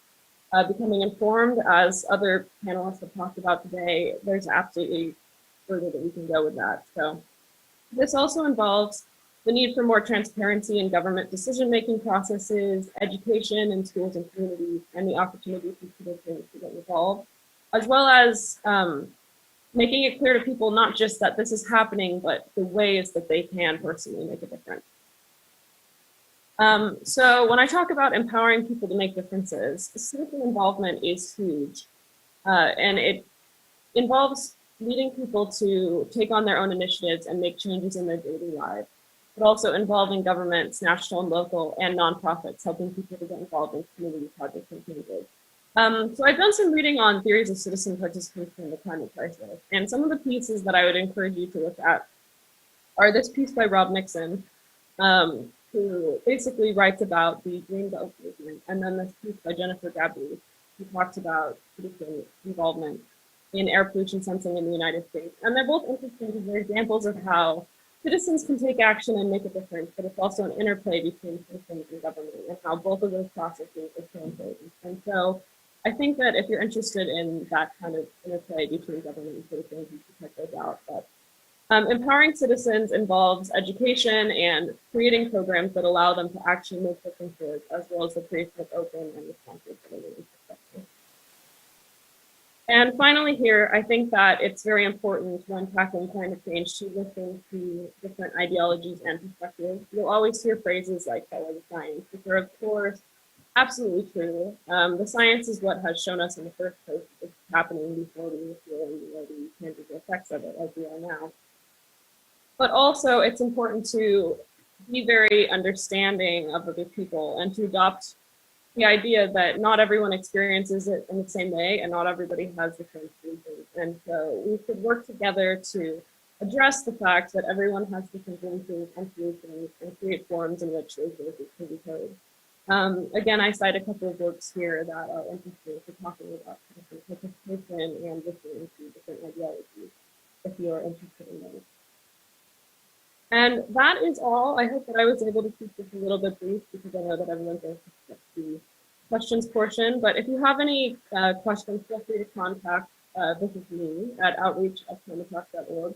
becoming informed, as other panelists have talked about today, there's absolutely further that we can go with that. So this also involves the need for more transparency in government decision-making processes, education in schools and communities, and the opportunity for citizens to get involved, as well as making it clear to people not just that this is happening, but the ways that they can personally make a difference. So when I talk about empowering people to make differences, citizen involvement is huge, and it involves leading people to take on their own initiatives and make changes in their daily lives, but also involving governments, national and local, and nonprofits, helping people to get involved in community projects and changes. So I've done some reading on theories of citizen participation in the climate crisis, and some of the pieces that I would encourage you to look at are this piece by Rob Nixon, who basically writes about the Green Belt movement, and then this piece by Jennifer Gabby, who talks about citizen involvement in air pollution sensing in the United States. And they're both interesting because they're examples of how citizens can take action and make a difference, but it's also an interplay between citizens and government, and how both of those processes are so important. And so I think that if you're interested in that kind of interplay between government and citizens, you should check those out. But empowering citizens involves education and creating programs that allow them to actually make differences, as well as the creation of open and responsive infrastructure. And finally here, I think that it's very important when tackling climate change to listen to different ideologies and perspectives. You'll always hear phrases like follow the science, which are of course absolutely true. The science is what has shown us in the first place it's happening before we feel the tangible effects of it, as we are now. But also it's important to be very understanding of other people and to adopt the idea that not everyone experiences it in the same way and not everybody has the same solutions. And so we should work together to address the fact that everyone has different voices and solutions and create forums in which those voices can be heard. Again, I cite a couple of works here that are interesting for talking about participation and listening to different ideologies, if you're interested in those. And that is all. I hope that I was able to keep this a little bit brief because I know that everyone's going to get the questions portion. But if you have any questions, feel free to contact visit me at outreach@climatetalk.org.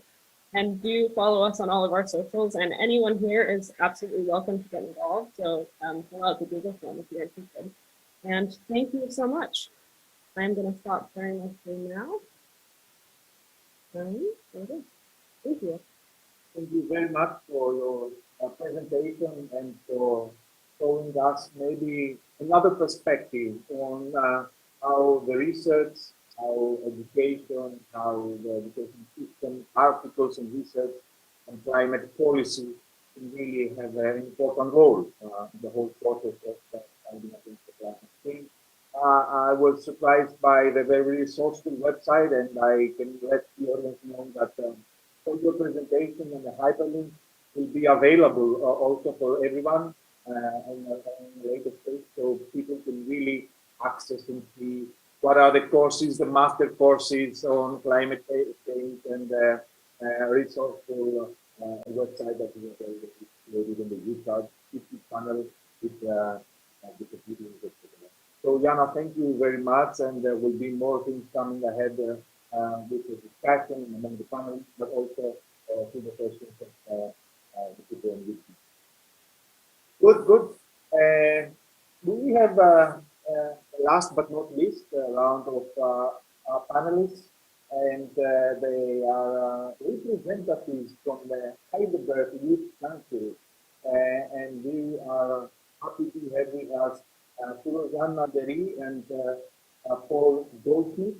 And do follow us on all of our socials. And anyone here is absolutely welcome to get involved. So fill out the Google form if you're interested. And thank you so much. I'm going to stop sharing my screen now. Thank you. Thank you very much for your presentation and for showing us maybe another perspective on how the research, how education, how the education system, articles and research and climate policy can really have an important role in the whole process of fighting against the climate change. I was surprised by the very resourceful website, and I can let the audience know that all your presentation and the hyperlink will be available also for everyone on a later stage, so people can really access and see what are the courses, the master courses on climate change, and resourceful website that is available in the YouTube channel with the videos. So Jana, thank you very much, and there will be more things coming ahead with the discussion among the panelists, but also through the questions of the people in YouTube. Good. We have, last but not least, a round of our panelists, and they are representatives from the Heidelberg Youth Council, and we are happy to have with us Susanna Deri and Paul Goldsmith,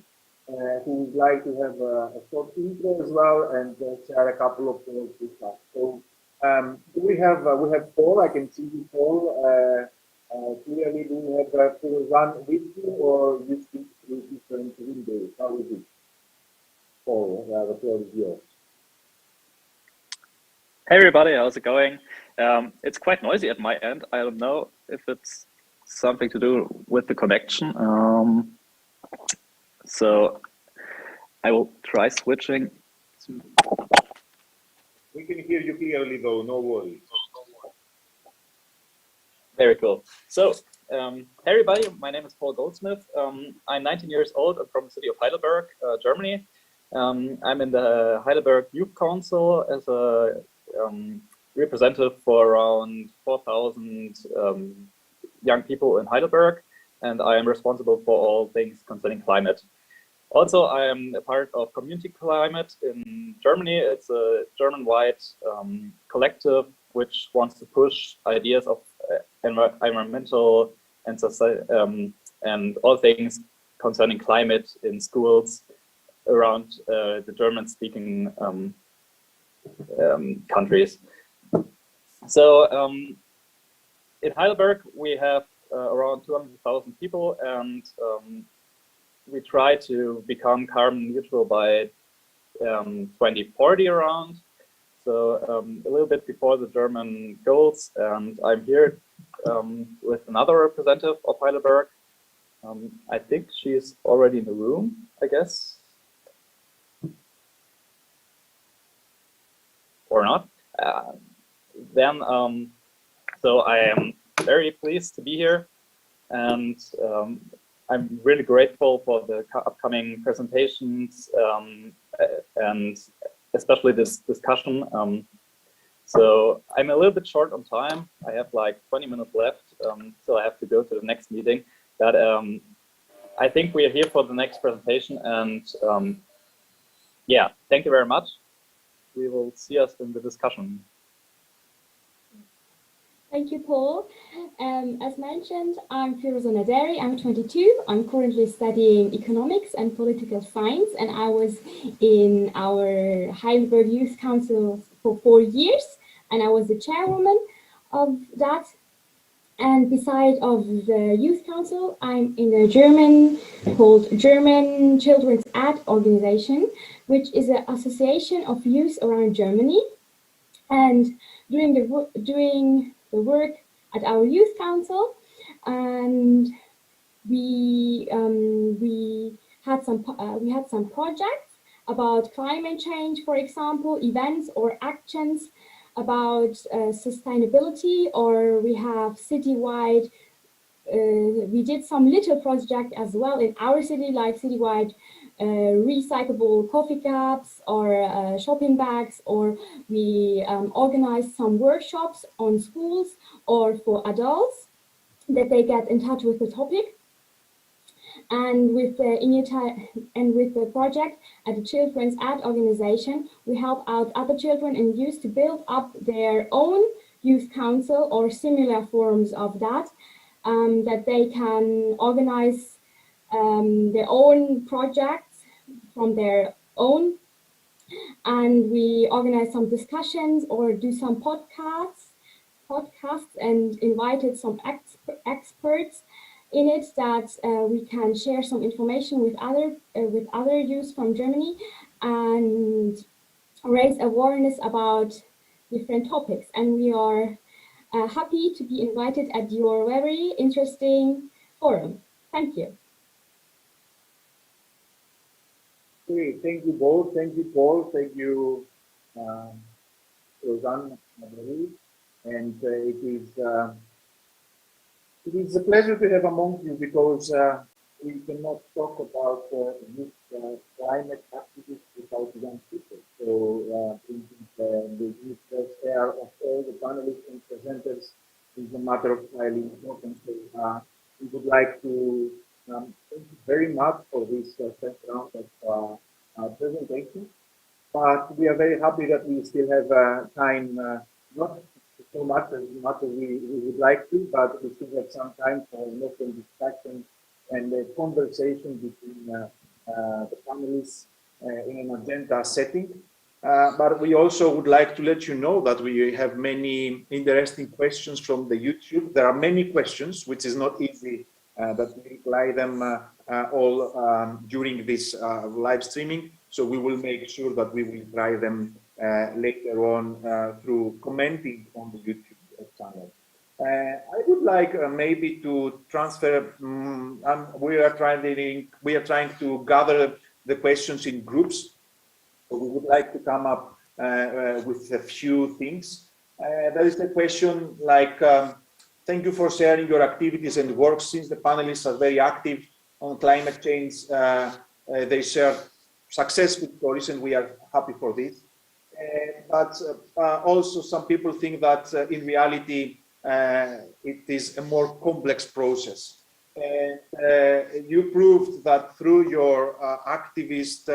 who would like to have a short intro as well and share a couple of words with us. So we have Paul. I can see you, Paul. Clearly, do you have Susanna with you, or you speak through different windows? How is it? Paul, the floor is yours. Hey everybody, how's it going? It's quite noisy at my end. I don't know if it's something to do with the connection. So I will try switching. We can hear you clearly though, no worries. Very cool. So, hey everybody, my name is Paul Goldsmith. I'm 19 years old. I'm from the city of Heidelberg, Germany. I'm in the Heidelberg Youth Council as a representative for around 4,000 young people in Heidelberg, and I am responsible for all things concerning climate. Also, I am a part of Community Climate in Germany. It's a German-wide collective which wants to push ideas of environmental and society, and all things concerning climate in schools around the German-speaking countries. So in Heidelberg, we have around 200,000 people, and we try to become carbon neutral by 2040 around. So a little bit before the German goals, and I'm here with another representative of Heidelberg. I think she's already in the room, I guess. Or not. So I am very pleased to be here, and I'm really grateful for the upcoming presentations and especially this discussion. So I'm a little bit short on time. I have like 20 minutes left, so I have to go to the next meeting. But I think we are here for the next presentation, and yeah, thank you very much. We will see us in the discussion. Thank you, Paul. As mentioned, I'm Susanna Deri. I'm 22. I'm currently studying economics and political science, and I was in our Heidelberg Youth Council for 4 years, and I was the chairwoman of that. And beside of the Youth Council, I'm in a called German Children's Ad Organization, which is an association of youth around Germany. And during the work at our Youth Council, and we had some projects about climate change, for example, events or actions about sustainability, or we have citywide. We did some little project as well in our city, like citywide recyclable coffee cups or shopping bags, or we organized some workshops on schools or for adults that they get in touch with the topic. And with the project at the Children's Ad Organization, we help out other children and youth to build up their own youth council or similar forms of that, that they can organize their own projects from their own. And we organize some discussions or do some podcasts and invited some experts in it, that we can share some information with other youth from Germany and raise awareness about different topics. And we are happy to be invited at your very interesting forum. Thank you. Okay, thank you both. Thank you, Paul. Thank you, Rosanne. And it is a pleasure to have among you, because we cannot talk about youth climate activists without young people. So the youth share of all the panelists and presenters is a matter of highly importance. So, we would like to thank you very much for this first round of presentation. But we are very happy that we still have time, not so much as we would like to, but we still have some time for local discussion and a conversation between the panelists in an agenda setting. But we also would like to let you know that we have many interesting questions from the YouTube. There are many questions, which is not easy that we reply them all during this live streaming. So we will make sure that we will try them later on through commenting on the YouTube channel. I would like maybe to transfer. We are trying to gather the questions in groups. So we would like to come up with a few things. There is a question like, thank you for sharing your activities and work. Since the panelists are very active on climate change, they share successful stories, and we are happy for this. But also some people think that in reality, it is a more complex process. And you proved that through your activist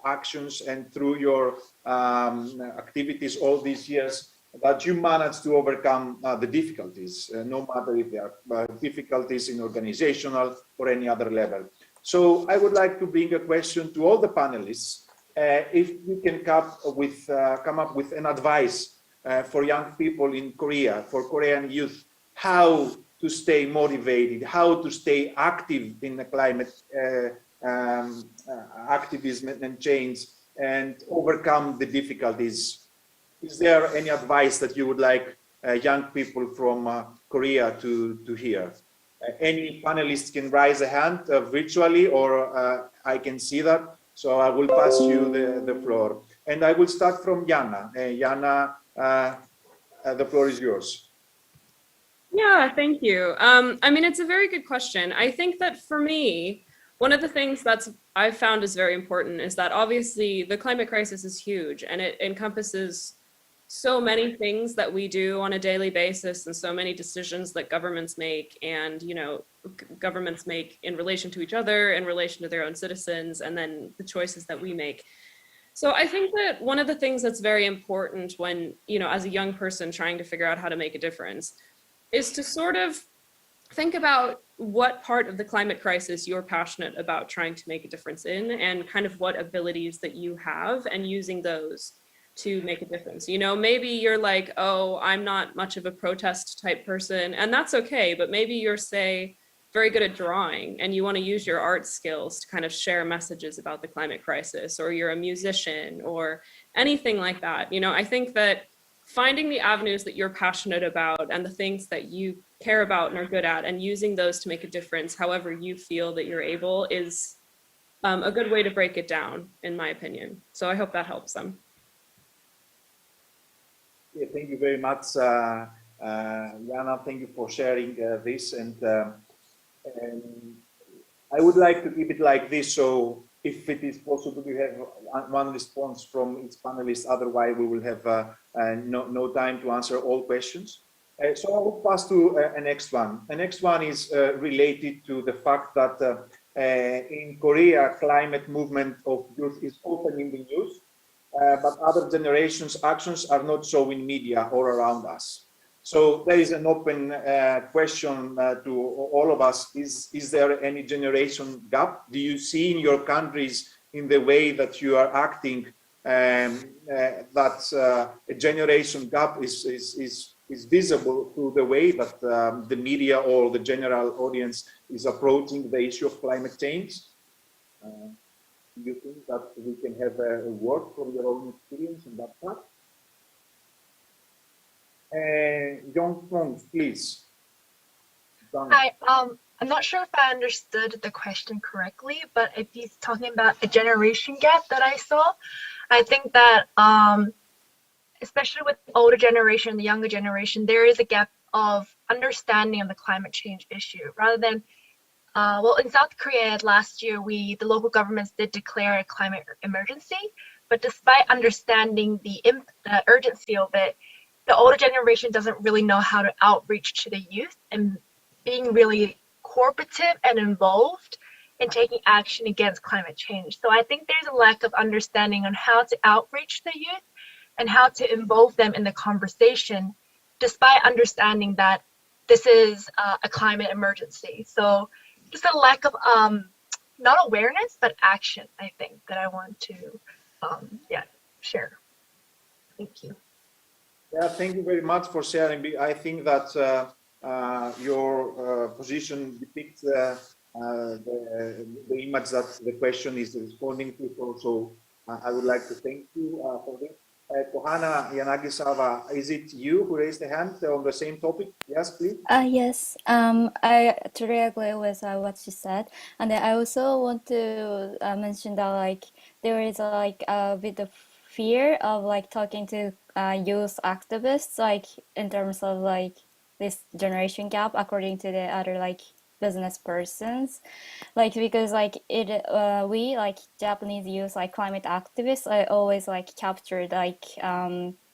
actions and through your activities all these years, that you managed to overcome the difficulties, no matter if they are difficulties in organizational or any other level. So I would like to bring a question to all the panelists. If you can come up with an advice for young people in Korea, for Korean youth, how to stay motivated, how to stay active in the climate activism and change, and overcome the difficulties. Is there any advice that you would like young people from Korea to hear? Any panelists can raise a hand virtually, or I can see that. So I will pass you the floor. And I will start from Jana. Jana, the floor is yours. Yeah, thank you. I mean, it's a very good question. I think that for me, one of the things I've found is very important is that obviously the climate crisis is huge, and it encompasses so many things that we do on a daily basis, and so many decisions that governments make, and governments make in relation to each other, in relation to their own citizens, and then the choices that we make. So I think that one of the things that's very important when, as a young person trying to figure out how to make a difference, is to sort of think about what part of the climate crisis you're passionate about trying to make a difference in, and kind of what abilities that you have, and using those to make a difference. Maybe you're like, oh, I'm not much of a protest type person, and that's okay, but maybe you're, say, very good at drawing, and you want to use your art skills to kind of share messages about the climate crisis, or you're a musician, or anything like that. I think that finding the avenues that you're passionate about and the things that you care about and are good at, and using those to make a difference however you feel that you're able, is a good way to break it down, in my opinion. So I hope that helps them. Yeah, thank you very much, Jana. Thank you for sharing this. And I would like to keep it like this. So if it is possible, we have one response from each panelist. Otherwise, we will have no time to answer all questions. So I will pass to a next one. The next one is related to the fact that in Korea, climate movement of youth is often in the news, but other generations' actions are not so in media or around us. So there is an open question to all of us. Is there any generation gap? Do you see in your countries, in the way that you are acting, that a generation gap is visible through the way that the media or the general audience is approaching the issue of climate change? Do you think that we can have a word from your own experience in that part? Young Fong, please. Hi, I'm not sure if I understood the question correctly, but if he's talking about a generation gap that I saw, I think that especially with the older generation, the younger generation, there is a gap of understanding of the climate change issue. Rather than, well, in South Korea last year, the local governments did declare a climate emergency, but despite understanding the urgency of it, the older generation doesn't really know how to outreach to the youth and being really cooperative and involved in taking action against climate change. So I think there's a lack of understanding on how to outreach the youth and how to involve them in the conversation, despite understanding that this is a climate emergency. So just a lack of not awareness, but action, I think, that I want to share. Thank you. Yeah, thank you very much for sharing. I think that your position depicts the image that the question is responding to. So I would like to thank you for this. Kohana Yanagisawa, is it you who raised the hand on the same topic? Yes, please. Yes, I totally agree with what she said, and then I also want to mention that like there is like a bit of fear of like talking to youth activists, like in terms of like this generation gap, according to the other like business persons, like because like we like Japanese youth like climate activists are always like captured like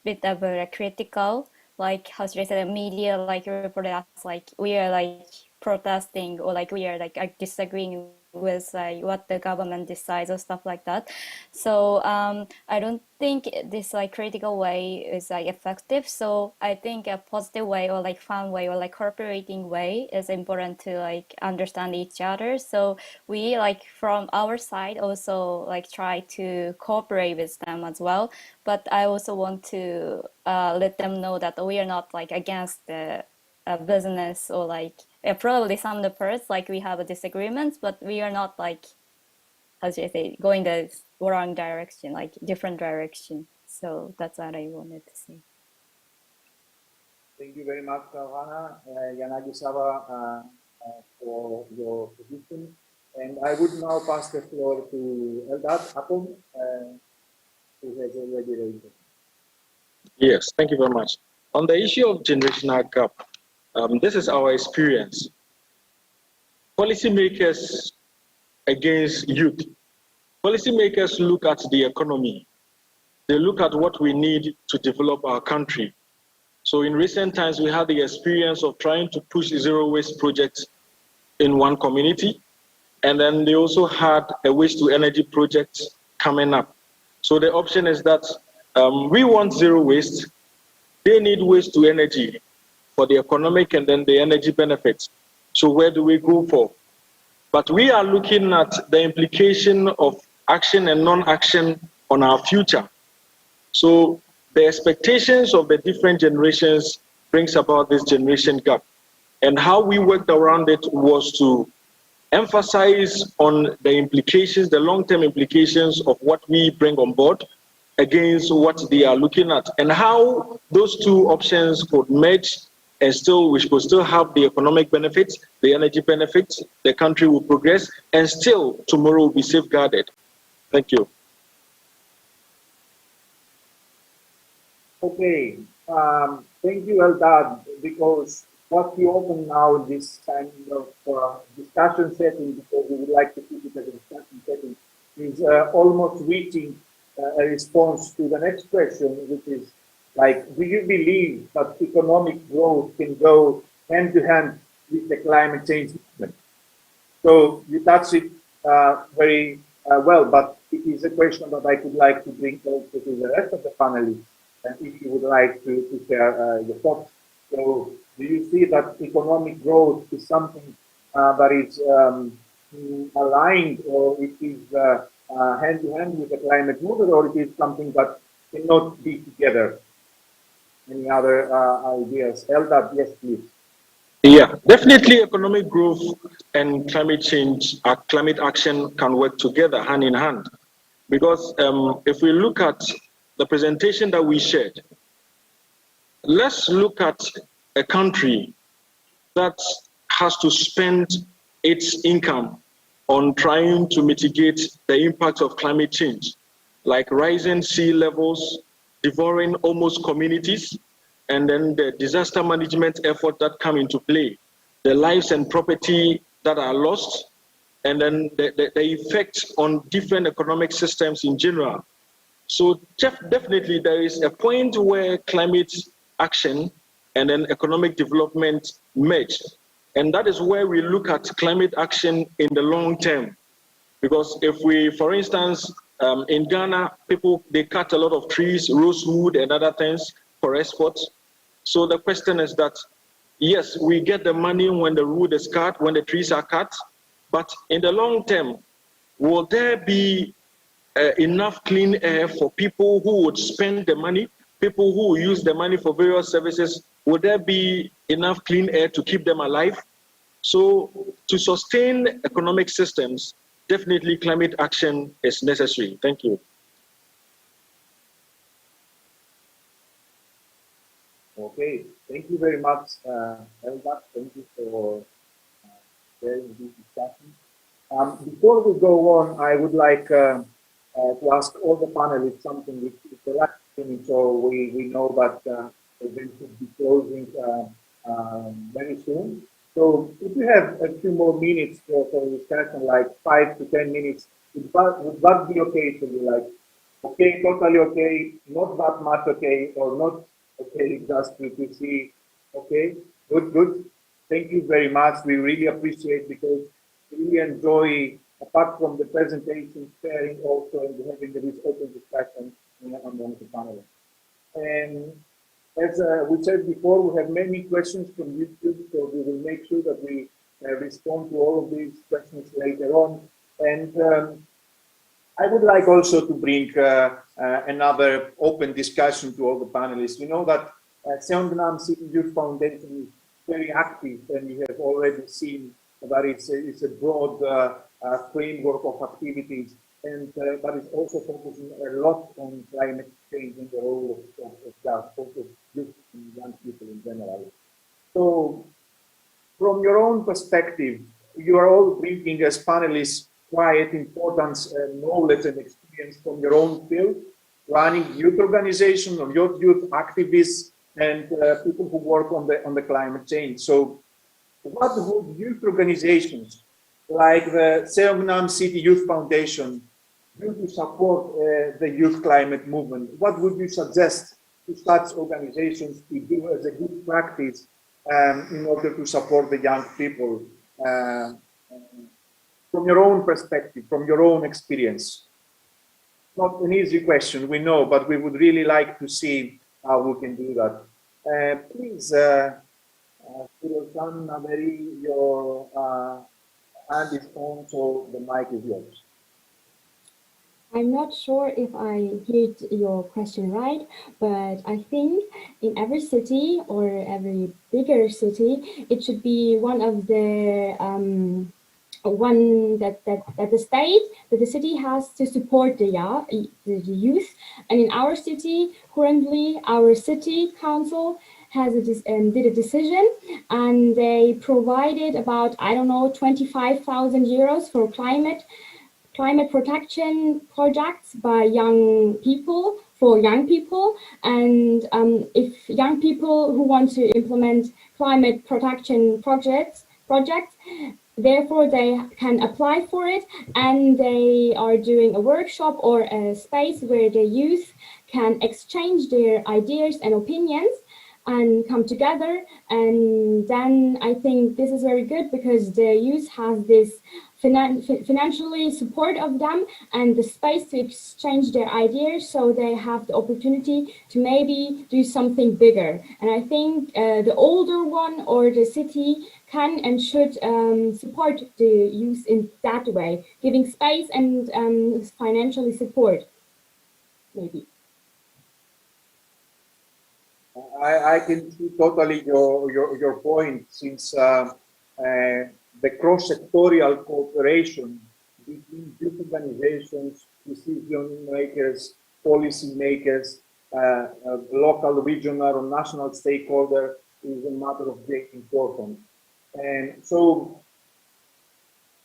bit of a critical, like how should I say, the media like reported us like we are like protesting or like we are like disagreeing with like what the government decides or stuff like that. So I don't think this like critical way is like effective. So I think a positive way or like fun way or like cooperating way is important to like understand each other. So we like from our side also like try to cooperate with them as well. But I also want to let them know that we are not like against the business or like probably some of the parts like we have a disagreements, but we are not like how should I say going the wrong direction, like different direction. So that's what I wanted to say. Thank you very much, Hana Yanagisawa, for your position. And I would now pass the floor to Eldad Akum, who has already raised it. Yes, thank you very much. On the issue of generational gap, this is our experience. Policymakers against youth. Policymakers look at the economy. They look at what we need to develop our country. So in recent times, we had the experience of trying to push zero waste projects in one community. And then they also had a waste to energy project coming up. So the option is that we want zero waste. They need waste to energy for the economic and then the energy benefits. So where do we go for? But we are looking at the implication of action and non-action on our future. So the expectations of the different generations brings about this generation gap. And how we worked around it was to emphasize on the implications, the long-term implications of what we bring on board against what they are looking at, and how those two options could merge and still we could still have the economic benefits, the energy benefits, the country will progress, and still tomorrow will be safeguarded. Thank you. Okay, thank you, Eldad, because what we open now in this kind of discussion setting, because we would like to keep it as a discussion setting, is almost reaching a response to the next question, which is like, do you believe that economic growth can go hand to hand with the climate change movement? So you touched it very well, but it is a question that I would like to bring also to the rest of the panelists, and if you would like to share your thoughts. So do you see that economic growth is something that is aligned, or it is hand to hand with the climate movement, or it is something that cannot be together? Any other ideas? Eldad, yes, please. Yeah, definitely economic growth and climate change, climate action can work together hand in hand. Because if we look at the presentation that we shared, let's look at a country that has to spend its income on trying to mitigate the impact of climate change, like rising sea levels, devouring almost communities, and then the disaster management effort that come into play, the lives and property that are lost, and then the effect on different economic systems in general. So definitely there is a point where climate action and then economic development merge. And that is where we look at climate action in the long term. Because if we, for instance, in Ghana, people, they cut a lot of trees, rosewood and other things for exports. So the question is that, yes, we get the money when the wood is cut, when the trees are cut, but in the long term, will there be enough clean air for people who would spend the money, people who will use the money for various services? Will there be enough clean air to keep them alive? So to sustain economic systems, definitely climate action is necessary. Thank you. Okay, thank you very much, Eldad. Thank you for sharing this discussion. Before we go on, I would like to ask all the panelists something which is the last thing, so we know that the event should be closing very soon. So if you have a few more minutes for discussion, like 5 to 10 minutes, would that be okay for you? Like, okay, totally okay, not that much okay, or not okay, just to see, okay, good. Thank you very much. We really appreciate, because we really enjoy, apart from the presentation, sharing also and having this open discussion among the panelists. And as we said before, we have many questions from YouTube, so we will make sure that we respond to all of these questions later on. And I would like also to bring another open discussion to all the panelists. We know that Seongnam City Youth Foundation is very active, and we have already seen that it's a broad framework of activities, and but it's also focusing a lot on climate change and the role of youth and young people in general. So, from your own perspective, you are all bringing as panelists quite important knowledge and experience from your own field, running youth organizations or youth activists and people who work on the climate change. So, what would youth organizations like the Seongnam City Youth Foundation do to support the youth climate movement? What would you suggest to such organizations to do as a good practice in order to support the young people from your own perspective, from your own experience? Not an easy question, we know, but we would really like to see how we can do that. Please, Kurosan Naveri, your hand is on, so the mic is yours. I'm not sure if I heard your question right, but I think in every city or every bigger city, it should be one of the that the city has to support the youth. And in our city, currently, our city council has did a decision, and they provided about, I don't know, 25,000 euros for climate protection projects by young people, for young people. And if young people who want to implement climate protection projects, therefore they can apply for it, and they are doing a workshop or a space where the youth can exchange their ideas and opinions and come together. And then I think this is very good, because the youth has this financially support of them and the space to exchange their ideas, so they have the opportunity to maybe do something bigger. And I think the older one or the city can and should support the youth in that way, giving space and financially support, maybe. I can see totally your point, since the cross-sectorial cooperation between youth organizations, decision makers, policy makers, local, regional, or national stakeholder is a matter of great importance. And so,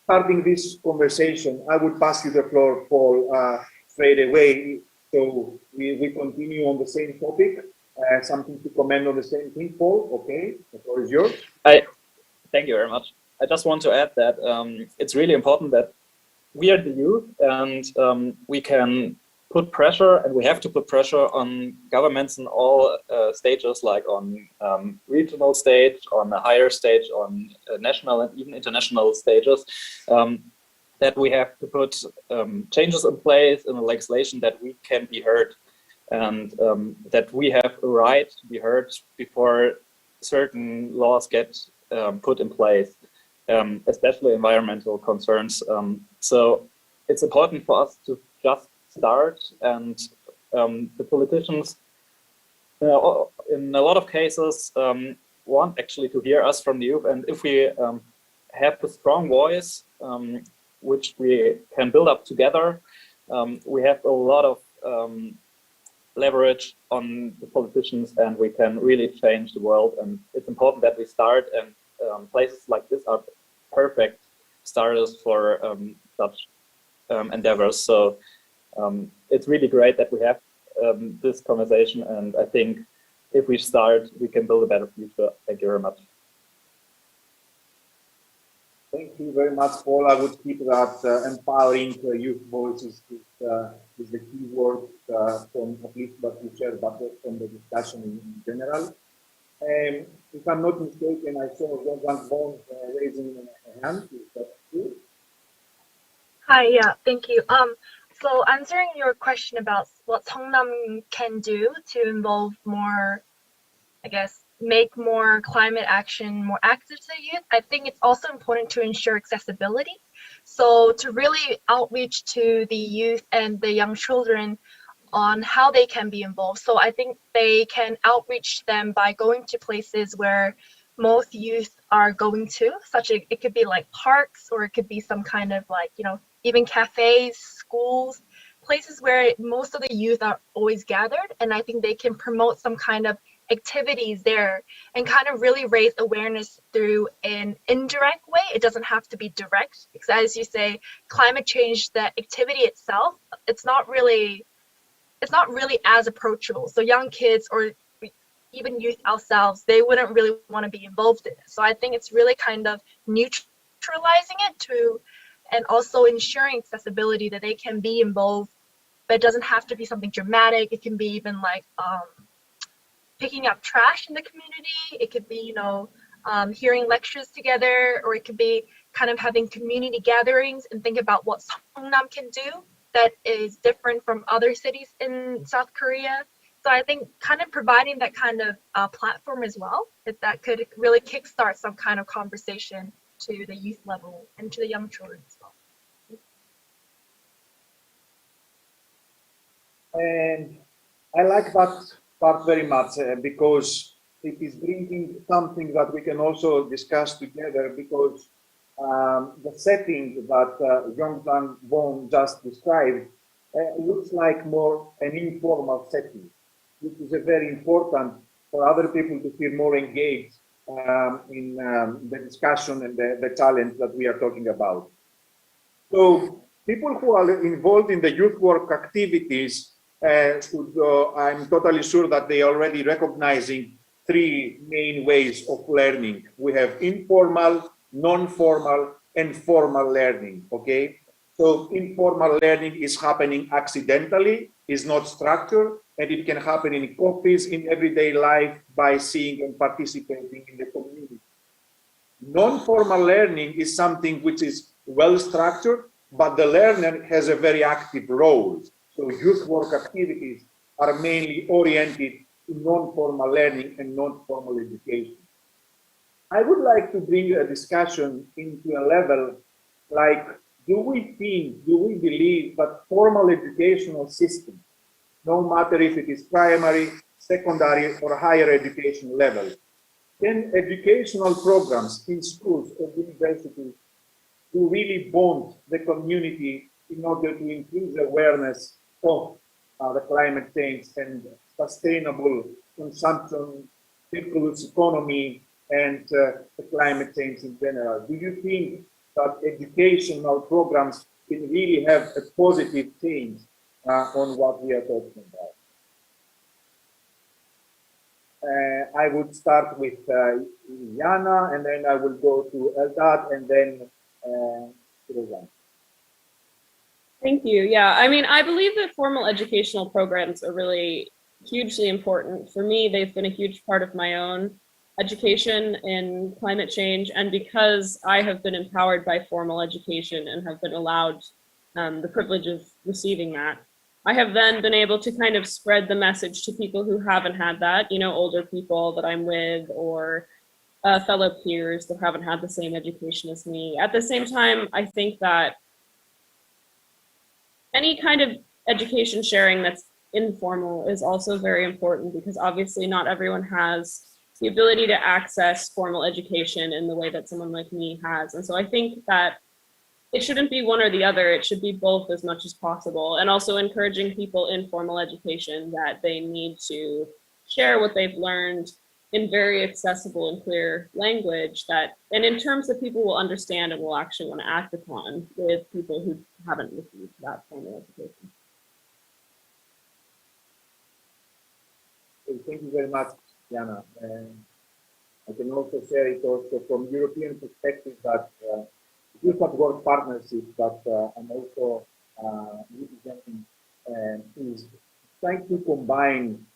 starting this conversation, I would pass you the floor, Paul, straight away. So we continue on the same topic. Something to comment on the same thing, Paul? Okay, the floor is yours. Thank you very much. I just want to add that it's really important that we are the youth, and we can put pressure, and we have to put pressure on governments in all stages, like on regional stage, on a higher stage, on national and even international stages, that we have to put changes in place in the legislation that we can be heard, and that we have a right to be heard before certain laws get put in place, especially environmental concerns. So it's important for us to just start, and the politicians in a lot of cases want actually to hear us from the youth, and if we have a strong voice which we can build up together, we have a lot of leverage on the politicians, and we can really change the world. And it's important that we start, and places like this are perfect starters for such endeavors. So it's really great that we have this conversation, and I think if we start, we can build a better future. Thank you very much. Thank you very much, Paul. I would keep that empowering youth voices is the key word from at least what you shared, but from the discussion in general. If I'm not mistaken, I saw one phone raising a hand. Is that true? Hi, yeah, thank you. So answering your question about what Seongnam can do to involve more, I guess, make more climate action more active to the youth, I think it's also important to ensure accessibility. So to really outreach to the youth and the young children on how they can be involved. So I think they can outreach them by going to places where most youth are going to, such as it could be like parks, or it could be some kind of like, you know, even cafes, schools, places where most of the youth are always gathered. And I think they can promote some kind of activities there and kind of really raise awareness through an indirect way. It doesn't have to be direct, because as you say, climate change, the activity itself, it's not really as approachable. So young kids or even youth ourselves, they wouldn't really want to be involved in it. So I think it's really kind of neutralizing it to, and also ensuring accessibility, that they can be involved, but it doesn't have to be something dramatic. It can be even like picking up trash in the community. It could be, you know, hearing lectures together, or it could be kind of having community gatherings and think about what Seongnam can do that is different from other cities in South Korea. So I think kind of providing that kind of platform as well, that could really kickstart some kind of conversation to the youth level and to the young children as well. And I like that part very much because it is bringing something that we can also discuss together, because the setting that Yongtan Bong just described looks like more an informal setting, which is very important for other people to feel more engaged in the discussion and the challenge that we are talking about. So people who are involved in the youth work activities I'm totally sure that they are already recognizing three main ways of learning. We have informal, non-formal, and formal learning, okay? So informal learning is happening accidentally, is not structured, and it can happen in copies in everyday life by seeing and participating in the community. Non-formal learning is something which is well structured, but the learner has a very active role. So youth work activities are mainly oriented to non-formal learning and non-formal education. I would like to bring a discussion into a level like, do we believe that formal educational system, no matter if it is primary, secondary, or higher education level, can educational programs in schools or universities to really bond the community in order to increase awareness of the climate change and sustainable consumption, circular economy, and the climate change in general? Do you think that educational programs can really have a positive change on what we are talking about? I would start with Yana, and then I will go to Eldad, and then Roseanne. Thank you. Yeah, I mean, I believe that formal educational programs are really hugely important. For me, they've been a huge part of my own education in climate change. And because I have been empowered by formal education and have been allowed the privilege of receiving that, I have then been able to kind of spread the message to people who haven't had that, you know, older people that I'm with, or fellow peers that haven't had the same education as me. At the same time, I think that any kind of education sharing that's informal is also very important, because obviously not everyone has the ability to access formal education in the way that someone like me has. And so I think that it shouldn't be one or the other, it should be both as much as possible. And also encouraging people in formal education that they need to share what they've learned in very accessible and clear language, that, and in terms that people will understand and will actually want to act upon, with people who haven't received that formal education. Thank you very much, Diana. I can also share it also from European perspective that Youth at Work Partnership that I'm also representing is trying to combine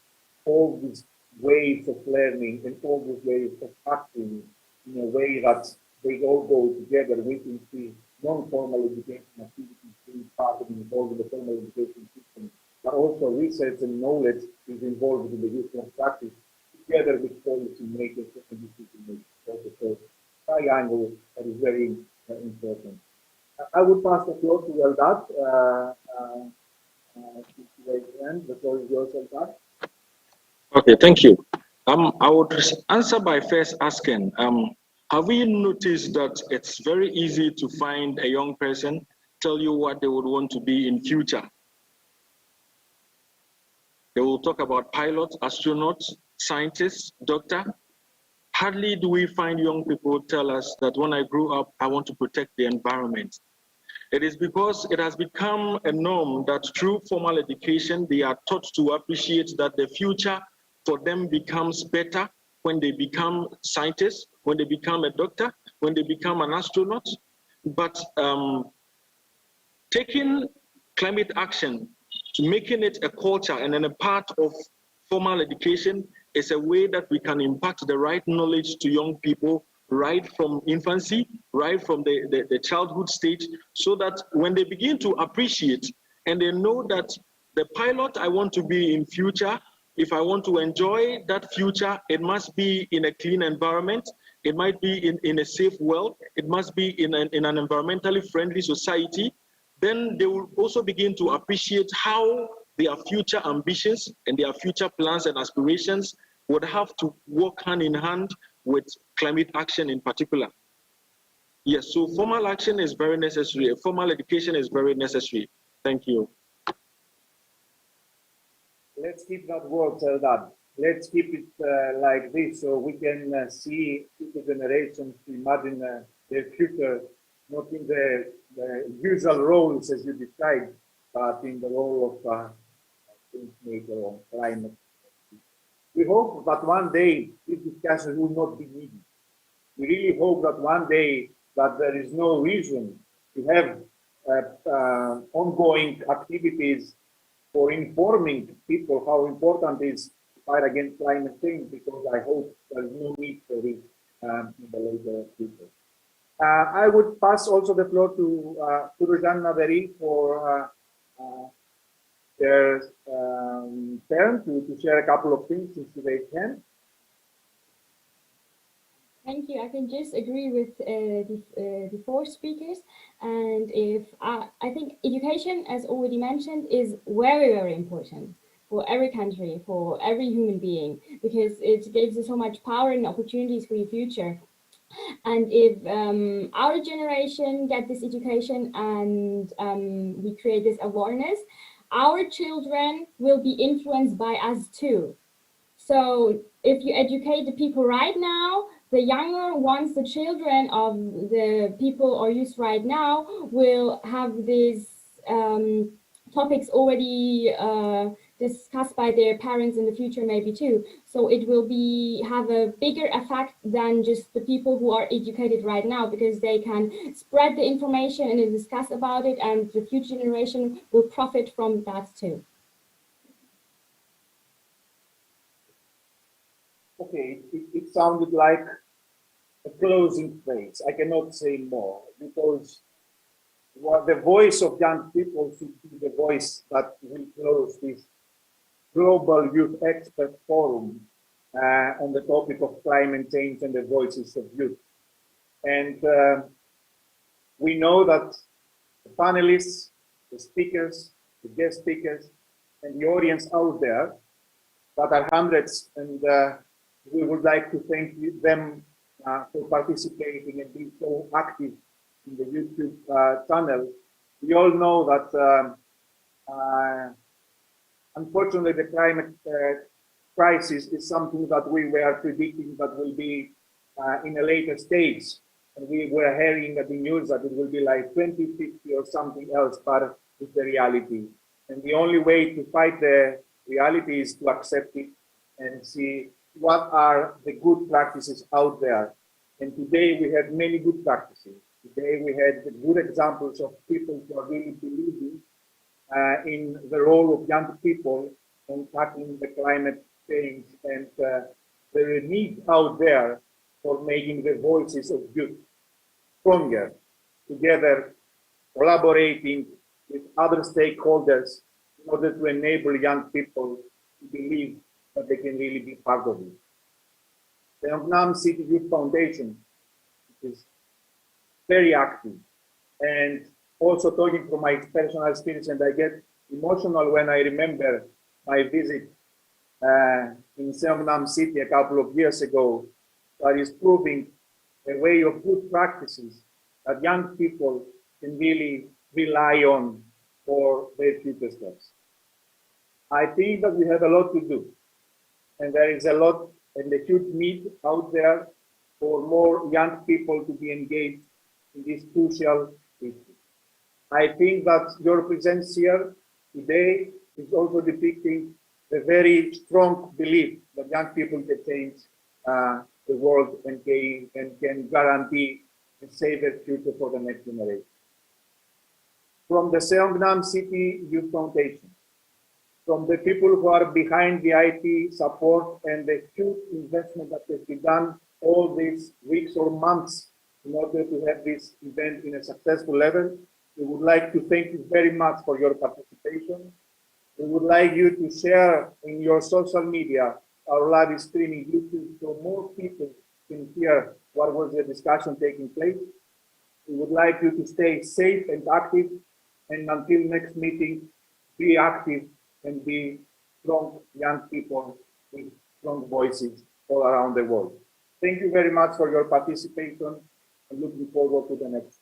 all these ways of learning and all these ways of acting in a way that they all go together. We can see non-formal education activities being part of involved in the formal education system, but also research and knowledge is involved in the use of practice together with policy makers and decision makers. So triangle that is very important. I would pass the floor to Eldad. The floor is yours, Eldad. Okay, thank you. I would answer by first asking, have you noticed that it's very easy to find a young person tell you what they would want to be in future? They will talk about pilots, astronauts, scientists, doctor. Hardly do we find young people tell us that when I grew up, I want to protect the environment. It is because it has become a norm that through formal education, they are taught to appreciate that the future for them becomes better when they become scientists, when they become a doctor, when they become an astronaut. But taking climate action to making it a culture and then a part of formal education is a way that we can impact the right knowledge to young people right from infancy, right from the childhood stage, so that when they begin to appreciate and they know that the pilot I want to be in future, if I want to enjoy that future, it must be in a clean environment, it might be in a safe world, it must be in an environmentally friendly society, then they will also begin to appreciate how their future ambitions and their future plans and aspirations would have to work hand in hand with climate action in particular. Yes, so formal action is very necessary. Formal education is very necessary. Thank you. Let's keep that word, Eldad. Let's keep it like this, so we can see future generations to imagine their future, not in the usual roles as you described, but in the role of change maker or climate. We hope that one day this discussion will not be needed. We really hope that one day that there is no reason to have ongoing activities for informing people how important it is to fight against climate change, because I hope there is no need for it in the later future. I would pass also the floor to Rojan Naveri for their turn to share a couple of things since they can. Thank you. I can just agree with the four speakers. And if I think education, as already mentioned, is very, very important for every country, for every human being, because it gives you so much power and opportunities for your future. And if our generation get this education and we create this awareness, our children will be influenced by us too. So if you educate the people right now, the younger ones, the children of the people or youth right now will have these topics already discussed by their parents in the future maybe too. So it will have a bigger effect than just the people who are educated right now, because they can spread the information and discuss about it, and the future generation will profit from that too. Okay, it sounded like a closing phrase. I cannot say more, because the voice of young people should be the voice that will close this Global Youth Expert Forum on the topic of climate change and the voices of youth. And we know that the panelists, the speakers, the guest speakers, and the audience out there, that are hundreds, and we would like to thank them for participating and being so active in the YouTube channel. We all know that unfortunately the climate crisis is something that we were predicting that will be in a later stage. And we were hearing at the news that it will be like 2050 or something else, but it's the reality. And the only way to fight the reality is to accept it and see what are the good practices out there. And today we had many good practices. Today we had good examples of people who are really believing in the role of young people in tackling the climate change, and the need out there for making the voices of youth stronger, together collaborating with other stakeholders in order to enable young people to believe that they can really be part of it. The Vietnam City Youth Foundation is very active, and also talking from my personal experience, and I get emotional when I remember my visit in Vietnam City a couple of years ago, that is proving a way of good practices that young people can really rely on for their future steps. I think that we have a lot to do, and there is a lot and a huge need out there for more young people to be engaged in this crucial issue. I think that your presence here today is also depicting a very strong belief that young people can change the world and can guarantee a safer future for the next generation. From the Seongnam City Youth Foundation, from the people who are behind the IT support and the huge investment that has been done all these weeks or months in order to have this event in a successful level, we would like to thank you very much for your participation. We would like you to share in your social media our live streaming YouTube so more people can hear what was the discussion taking place. We would like you to stay safe and active, and until next meeting, be active and be strong young people with strong voices all around the world. Thank you very much for your participation, and looking forward to the next.